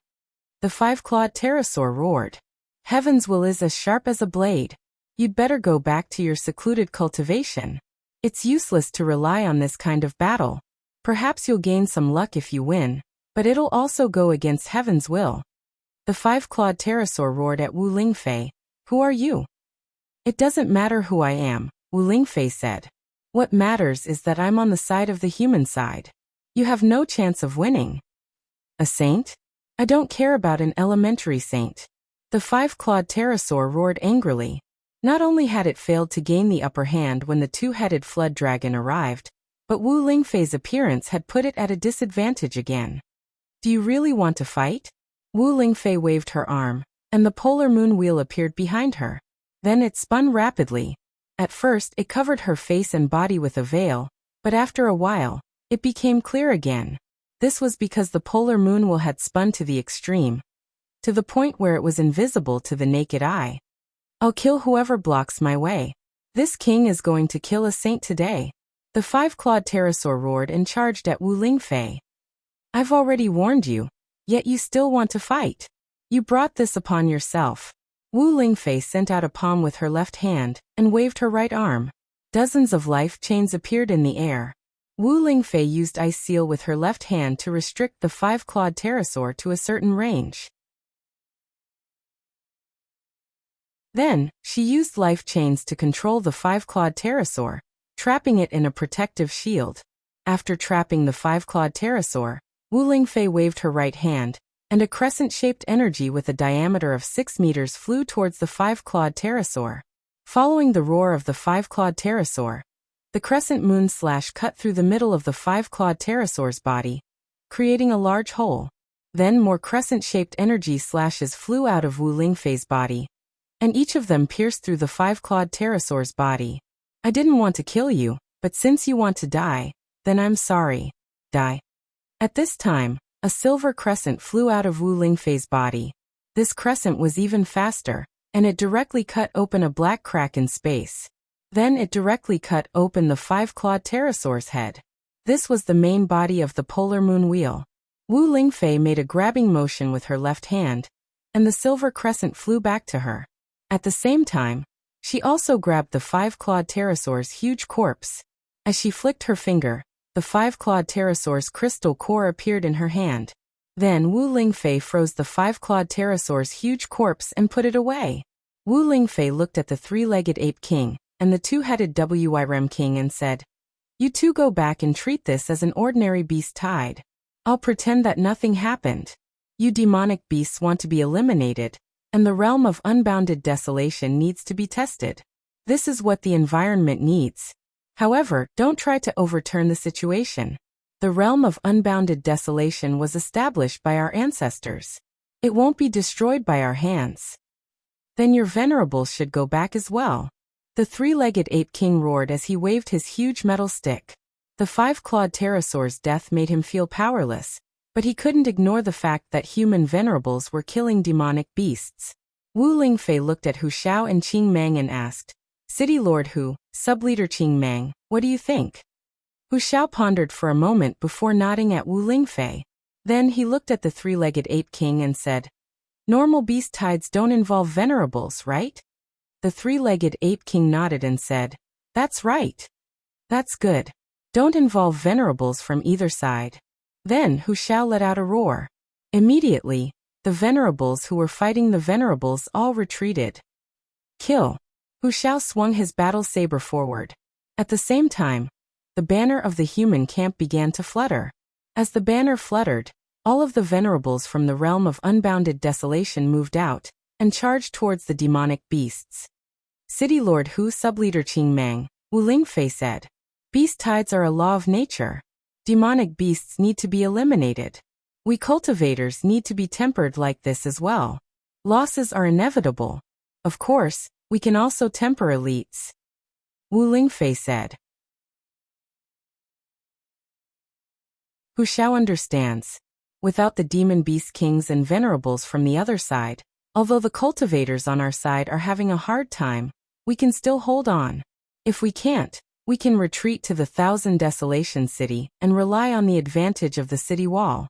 The 5-clawed pterosaur roared. Heaven's will is as sharp as a blade. You'd better go back to your secluded cultivation. It's useless to rely on this kind of battle. Perhaps you'll gain some luck if you win, but it'll also go against heaven's will. The 5-clawed pterosaur roared at Wu Lingfei. Who are you? It doesn't matter who I am, Wu Lingfei said. What matters is that I'm on the side of the human side. You have no chance of winning. A saint? I don't care about an elementary saint. The five-clawed pterosaur roared angrily. Not only had it failed to gain the upper hand when the two-headed flood dragon arrived, but Wu Lingfei's appearance had put it at a disadvantage again. Do you really want to fight? Wu Lingfei waved her arm, and the polar moon wheel appeared behind her. Then it spun rapidly. At first it covered her face and body with a veil, but after a while, it became clear again. This was because the polar moon wheel had spun to the extreme, to the point where it was invisible to the naked eye. I'll kill whoever blocks my way. This king is going to kill a saint today. The five-clawed pterosaur roared and charged at Wu Lingfei. I've already warned you, yet you still want to fight. You brought this upon yourself. Wu Lingfei sent out a palm with her left hand and waved her right arm. Dozens of life chains appeared in the air. Wu Lingfei used Ice Seal with her left hand to restrict the five-clawed pterosaur to a certain range. Then, she used life chains to control the five-clawed pterosaur, trapping it in a protective shield. After trapping the five-clawed pterosaur, Wu Lingfei waved her right hand, and a crescent-shaped energy with a diameter of 6 meters flew towards the five-clawed pterosaur. Following the roar of the five-clawed pterosaur, the crescent moon slash cut through the middle of the five-clawed pterosaur's body, creating a large hole. Then more crescent-shaped energy slashes flew out of Wu Lingfei's body, and each of them pierced through the five-clawed pterosaur's body. I didn't want to kill you, but since you want to die, then I'm sorry. Die. At this time, a silver crescent flew out of Wu Lingfei's body. This crescent was even faster, and it directly cut open a black crack in space. Then it directly cut open the five-clawed pterosaur's head. This was the main body of the polar moon wheel. Wu Lingfei made a grabbing motion with her left hand, and the silver crescent flew back to her. At the same time, she also grabbed the five-clawed pterosaur's huge corpse. As she flicked her finger, the five-clawed pterosaur's crystal core appeared in her hand. Then Wu Lingfei froze the five-clawed pterosaur's huge corpse and put it away. Wu Lingfei looked at the three-legged ape king and the two-headed Wyrem king and said, "You two go back and treat this as an ordinary beast tied. I'll pretend that nothing happened. You demonic beasts want to be eliminated, and the realm of unbounded desolation needs to be tested. This is what the environment needs. However, don't try to overturn the situation. The realm of unbounded desolation was established by our ancestors. It won't be destroyed by our hands. Then your venerables should go back as well." The three-legged ape king roared as he waved his huge metal stick. The five-clawed pterosaur's death made him feel powerless, but he couldn't ignore the fact that human venerables were killing demonic beasts. Wu Lingfei looked at Hu Xiao and Qing Mang and asked, "City Lord Hu, Subleader Qing Mang, what do you think?" Hu Xiao pondered for a moment before nodding at Wu Lingfei. Then he looked at the three-legged ape king and said, "Normal beast tides don't involve venerables, right?" The three-legged ape king nodded and said, "That's right. That's good. Don't involve venerables from either side." Then Hu Xiao let out a roar. Immediately, the venerables who were fighting the venerables all retreated. Kill. Hu Xiao swung his battle saber forward. At the same time, the banner of the human camp began to flutter. As the banner fluttered, all of the venerables from the realm of unbounded desolation moved out and charged towards the demonic beasts. "City Lord Hu, Subleader Qing Mang," Wu Lingfei said, "beast tides are a law of nature. Demonic beasts need to be eliminated. We cultivators need to be tempered like this as well. Losses are inevitable. Of course, we can also temper elites." Wu Lingfei said. Hu Xiao understands. Without the demon beast kings and venerables from the other side, although the cultivators on our side are having a hard time, we can still hold on. If we can't, we can retreat to the Thousand Desolation City and rely on the advantage of the city wall.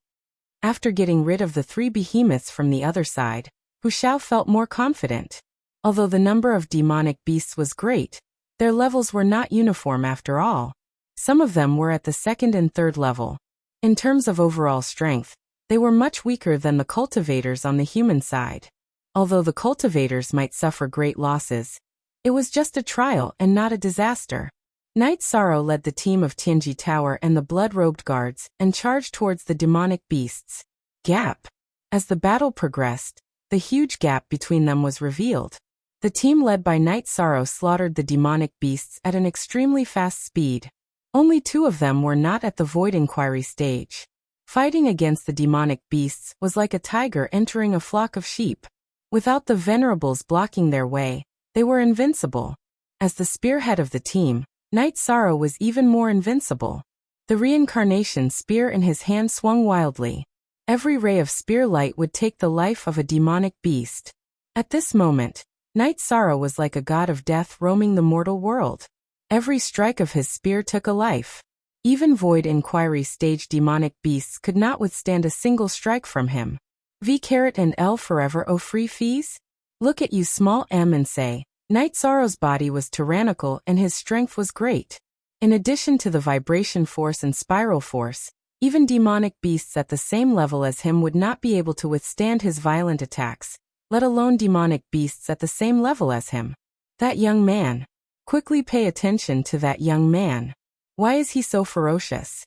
After getting rid of the three behemoths from the other side, Hu Xiao felt more confident. Although the number of demonic beasts was great, their levels were not uniform after all. Some of them were at the second and third level. In terms of overall strength, they were much weaker than the cultivators on the human side. Although the cultivators might suffer great losses, it was just a trial and not a disaster. Night Sorrow led the team of Tianji Tower and the blood-robed guards and charged towards the demonic beasts. Gap. As the battle progressed, the huge gap between them was revealed. The team led by Night Sorrow slaughtered the demonic beasts at an extremely fast speed. Only 2 of them were not at the Void Inquiry stage. Fighting against the demonic beasts was like a tiger entering a flock of sheep. Without the venerables blocking their way, they were invincible. As the spearhead of the team, Night Sorrow was even more invincible. The reincarnation spear in his hand swung wildly. Every ray of spear light would take the life of a demonic beast. At this moment, Night Sorrow was like a god of death roaming the mortal world. Every strike of his spear took a life. Even Void Inquiry stage demonic beasts could not withstand a single strike from him. V carat and L forever oh free fees? Look at you small m and say, Night Sorrow's body was tyrannical and his strength was great. In addition to the vibration force and spiral force, even demonic beasts at the same level as him would not be able to withstand his violent attacks, let alone demonic beasts at the same level as him. That young man. Quickly pay attention to that young man. Why is he so ferocious?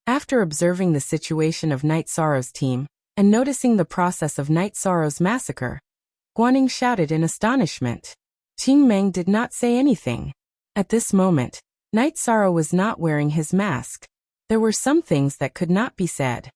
After observing the situation of Night Sorrow's team, and noticing the process of Night Sorrow's massacre, Guaning shouted in astonishment. Qing Meng did not say anything. At this moment, Night Sorrow was not wearing his mask. There were some things that could not be said.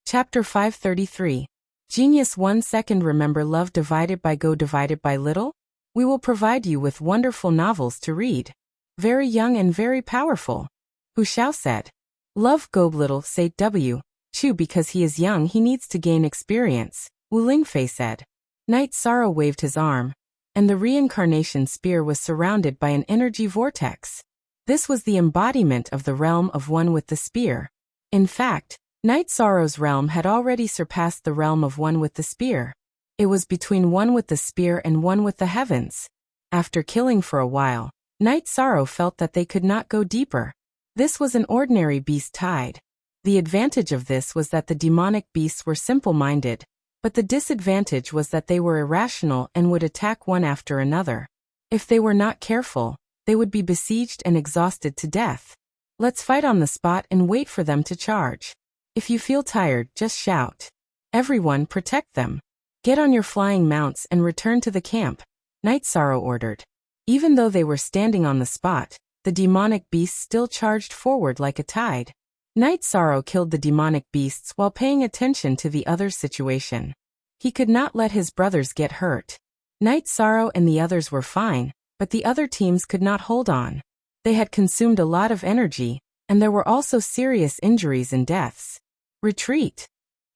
Chapter 533. Genius 1 second. Remember love divided by go divided by little? We will provide you with wonderful novels to read. Very young and very powerful. Hu Xiao said. Love go little say W. Chu because he is young he needs to gain experience, Wu Lingfei said. Night Sorrow waved his arm, and the reincarnation spear was surrounded by an energy vortex. This was the embodiment of the realm of one with the spear. In fact, Night Sorrow's realm had already surpassed the realm of one with the spear. It was between one with the spear and one with the heavens. After killing for a while, Night Sorrow felt that they could not go deeper. This was an ordinary beast tide. The advantage of this was that the demonic beasts were simple-minded, but the disadvantage was that they were irrational and would attack one after another. If they were not careful, they would be besieged and exhausted to death. Let's fight on the spot and wait for them to charge. If you feel tired, just shout. Everyone protect them. Get on your flying mounts and return to the camp, Night Sorrow ordered. Even though they were standing on the spot, the demonic beasts still charged forward like a tide. Night Sorrow killed the demonic beasts while paying attention to the others' situation. He could not let his brothers get hurt. Night Sorrow and the others were fine, but the other teams could not hold on. They had consumed a lot of energy, and there were also serious injuries and deaths. Retreat!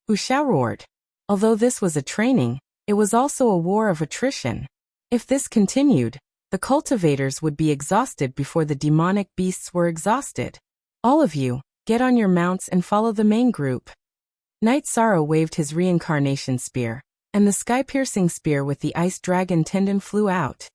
Hu Xiao roared. Although this was a training, it was also a war of attrition. If this continued, the cultivators would be exhausted before the demonic beasts were exhausted. All of you, get on your mounts and follow the main group. Night Sorrow waved his reincarnation spear, and the sky-piercing spear with the ice dragon tendon flew out.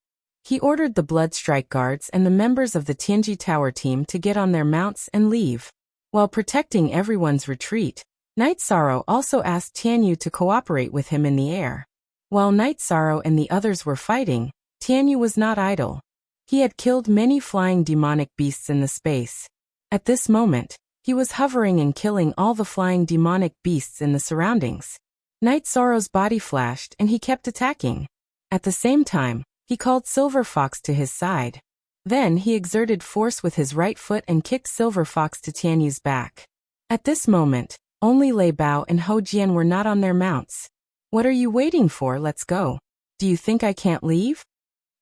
He ordered the Blood Strike Guards and the members of the Tianji Tower team to get on their mounts and leave. While protecting everyone's retreat, Night Sorrow also asked Tianyu to cooperate with him in the air. While Night Sorrow and the others were fighting, Tianyu was not idle. He had killed many flying demonic beasts in the space. At this moment, he was hovering and killing all the flying demonic beasts in the surroundings. Night Sorrow's body flashed and he kept attacking. At the same time, he called Silver Fox to his side. Then he exerted force with his right foot and kicked Silver Fox to Tianyu's back. At this moment, only Lei Bao and Ho Jian were not on their mounts. What are you waiting for? Let's go. Do you think I can't leave?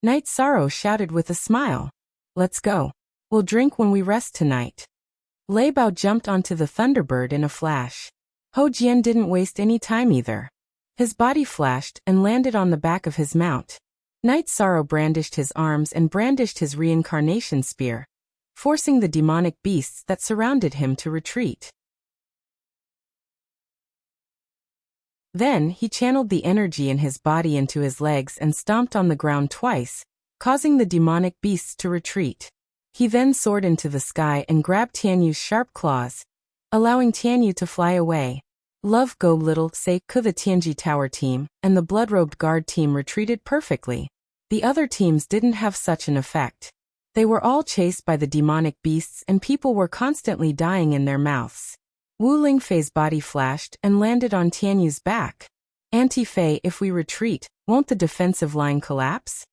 Night Sorrow shouted with a smile. Let's go. We'll drink when we rest tonight. Lei Bao jumped onto the Thunderbird in a flash. Ho Jian didn't waste any time either. His body flashed and landed on the back of his mount. Night Sorrow brandished his arms and brandished his reincarnation spear, forcing the demonic beasts that surrounded him to retreat. Then he channeled the energy in his body into his legs and stomped on the ground twice, causing the demonic beasts to retreat. He then soared into the sky and grabbed Tianyu's sharp claws, allowing Tianyu to fly away. Love go little say Ku the Tianji Tower team and the Blood-Robed Guard team retreated perfectly. The other teams didn't have such an effect. They were all chased by the demonic beasts and people were constantly dying in their mouths. Wu Lingfei's body flashed and landed on Tianyu's back. Auntie Fei, if we retreat, won't the defensive line collapse?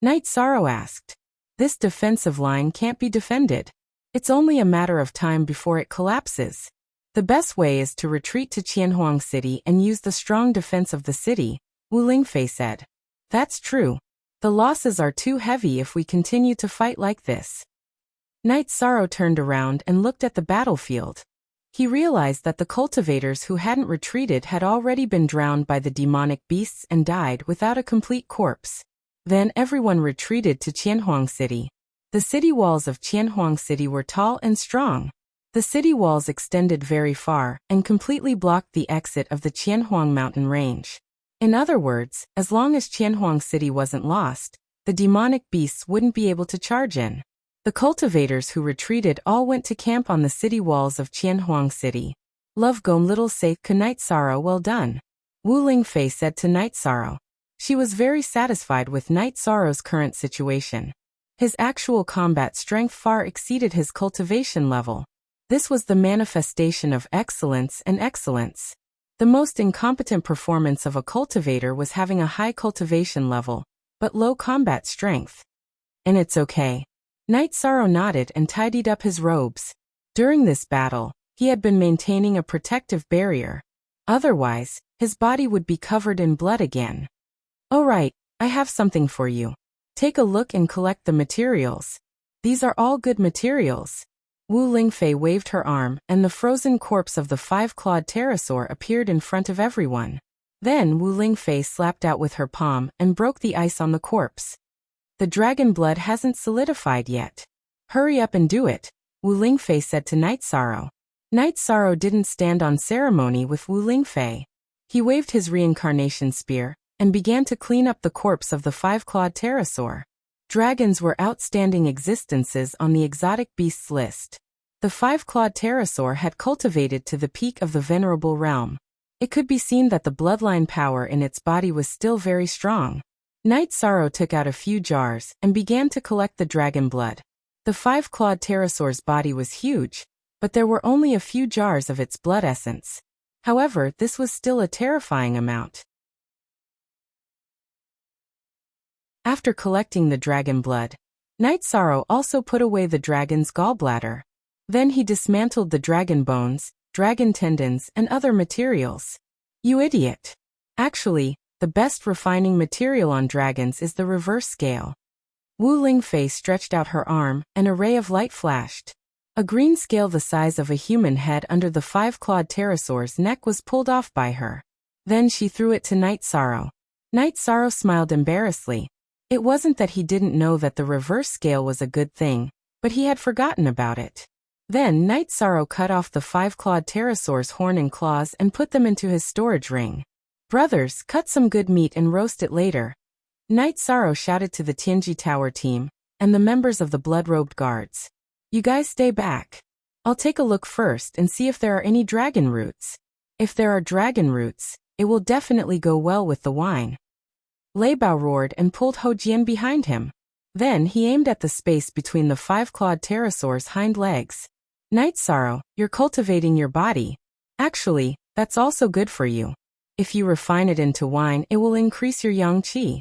Night Sorrow asked. This defensive line can't be defended. It's only a matter of time before it collapses. The best way is to retreat to Qianhuang City and use the strong defense of the city, Wu Lingfei said. That's true. The losses are too heavy if we continue to fight like this. Night Sorrow turned around and looked at the battlefield. He realized that the cultivators who hadn't retreated had already been drowned by the demonic beasts and died without a complete corpse. Then everyone retreated to Qianhuang City. The city walls of Qianhuang City were tall and strong. The city walls extended very far and completely blocked the exit of the Qianhuang mountain range. In other words, as long as Qianhuang City wasn't lost, the demonic beasts wouldn't be able to charge in. The cultivators who retreated all went to camp on the city walls of Qianhuang City. Love Gom Little Saike Night Sorrow, well done. Wu Lingfei said to Night Sorrow. She was very satisfied with Night Sorrow's current situation. His actual combat strength far exceeded his cultivation level. This was the manifestation of excellence and excellence. The most incompetent performance of a cultivator was having a high cultivation level, but low combat strength. And it's okay. Night Sorrow nodded and tidied up his robes. During this battle, he had been maintaining a protective barrier. Otherwise, his body would be covered in blood again. All right, I have something for you. Take a look and collect the materials. These are all good materials. Wu Lingfei waved her arm and the frozen corpse of the five-clawed pterosaur appeared in front of everyone. Then Wu Lingfei slapped out with her palm and broke the ice on the corpse. The dragon blood hasn't solidified yet. Hurry up and do it, Wu Lingfei said to Night Sorrow. Night Sorrow didn't stand on ceremony with Wu Lingfei. He waved his reincarnation spear and began to clean up the corpse of the five-clawed pterosaur. Dragons were outstanding existences on the exotic beasts list. The five-clawed pterosaur had cultivated to the peak of the venerable realm. It could be seen that the bloodline power in its body was still very strong. Night Sorrow took out a few jars and began to collect the dragon blood. The five-clawed pterosaur's body was huge, but there were only a few jars of its blood essence. However, this was still a terrifying amount. After collecting the dragon blood, Night Sorrow also put away the dragon's gallbladder. Then he dismantled the dragon bones, dragon tendons, and other materials. You idiot! Actually, the best refining material on dragons is the reverse scale. Wu Lingfei stretched out her arm, and a ray of light flashed. A green scale the size of a human head under the five-clawed pterosaur's neck was pulled off by her. Then she threw it to Night Sorrow. Night Sorrow smiled embarrassedly. It wasn't that he didn't know that the reverse scale was a good thing, but he had forgotten about it. Then Night Sorrow cut off the five-clawed pterosaur's horn and claws and put them into his storage ring. Brothers, cut some good meat and roast it later. Night Sorrow shouted to the Tianji Tower team and the members of the blood-robed guards. You guys stay back. I'll take a look first and see if there are any dragon roots. If there are dragon roots, it will definitely go well with the wine. Lei Bao roared and pulled Ho Jian behind him. Then he aimed at the space between the five-clawed pterosaur's hind legs. Night Sorrow, you're cultivating your body. Actually, that's also good for you. If you refine it into wine, it will increase your yang qi.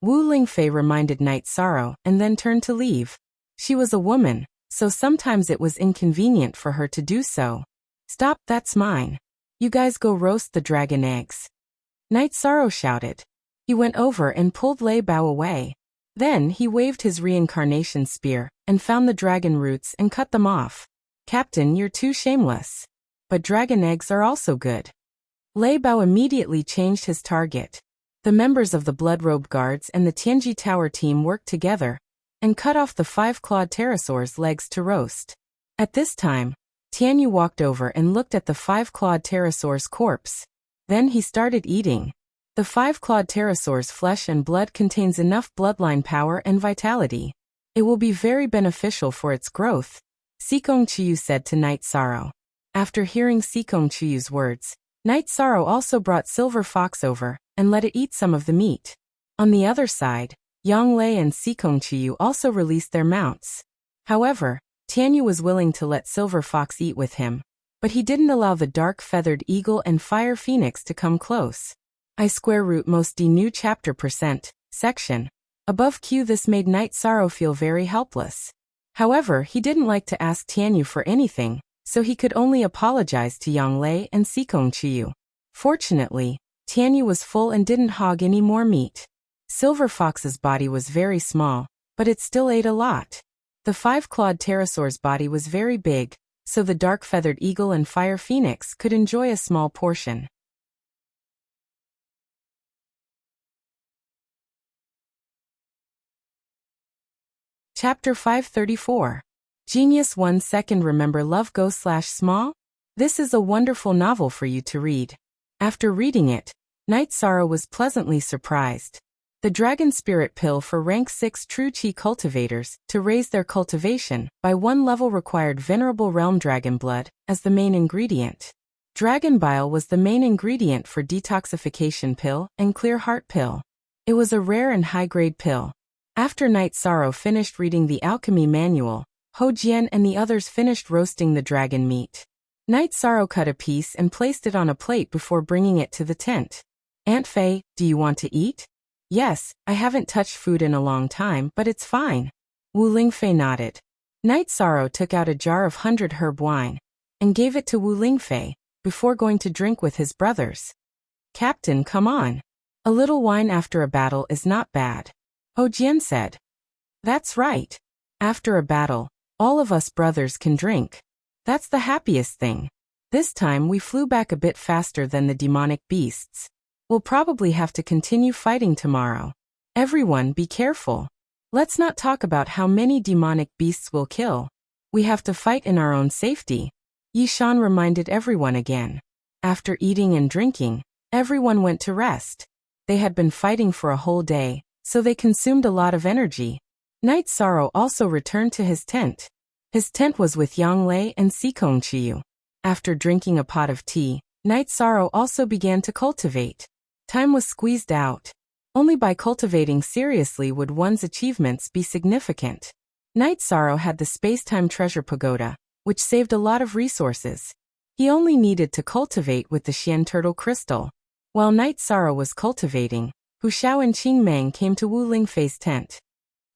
Wu Lingfei reminded Night Sorrow and then turned to leave. She was a woman, so sometimes it was inconvenient for her to do so. Stop, that's mine. You guys go roast the dragon eggs. Night Sorrow shouted. He went over and pulled Lei Bao away. Then he waved his reincarnation spear and found the dragon roots and cut them off. Captain, you're too shameless. But dragon eggs are also good. Lei Bao immediately changed his target. The members of the blood-robed guards and the Tianji Tower team worked together and cut off the five-clawed pterosaur's legs to roast. At this time, Tianyu walked over and looked at the five-clawed pterosaur's corpse. Then he started eating. The five-clawed pterosaur's flesh and blood contains enough bloodline power and vitality. It will be very beneficial for its growth, Sikong Chiyu said to Night Sorrow. After hearing Sikong Chiyu's words, Night Sorrow also brought Silver Fox over and let it eat some of the meat. On the other side, Yang Lei and Sikong Chiyu also released their mounts. However, Tianyu was willing to let Silver Fox eat with him, but he didn't allow the Dark Feathered Eagle and Fire Phoenix to come close. I square root most D new chapter percent, section. Above Q. This made Night Sorrow feel very helpless. However, he didn't like to ask Tianyu for anything, so he could only apologize to Yang Lei and Sikong Chiyu. Fortunately, Tianyu was full and didn't hog any more meat. Silver Fox's body was very small, but it still ate a lot. The five-clawed pterosaur's body was very big, so the dark-feathered eagle and fire phoenix could enjoy a small portion. Chapter 534. Genius 1 Second. Remember Love Go/Small? This is a wonderful novel for you to read. After reading it, Night Sorrow was pleasantly surprised. The Dragon Spirit Pill for Rank 6 True Chi cultivators to raise their cultivation by 1 level required Venerable Realm Dragon Blood as the main ingredient. Dragon Bile was the main ingredient for Detoxification Pill and Clear Heart Pill. It was a rare and high-grade pill. After Night Sorrow finished reading the alchemy manual, Ho Jian and the others finished roasting the dragon meat. Night Sorrow cut a piece and placed it on a plate before bringing it to the tent. Aunt Fei, do you want to eat? Yes, I haven't touched food in a long time, but it's fine. Wu Lingfei nodded. Night Sorrow took out a jar of 100 herb wine and gave it to Wu Lingfei before going to drink with his brothers. Captain, come on. A little wine after a battle is not bad. Ho Jian said. That's right. After a battle, all of us brothers can drink. That's the happiest thing. This time we flew back a bit faster than the demonic beasts. We'll probably have to continue fighting tomorrow. Everyone be careful. Let's not talk about how many demonic beasts we'll kill. We have to fight in our own safety. Yi Shan reminded everyone again. After eating and drinking, everyone went to rest. They had been fighting for a whole day, so they consumed a lot of energy. Night Sorrow also returned to his tent. His tent was with Yang Lei and Sikong Chiyu. After drinking a pot of tea, Night Sorrow also began to cultivate. Time was squeezed out. Only by cultivating seriously would one's achievements be significant. Night Sorrow had the Space-Time Treasure Pagoda, which saved a lot of resources. He only needed to cultivate with the Xian Turtle Crystal. While Night Sorrow was cultivating, Hu Xiao and Qing Meng came to Wu Lingfei's tent.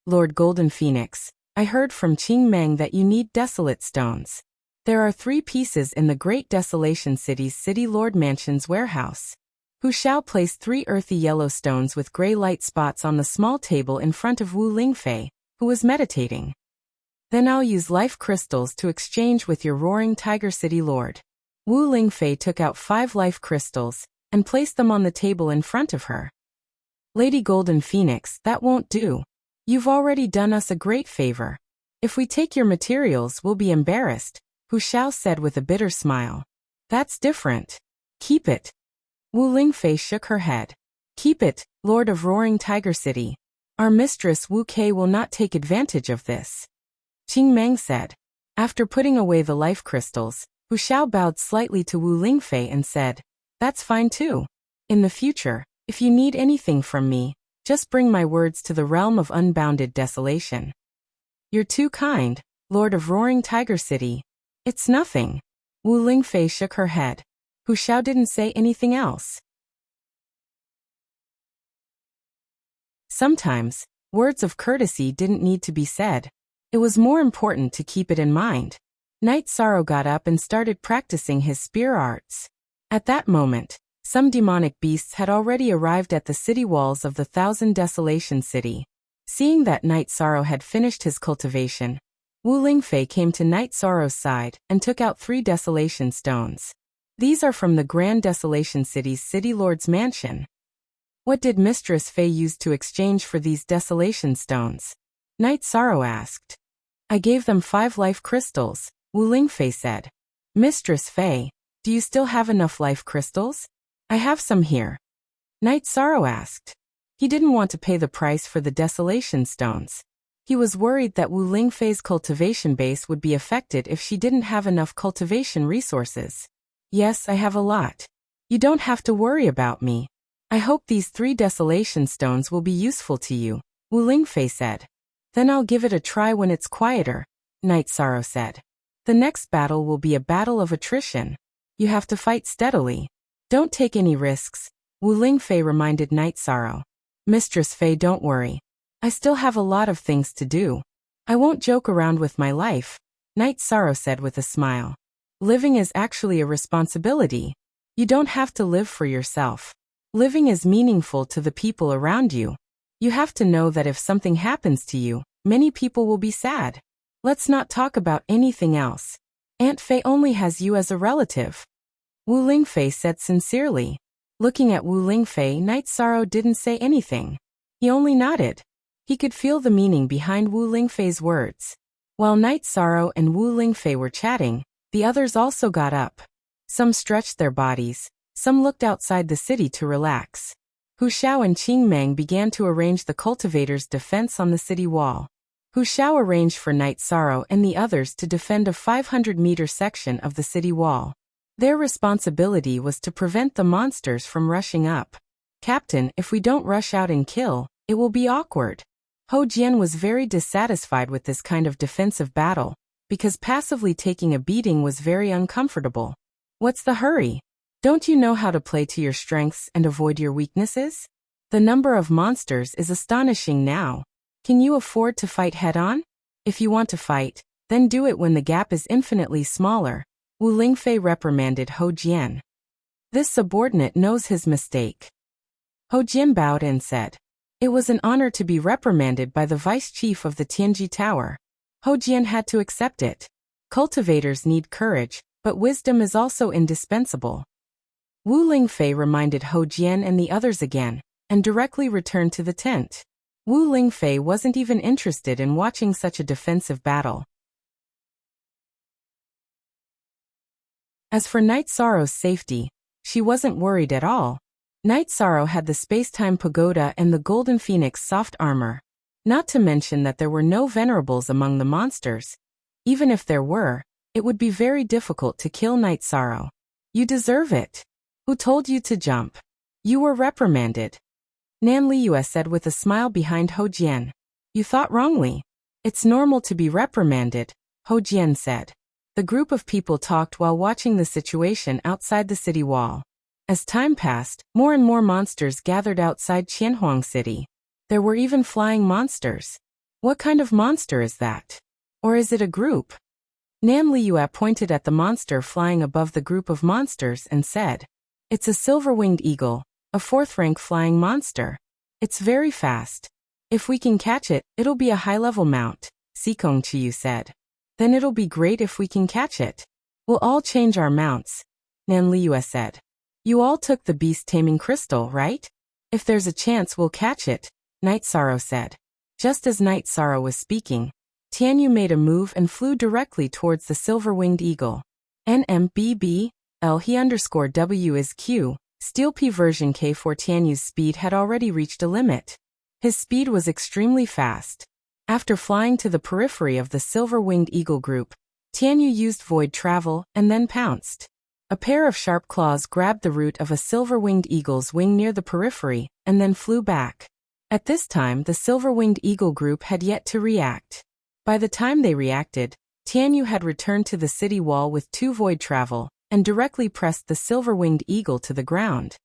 Lord Golden Phoenix, I heard from Qing Meng that you need desolate stones. There are 3 pieces in the Great Desolation City's City Lord Mansion's warehouse. Hu Xiao placed 3 earthy yellow stones with gray light spots on the small table in front of Wu Lingfei, who was meditating. Then I'll use life crystals to exchange with your Roaring Tiger City Lord. Wu Lingfei took out 5 life crystals and placed them on the table in front of her. Lady Golden Phoenix, that won't do. You've already done us a great favor. If we take your materials, we'll be embarrassed, Hu Xiao said with a bitter smile. That's different. Keep it. Wu Lingfei shook her head. Keep it, Lord of Roaring Tiger City. Our mistress Wu Kei will not take advantage of this. Qing Meng said. After putting away the life crystals, Hu Xiao bowed slightly to Wu Lingfei and said, That's fine too. In the future, if you need anything from me, just bring my words to the realm of unbounded desolation. You're too kind, Lord of Roaring Tiger City. It's nothing. Wu Lingfei shook her head. Hu Xiao didn't say anything else. Sometimes, words of courtesy didn't need to be said. It was more important to keep it in mind. Night Sorrow got up and started practicing his spear arts. At that moment, some demonic beasts had already arrived at the city walls of the Thousand Desolation City. Seeing that Night Sorrow had finished his cultivation, Wu Lingfei came to Night Sorrow's side and took out 3 desolation stones. These are from the Grand Desolation City's City Lord's mansion. What did Mistress Fei use to exchange for these desolation stones? Night Sorrow asked. I gave them 5 life crystals, Wu Lingfei said. Mistress Fei, do you still have enough life crystals? I have some here. Night Sorrow asked. He didn't want to pay the price for the desolation stones. He was worried that Wu Lingfei's cultivation base would be affected if she didn't have enough cultivation resources. Yes, I have a lot. You don't have to worry about me. I hope these 3 desolation stones will be useful to you, Wu Lingfei said. Then I'll give it a try when it's quieter, Night Sorrow said. The next battle will be a battle of attrition. You have to fight steadily. Don't take any risks, Wu Lingfei reminded Night Sorrow. Mistress Fei, don't worry. I still have a lot of things to do. I won't joke around with my life, Night Sorrow said with a smile. Living is actually a responsibility. You don't have to live for yourself. Living is meaningful to the people around you. You have to know that if something happens to you, many people will be sad. Let's not talk about anything else. Aunt Fei only has you as a relative, Wu Lingfei said sincerely. Looking at Wu Lingfei, Night Sorrow didn't say anything. He only nodded. He could feel the meaning behind Wu Lingfei's words. While Night Sorrow and Wu Lingfei were chatting, the others also got up. Some stretched their bodies, some looked outside the city to relax. Hu Xiao and Qing Meng began to arrange the cultivators' defense on the city wall. Hu Xiao arranged for Night Sorrow and the others to defend a 500-meter section of the city wall. Their responsibility was to prevent the monsters from rushing up. Captain, if we don't rush out and kill, it will be awkward. Ho Jian was very dissatisfied with this kind of defensive battle, because passively taking a beating was very uncomfortable. What's the hurry? Don't you know how to play to your strengths and avoid your weaknesses? The number of monsters is astonishing now. Can you afford to fight head-on? If you want to fight, then do it when the gap is infinitely smaller, Wu Lingfei reprimanded Ho Jian. This subordinate knows his mistake. Ho Jian bowed and said, it was an honor to be reprimanded by the vice chief of the Tianji Tower. Ho Jian had to accept it. Cultivators need courage, but wisdom is also indispensable. Wu Lingfei reminded Ho Jian and the others again, and directly returned to the tent. Wu Lingfei wasn't even interested in watching such a defensive battle. As for Night Sorrow's safety, she wasn't worried at all. Night Sorrow had the space-time pagoda and the Golden Phoenix soft armor. Not to mention that there were no venerables among the monsters. Even if there were, it would be very difficult to kill Night Sorrow. You deserve it. Who told you to jump? You were reprimanded, Nan Liu said with a smile behind Ho Jian. You thought wrongly. It's normal to be reprimanded, Ho Jian said. The group of people talked while watching the situation outside the city wall. As time passed, more and more monsters gathered outside Qianhuang City. There were even flying monsters. What kind of monster is that? Or is it a group? Nan Liu pointed at the monster flying above the group of monsters and said, it's a silver-winged eagle, a 4th-rank flying monster. It's very fast. If we can catch it, it'll be a high-level mount, Sikong Chiyu said. Then it'll be great if we can catch it. We'll all change our mounts, Nan Liu said. You all took the beast-taming crystal, right? If there's a chance we'll catch it, Night Sorrow said. Just as Night Sorrow was speaking, Tianyu made a move and flew directly towards the silver-winged eagle. NMBB He_W is Q. Steel P version K4 Tianyu's speed had already reached a limit. His speed was extremely fast. After flying to the periphery of the silver-winged eagle group, Tianyu used void travel and then pounced. A pair of sharp claws grabbed the root of a silver-winged eagle's wing near the periphery and then flew back. At this time, the silver-winged eagle group had yet to react. By the time they reacted, Tianyu had returned to the city wall with 2 void travel and directly pressed the silver-winged eagle to the ground.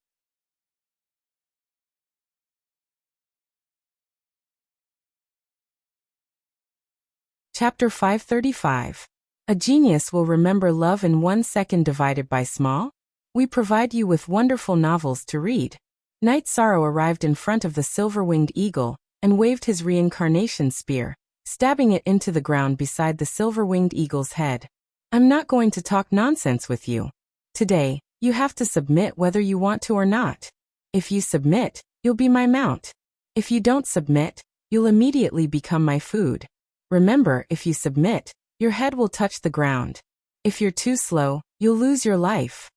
Chapter 535. A genius will remember love in 1 second divided by small? We provide you with wonderful novels to read. Night Sorrow arrived in front of the silver-winged eagle and waved his reincarnation spear, stabbing it into the ground beside the silver-winged eagle's head. I'm not going to talk nonsense with you. Today, you have to submit whether you want to or not. If you submit, you'll be my mount. If you don't submit, you'll immediately become my food. Remember, if you submit, your head will touch the ground. If you're too slow, you'll lose your life.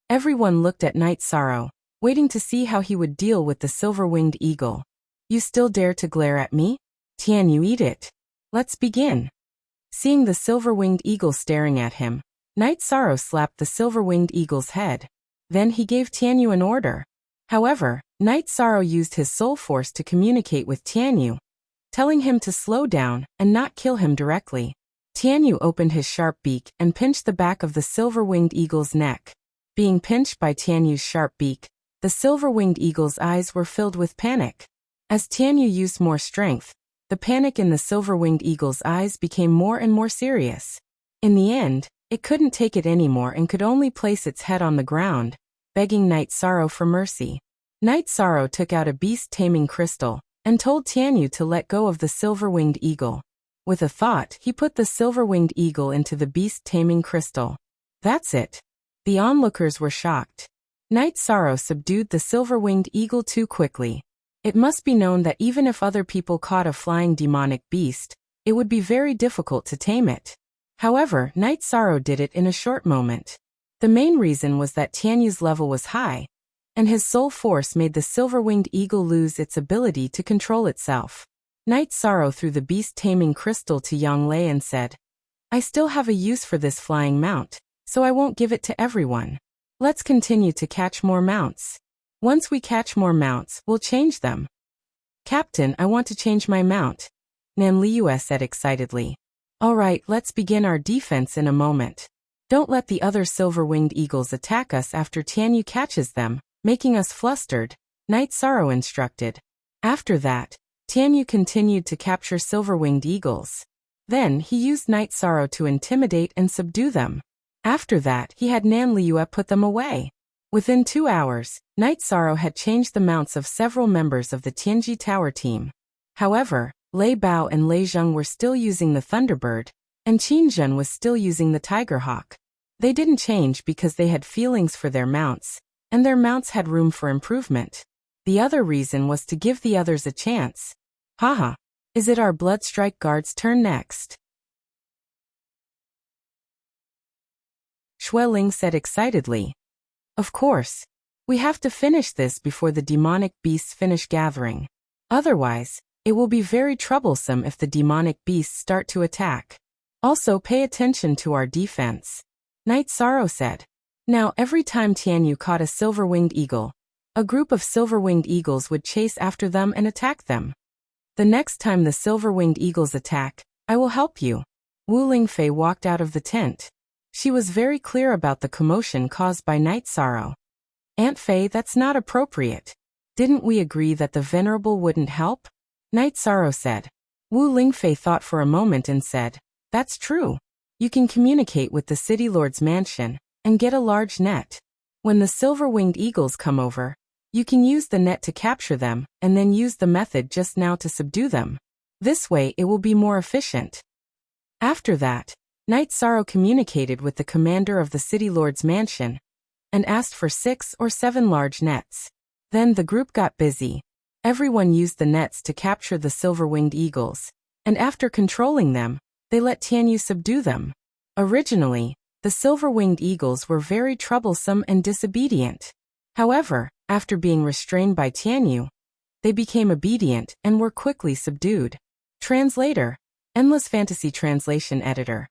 Everyone looked at Night Sorrow, waiting to see how he would deal with the silver-winged eagle. You still dare to glare at me? Tianyu, eat it. Let's begin. Seeing the silver-winged eagle staring at him, Night Sorrow slapped the silver-winged eagle's head. Then he gave Tianyu an order. However, Night Sorrow used his soul force to communicate with Tianyu, telling him to slow down and not kill him directly. Tianyu opened his sharp beak and pinched the back of the silver-winged eagle's neck. Being pinched by Tianyu's sharp beak, the silver-winged eagle's eyes were filled with panic. As Tianyu used more strength, the panic in the silver-winged eagle's eyes became more and more serious. In the end, it couldn't take it anymore and could only place its head on the ground, begging Night Sorrow for mercy. Night Sorrow took out a beast-taming crystal and told Tianyu to let go of the silver-winged eagle. With a thought, he put the silver-winged eagle into the beast-taming crystal. That's it. The onlookers were shocked. Night Sorrow subdued the silver-winged eagle too quickly. It must be known that even if other people caught a flying demonic beast, it would be very difficult to tame it. However, Night Sorrow did it in a short moment. The main reason was that Tianyu's level was high, and his soul force made the silver-winged eagle lose its ability to control itself. Night Sorrow threw the beast-taming crystal to Yang Lei and said, "I still have a use for this flying mount, so I won't give it to everyone. Let's continue to catch more mounts. Once we catch more mounts, we'll change them." "Captain, I want to change my mount," Nan Liu said excitedly. "All right, let's begin our defense in a moment. Don't let the other silver-winged eagles attack us after Tianyu catches them, making us flustered," Night Sorrow instructed. After that, Tianyu continued to capture silver-winged eagles. Then he used Night Sorrow to intimidate and subdue them. After that, he had Nan Liu put them away. Within 2 hours, Night Sorrow had changed the mounts of several members of the Tianji Tower team. However, Lei Bao and Lei Zheng were still using the Thunderbird, and Qin Zhen was still using the Tigerhawk. They didn't change because they had feelings for their mounts, and their mounts had room for improvement. The other reason was to give the others a chance. Haha. Is it our Bloodstrike Guard's turn next? Xue Ling said excitedly. Of course. We have to finish this before the demonic beasts finish gathering. Otherwise, it will be very troublesome if the demonic beasts start to attack. Also pay attention to our defense. Night Sorrow said. Now every time Tianyu caught a silver-winged eagle, a group of silver-winged eagles would chase after them and attack them. The next time the silver-winged eagles attack, I will help you. Wu Lingfei walked out of the tent. She was very clear about the commotion caused by Night Sorrow. Aunt Fei, that's not appropriate. Didn't we agree that the Venerable wouldn't help? Night Sorrow said. Wu Lingfei thought for a moment and said, that's true. You can communicate with the City Lord's mansion and get a large net. When the silver-winged eagles come over, you can use the net to capture them and then use the method just now to subdue them. This way it will be more efficient. After that, Night Sorrow communicated with the commander of the City Lord's mansion and asked for 6 or 7 large nets. Then the group got busy. Everyone used the nets to capture the silver-winged eagles, and after controlling them, they let Tianyu subdue them. Originally, the silver-winged eagles were very troublesome and disobedient. However, after being restrained by Tianyu, they became obedient and were quickly subdued. Translator, Endless Fantasy Translation Editor.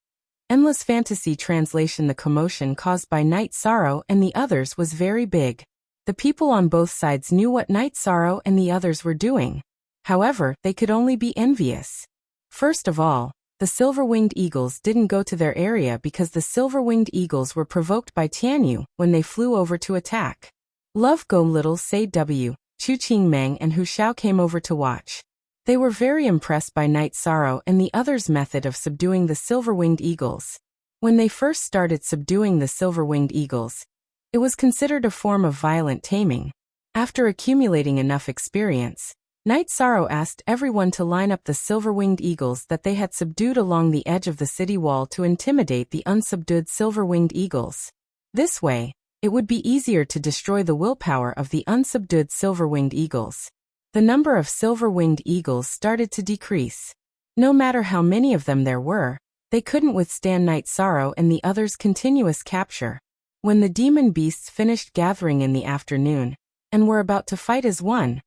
Endless Fantasy Translation. The commotion caused by Night Sorrow and the others was very big. The people on both sides knew what Night Sorrow and the others were doing. However, they could only be envious. First of all, the silver-winged eagles didn't go to their area because the silver-winged eagles were provoked by Tianyu when they flew over to attack. Love Go Little Say W, Chu Qingmeng and Hu Xiao came over to watch. They were very impressed by Night Sorrow and the others' method of subduing the silver-winged eagles. When they first started subduing the silver-winged eagles, it was considered a form of violent taming. After accumulating enough experience, Night Sorrow asked everyone to line up the silver-winged eagles that they had subdued along the edge of the city wall to intimidate the unsubdued silver-winged eagles. This way, it would be easier to destroy the willpower of the unsubdued silver-winged eagles. The number of silver-winged eagles started to decrease. No matter how many of them there were, they couldn't withstand Night Sorrow and the others' continuous capture. When the demon beasts finished gathering in the afternoon, and were about to fight as one,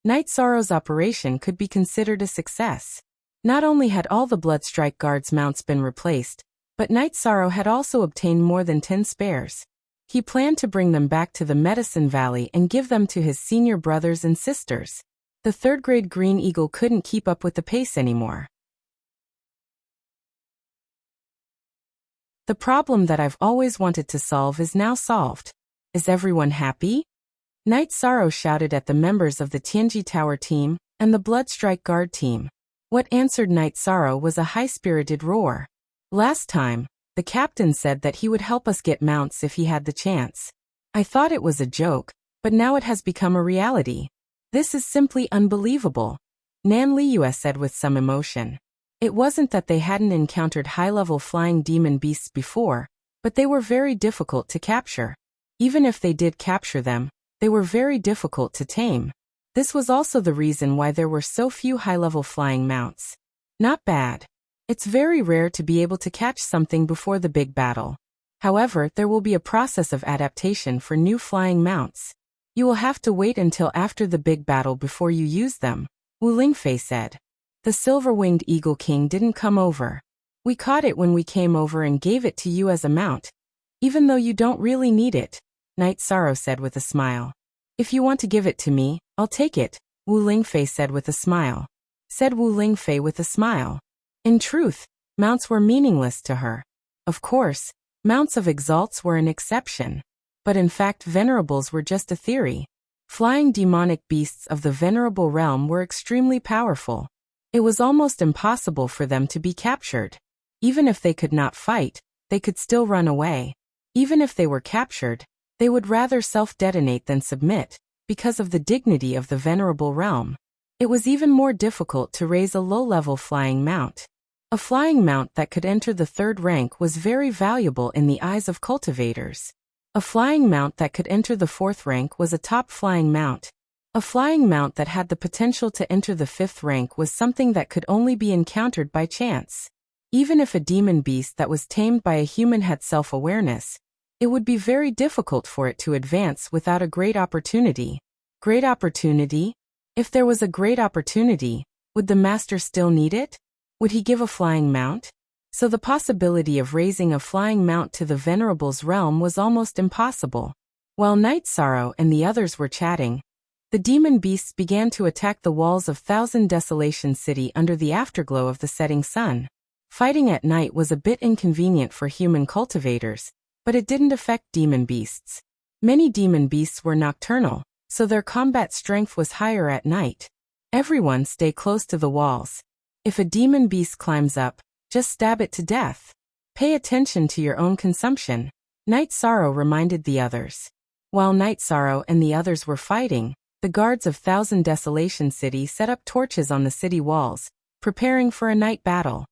Night Sorrow's operation could be considered a success. Not only had all the Bloodstrike Guard's mounts been replaced, but Night Sorrow had also obtained more than 10 spares. He planned to bring them back to the Medicine Valley and give them to his senior brothers and sisters. The third-grade green eagle couldn't keep up with the pace anymore. The problem that I've always wanted to solve is now solved. Is everyone happy? Knight Sorrow shouted at the members of the Tianji Tower team and the Bloodstrike Guard team. What answered Knight Sorrow was a high-spirited roar. Last time, the captain said that he would help us get mounts if he had the chance. I thought it was a joke, but now it has become a reality. This is simply unbelievable, Nan Liu said with some emotion. It wasn't that they hadn't encountered high-level flying demon beasts before, but they were very difficult to capture. Even if they did capture them, they were very difficult to tame. This was also the reason why there were so few high-level flying mounts. Not bad. It's very rare to be able to catch something before the big battle. However, there will be a process of adaptation for new flying mounts. You will have to wait until after the big battle before you use them, Wu Lingfei said. The silver-winged eagle king didn't come over. We caught it when we came over and gave it to you as a mount. Even though you don't really need it, Knight Sorrow said with a smile. If you want to give it to me, I'll take it, Wu Lingfei said with a smile. Said Wu Lingfei with a smile. In truth, mounts were meaningless to her. Of course, mounts of exalts were an exception. But in fact venerables were just a theory. Flying demonic beasts of the venerable realm were extremely powerful. It was almost impossible for them to be captured. Even if they could not fight, they could still run away. Even if they were captured, they would rather self-detonate than submit, because of the dignity of the venerable realm. It was even more difficult to raise a low-level flying mount. A flying mount that could enter the third rank was very valuable in the eyes of cultivators. A flying mount that could enter the fourth rank was a top flying mount. A flying mount that had the potential to enter the fifth rank was something that could only be encountered by chance. Even if a demon beast that was tamed by a human had self-awareness, it would be very difficult for it to advance without a great opportunity. Great opportunity? If there was a great opportunity, would the master still need it? Would he give a flying mount? So the possibility of raising a flying mount to the Venerable's realm was almost impossible. While Knight Sorrow and the others were chatting, the demon beasts began to attack the walls of Thousand Desolation City under the afterglow of the setting sun. Fighting at night was a bit inconvenient for human cultivators, but it didn't affect demon beasts. Many demon beasts were nocturnal, so their combat strength was higher at night. Everyone stay close to the walls. If a demon beast climbs up, just stab it to death. Pay attention to your own consumption, Knight Sorrow reminded the others. While Knight Sorrow and the others were fighting, the guards of Thousand Desolation City set up torches on the city walls, preparing for a night battle.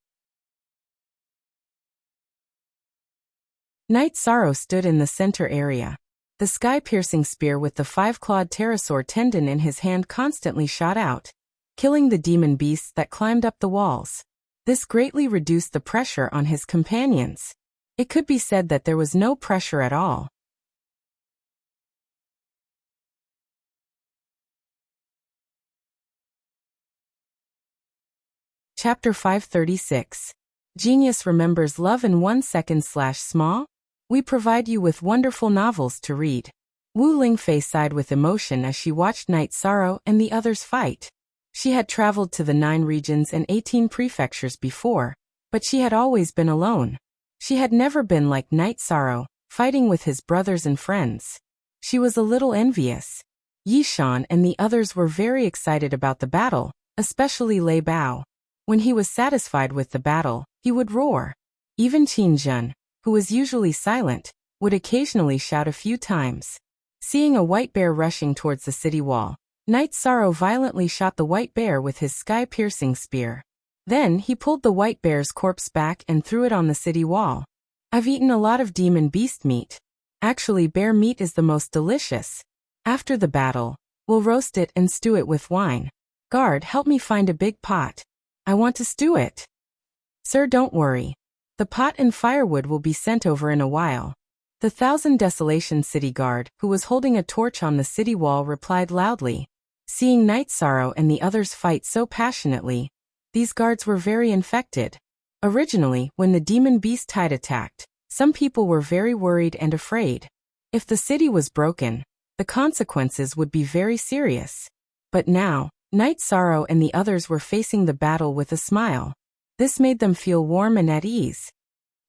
Knight Sorrow stood in the center area. The sky-piercing spear with the five-clawed pterosaur tendon in his hand constantly shot out, killing the demon beasts that climbed up the walls. This greatly reduced the pressure on his companions. It could be said that there was no pressure at all. Chapter 536. Genius remembers love in 1 second / small? We provide you with wonderful novels to read. Wu Lingfei sighed with emotion as she watched Knight Sorrow and the others fight. She had traveled to the 9 regions and 18 prefectures before, but she had always been alone. She had never been like Knight Sorrow, fighting with his brothers and friends. She was a little envious. Yishan and the others were very excited about the battle, especially Lei Bao. When he was satisfied with the battle, he would roar. Even Qin Zhen, who was usually silent, would occasionally shout a few times. Seeing a white bear rushing towards the city wall, Knight Sorrow violently shot the white bear with his sky-piercing spear. Then he pulled the white bear's corpse back and threw it on the city wall. I've eaten a lot of demon beast meat. Actually, bear meat is the most delicious. After the battle, we'll roast it and stew it with wine. Guard, help me find a big pot. I want to stew it. Sir, don't worry. The pot and firewood will be sent over in a while. The Thousand Desolation City Guard, who was holding a torch on the city wall, replied loudly. Seeing Knight Sorrow and the others fight so passionately, these guards were very infected. Originally, when the demon beast tide attacked, some people were very worried and afraid. If the city was broken, the consequences would be very serious. But now, Night Sorrow and the others were facing the battle with a smile. This made them feel warm and at ease.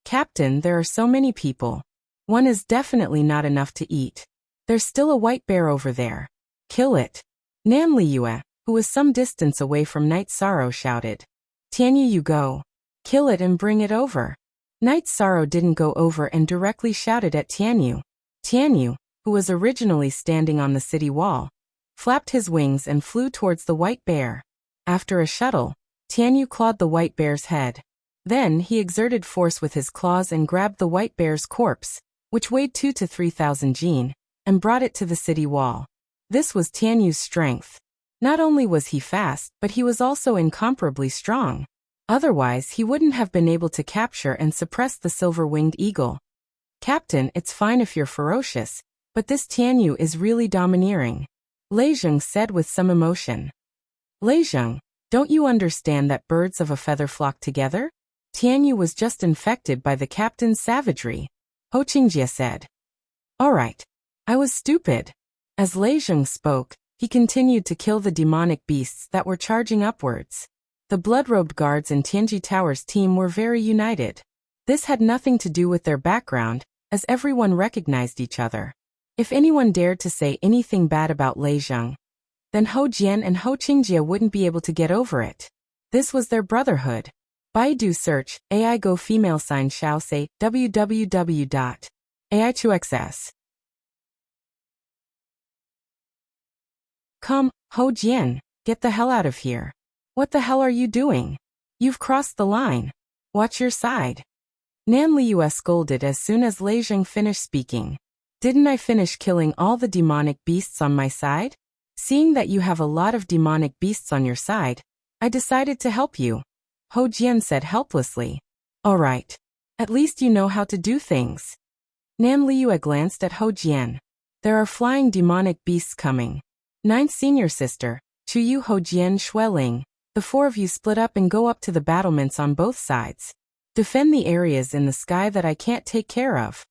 Captain, there are so many people. One is definitely not enough to eat. There's still a white bear over there. Kill it. Nan Liyue, who was some distance away from Night Sorrow, shouted. Tianyu, you go. Kill it and bring it over. Night Sorrow didn't go over and directly shouted at Tianyu. Tianyu, who was originally standing on the city wall, flapped his wings and flew towards the white bear. After a shuttle, Tianyu clawed the white bear's head. Then he exerted force with his claws and grabbed the white bear's corpse, which weighed 2,000 to 3,000 jin, and brought it to the city wall. This was Tianyu's strength. Not only was he fast, but he was also incomparably strong. Otherwise, he wouldn't have been able to capture and suppress the silver-winged eagle. Captain, it's fine if you're ferocious, but this Tianyu is really domineering, Lei Zheng said with some emotion. Lei Zheng, don't you understand that birds of a feather flock together? Tianyu was just infected by the captain's savagery, Ho Qingjie said. All right. I was stupid. As Lei Zheng spoke, he continued to kill the demonic beasts that were charging upwards. The blood-robed guards in Tianji Tower's team were very united. This had nothing to do with their background, as everyone recognized each other. If anyone dared to say anything bad about Lei Zheng, then Ho Jian and Ho Qingjie wouldn't be able to get over it. This was their brotherhood. Baidu search, AI Go female sign Xiao say, www.ai2xs. Come, Ho Jian, get the hell out of here. What the hell are you doing? You've crossed the line. Watch your side. Nan Liyue scolded as soon as Lei Zheng finished speaking. Didn't I finish killing all the demonic beasts on my side? Seeing that you have a lot of demonic beasts on your side, I decided to help you, Ho Jian said helplessly. All right. At least you know how to do things. Nan Liyue glanced at Ho Jian. There are flying demonic beasts coming. Ninth senior sister, Chu Yu, Ho Jian, Xueling. The four of you split up and go up to the battlements on both sides. Defend the areas in the sky that I can't take care of.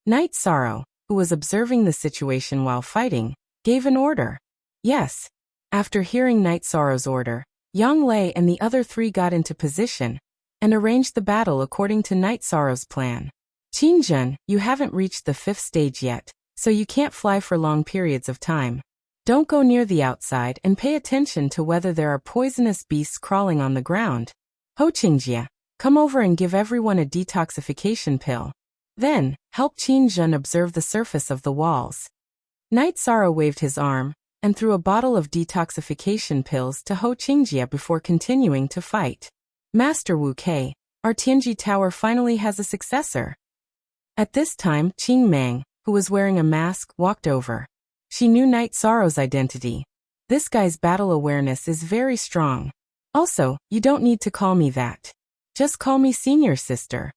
Night Sorrow, who was observing the situation while fighting, gave an order. Yes. After hearing Night Sorrow's order, Yang Lei and the other three got into position and arranged the battle according to Night Sorrow's plan. Qingjun, you haven't reached the 5th stage yet, so you can't fly for long periods of time. Don't go near the outside and pay attention to whether there are poisonous beasts crawling on the ground. Ho Qingjie, come over and give everyone a detoxification pill. Then, help Qingjun observe the surface of the walls. Night Sorrow waved his arm and threw a bottle of detoxification pills to Ho Qingjie before continuing to fight. Master Wu Kei, our Tianji Tower finally has a successor. At this time, Qing Meng, who was wearing a mask, walked over. She knew Night Sorrow's identity. This guy's battle awareness is very strong. Also, you don't need to call me that. Just call me senior sister.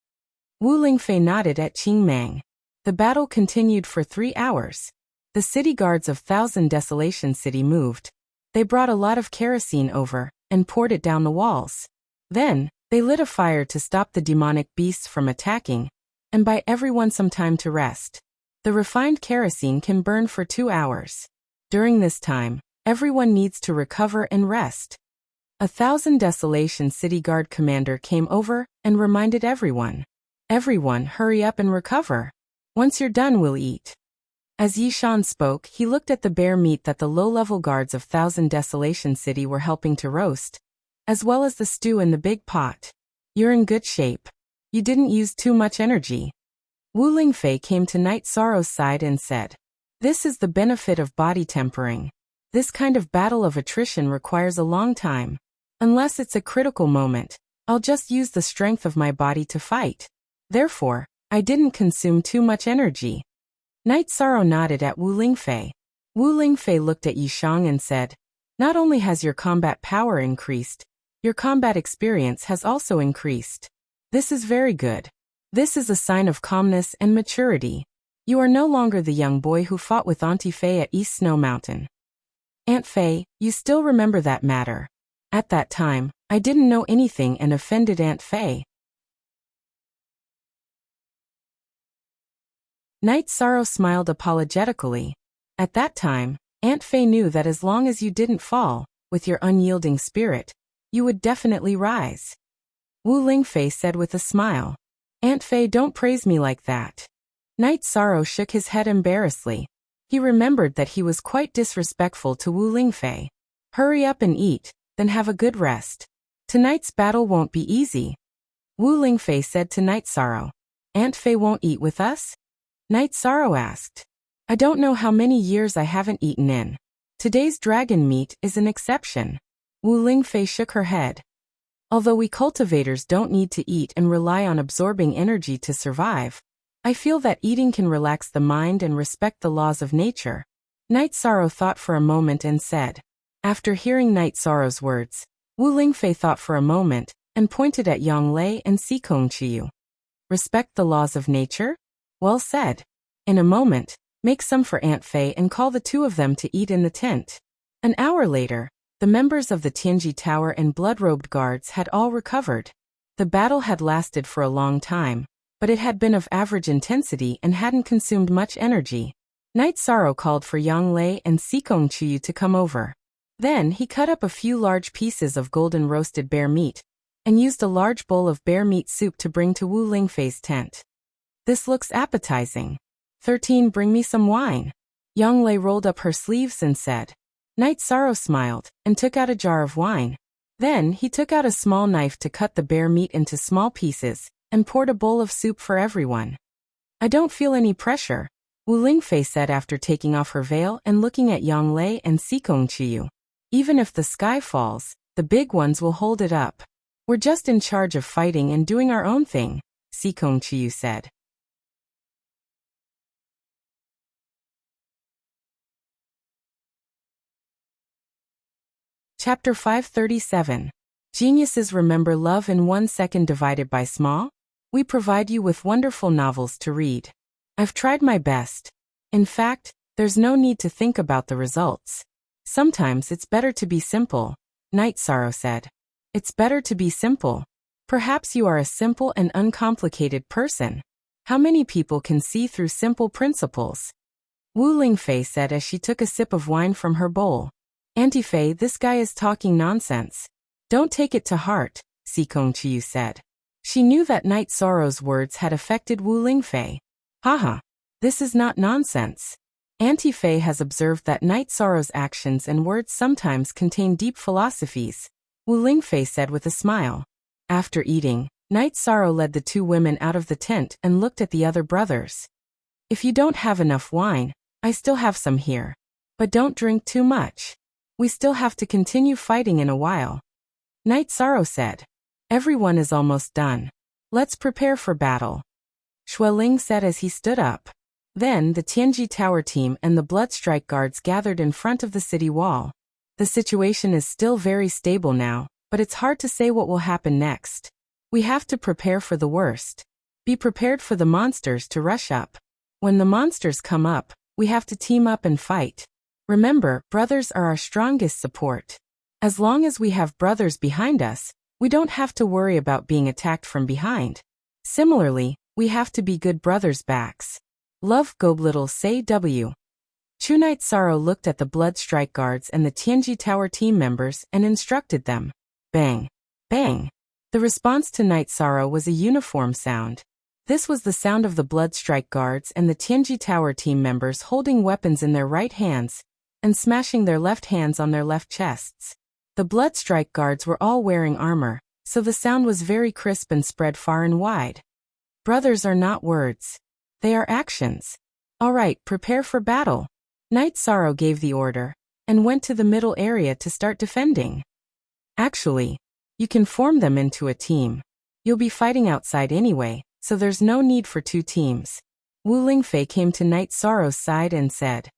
Wu Lingfei nodded at Qing Meng. The battle continued for 3 hours. The city guards of Thousand Desolation City moved. They brought a lot of kerosene over and poured it down the walls. Then, they lit a fire to stop the demonic beasts from attacking and buy everyone some time to rest. The refined kerosene can burn for 2 hours. During this time, everyone needs to recover and rest. A Thousand Desolation City Guard commander came over and reminded everyone. Everyone, hurry up and recover. Once you're done, we'll eat. As Yishan spoke, he looked at the bear meat that the low-level guards of Thousand Desolation City were helping to roast, as well as the stew in the big pot. You're in good shape. You didn't use too much energy. Wu Lingfei came to Night Sorrow's side and said, "This is the benefit of body tempering. This kind of battle of attrition requires a long time. Unless it's a critical moment, I'll just use the strength of my body to fight. Therefore, I didn't consume too much energy." Night Sorrow nodded at Wu Lingfei. Wu Lingfei looked at Yishang and said, "Not only has your combat power increased, your combat experience has also increased. This is very good. This is a sign of calmness and maturity. You are no longer the young boy who fought with Auntie Fei at East Snow Mountain. Aunt Fei, you still remember that matter. At that time, I didn't know anything and offended Aunt Fei." Night Sorrow smiled apologetically. At that time, Aunt Fei knew that as long as you didn't fall, with your unyielding spirit, you would definitely rise. Wu Lingfei said with a smile. Aunt Fei, don't praise me like that. Night Sorrow shook his head embarrassedly. He remembered that he was quite disrespectful to Wu Lingfei. Hurry up and eat, then have a good rest. Tonight's battle won't be easy. Wu Lingfei said to Night Sorrow. Aunt Fei won't eat with us? Night Sorrow asked. I don't know how many years I haven't eaten in. Today's dragon meat is an exception. Wu Lingfei shook her head. Although we cultivators don't need to eat and rely on absorbing energy to survive, I feel that eating can relax the mind and respect the laws of nature. Night Sorrow thought for a moment and said. After hearing Night Sorrow's words, Wu Lingfei thought for a moment and pointed at Yang Lei and Sikong Chiyu. Respect the laws of nature? Well said. In a moment, make some for Aunt Fei and call the two of them to eat in the tent. An hour later, the members of the Tianji Tower and blood-robed guards had all recovered. The battle had lasted for a long time, but it had been of average intensity and hadn't consumed much energy. Night Sorrow called for Yang Lei and Sikong Chiyu to come over. Then he cut up a few large pieces of golden roasted bear meat, and used a large bowl of bear meat soup to bring to Wu Lingfei's tent. This looks appetizing. 13 Bring me some wine. Yang Lei rolled up her sleeves and said. Night Sorrow smiled, and took out a jar of wine. Then he took out a small knife to cut the bear meat into small pieces, and poured a bowl of soup for everyone. I don't feel any pressure, Wu Lingfei said after taking off her veil and looking at Yang Lei and Sikong Chiyu. Even if the sky falls, the big ones will hold it up. We're just in charge of fighting and doing our own thing, Sikong Chiyu said. Chapter 537. Geniuses remember love in 1 second divided by small? We provide you with wonderful novels to read. I've tried my best. In fact, there's no need to think about the results. Sometimes it's better to be simple, Night Sorrow said. It's better to be simple. Perhaps you are a simple and uncomplicated person. How many people can see through simple principles? Wu Lingfei said as she took a sip of wine from her bowl. Auntie Fei, this guy is talking nonsense. Don't take it to heart, Sikong Chiyu said. She knew that Night Sorrow's words had affected Wu Lingfei. Haha, this is not nonsense. Auntie Fei has observed that Night Sorrow's actions and words sometimes contain deep philosophies, Wu Lingfei said with a smile. After eating, Night Sorrow led the two women out of the tent and looked at the other brothers. If you don't have enough wine, I still have some here. But don't drink too much. We still have to continue fighting in a while. Night Sorrow said. Everyone is almost done. Let's prepare for battle. Xueling said as he stood up. Then the Tianji Tower team and the Bloodstrike guards gathered in front of the city wall. The situation is still very stable now, but it's hard to say what will happen next. We have to prepare for the worst. Be prepared for the monsters to rush up. When the monsters come up, we have to team up and fight. Remember, brothers are our strongest support. As long as we have brothers behind us, we don't have to worry about being attacked from behind. Similarly, we have to be good brothers' backs. Love Gob Little Say W. Chu Night Sorrow looked at the Bloodstrike guards and the Tianji Tower team members and instructed them. Bang! Bang! The response to Night Sorrow was a uniform sound. This was the sound of the Bloodstrike guards and the Tianji Tower team members holding weapons in their right hands and smashing their left hands on their left chests. The Bloodstrike guards were all wearing armor, so the sound was very crisp and spread far and wide. Brothers are not words. They are actions. All right, prepare for battle. Night Sorrow gave the order and went to the middle area to start defending. Actually, you can form them into a team. You'll be fighting outside anyway, so there's no need for two teams. Wu Lingfei came to Night Sorrow's side and said.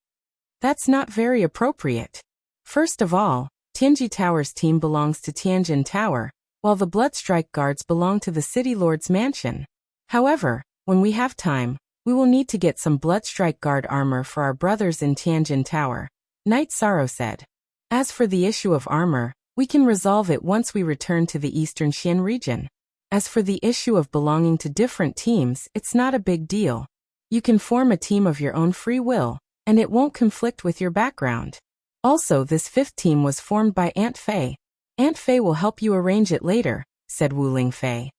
That's not very appropriate. First of all, Tianji Tower's team belongs to Tianjin Tower, while the Bloodstrike guards belong to the City Lord's mansion. However, when we have time, we will need to get some Bloodstrike guard armor for our brothers in Tianjin Tower, Night Sorrow said. As for the issue of armor, we can resolve it once we return to the Eastern Xian region. As for the issue of belonging to different teams, it's not a big deal. You can form a team of your own free will, and it won't conflict with your background. Also, this fifth team was formed by Aunt Fei. Aunt Fei will help you arrange it later, said Wu Lingfei.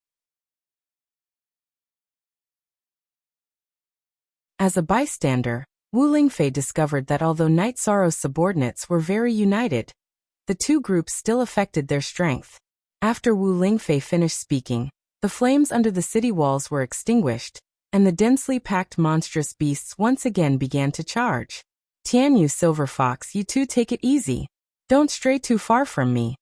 As a bystander, Wu Lingfei discovered that although Night Sorrow's subordinates were very united, the two groups still affected their strength. After Wu Lingfei finished speaking, the flames under the city walls were extinguished, and the densely packed monstrous beasts once again began to charge. Tianyu Silver Fox, you two take it easy. Don't stray too far from me.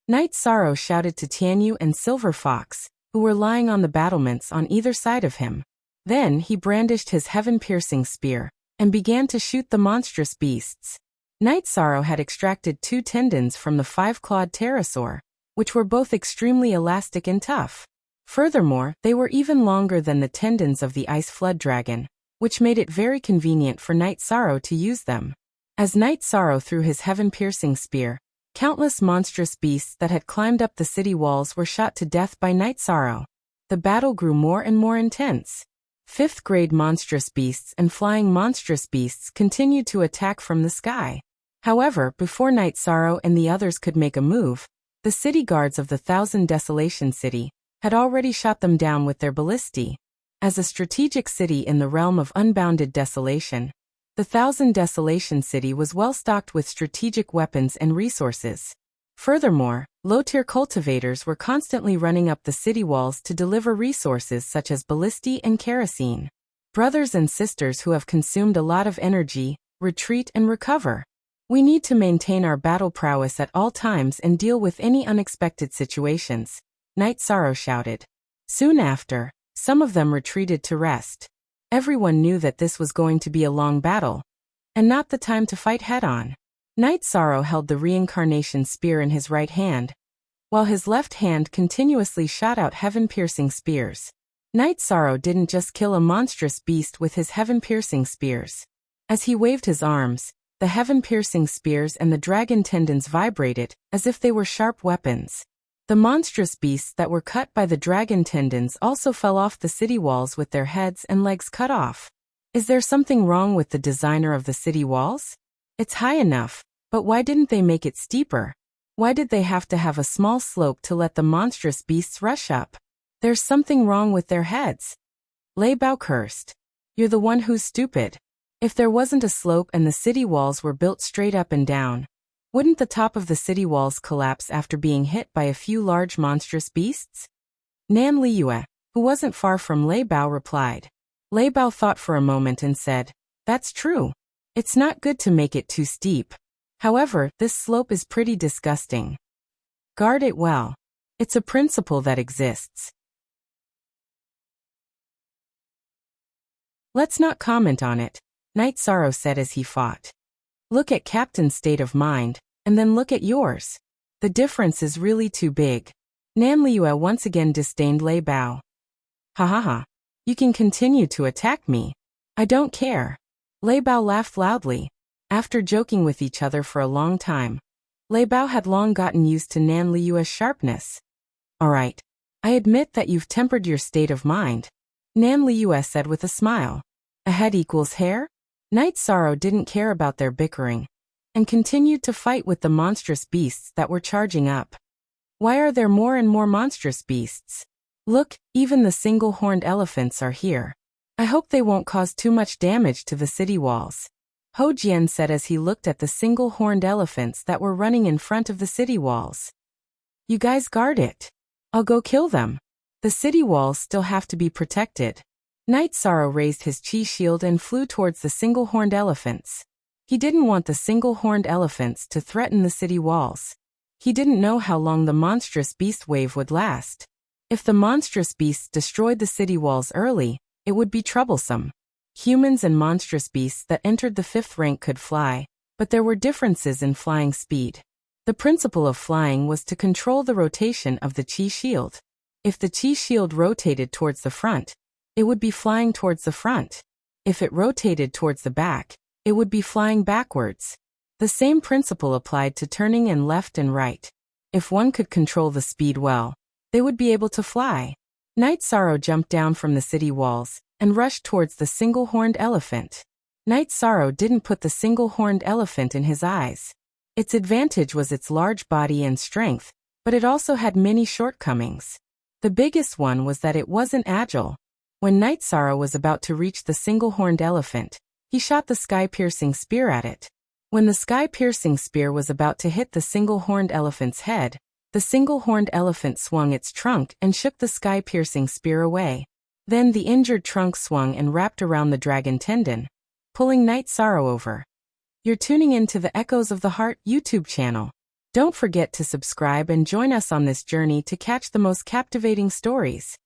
Night Sorrow shouted to Tianyu and Silver Fox, who were lying on the battlements on either side of him. Then he brandished his heaven-piercing spear, and began to shoot the monstrous beasts. Night Sorrow had extracted 2 tendons from the 5-clawed pterosaur, which were both extremely elastic and tough. Furthermore, they were even longer than the tendons of the ice flood dragon, which made it very convenient for Night Sorrow to use them. As Night Sorrow threw his heaven-piercing spear, countless monstrous beasts that had climbed up the city walls were shot to death by Night Sorrow. The battle grew more and more intense. 5th-grade monstrous beasts and flying monstrous beasts continued to attack from the sky. However, before Night Sorrow and the others could make a move, the city guards of the Thousand Desolation City had already shot them down with their ballistae. As a strategic city in the realm of unbounded desolation, the Thousand Desolation City was well stocked with strategic weapons and resources. Furthermore, low-tier cultivators were constantly running up the city walls to deliver resources such as ballistae and kerosene. Brothers and sisters who have consumed a lot of energy, retreat and recover. We need to maintain our battle prowess at all times and deal with any unexpected situations, Night Sorrow shouted. Soon after, some of them retreated to rest. Everyone knew that this was going to be a long battle, and not the time to fight head-on. Night Sorrow held the reincarnation spear in his right hand, while his left hand continuously shot out heaven-piercing spears. Night Sorrow didn't just kill a monstrous beast with his heaven-piercing spears. As he waved his arms, the heaven-piercing spears and the dragon tendons vibrated, as if they were sharp weapons. The monstrous beasts that were cut by the dragon tendons also fell off the city walls with their heads and legs cut off. Is there something wrong with the designer of the city walls? It's high enough, but why didn't they make it steeper? Why did they have to have a small slope to let the monstrous beasts rush up? There's something wrong with their heads. Lei Bao cursed. You're the one who's stupid. If there wasn't a slope and the city walls were built straight up and down, wouldn't the top of the city walls collapse after being hit by a few large monstrous beasts? Nan Liyue, who wasn't far from Lei Bao, replied. Lei Bao thought for a moment and said, That's true. It's not good to make it too steep. However, this slope is pretty disgusting. Guard it well. It's a principle that exists. Let's not comment on it, Night Sorrow said as he fought. Look at Captain's state of mind, and then look at yours. The difference is really too big. Nan Liyue once again disdained Lei Bao. Ha ha ha. You can continue to attack me. I don't care. Lei Bao laughed loudly. After joking with each other for a long time, Lei Bao had long gotten used to Nan Liyue's sharpness. All right. I admit that you've tempered your state of mind, Nan Liyue said with a smile. A head equals hair? Night Sorrow didn't care about their bickering, and continued to fight with the monstrous beasts that were charging up. Why are there more and more monstrous beasts? Look, even the single-horned elephants are here. I hope they won't cause too much damage to the city walls, Ho Jian said as he looked at the single-horned elephants that were running in front of the city walls. You guys guard it. I'll go kill them. The city walls still have to be protected. Night Sorrow raised his chi shield and flew towards the single-horned elephants. He didn't want the single-horned elephants to threaten the city walls. He didn't know how long the monstrous beast wave would last. If the monstrous beasts destroyed the city walls early, it would be troublesome. Humans and monstrous beasts that entered the 5th rank could fly, but there were differences in flying speed. The principle of flying was to control the rotation of the chi shield. If the chi shield rotated towards the front, it would be flying towards the front. If it rotated towards the back, it would be flying backwards. The same principle applied to turning in left and right. If one could control the speed well, they would be able to fly. Night Sorrow jumped down from the city walls, and rushed towards the single-horned elephant. Night Sorrow didn't put the single-horned elephant in his eyes. Its advantage was its large body and strength, but it also had many shortcomings. The biggest one was that it wasn't agile. When Night Sorrow was about to reach the single-horned elephant, he shot the sky-piercing spear at it. When the sky-piercing spear was about to hit the single-horned elephant's head, the single-horned elephant swung its trunk and shook the sky-piercing spear away. Then the injured trunk swung and wrapped around the dragon tendon, pulling Night Sorrow over. You're tuning in to the Echoes of the Heart YouTube channel. Don't forget to subscribe and join us on this journey to catch the most captivating stories.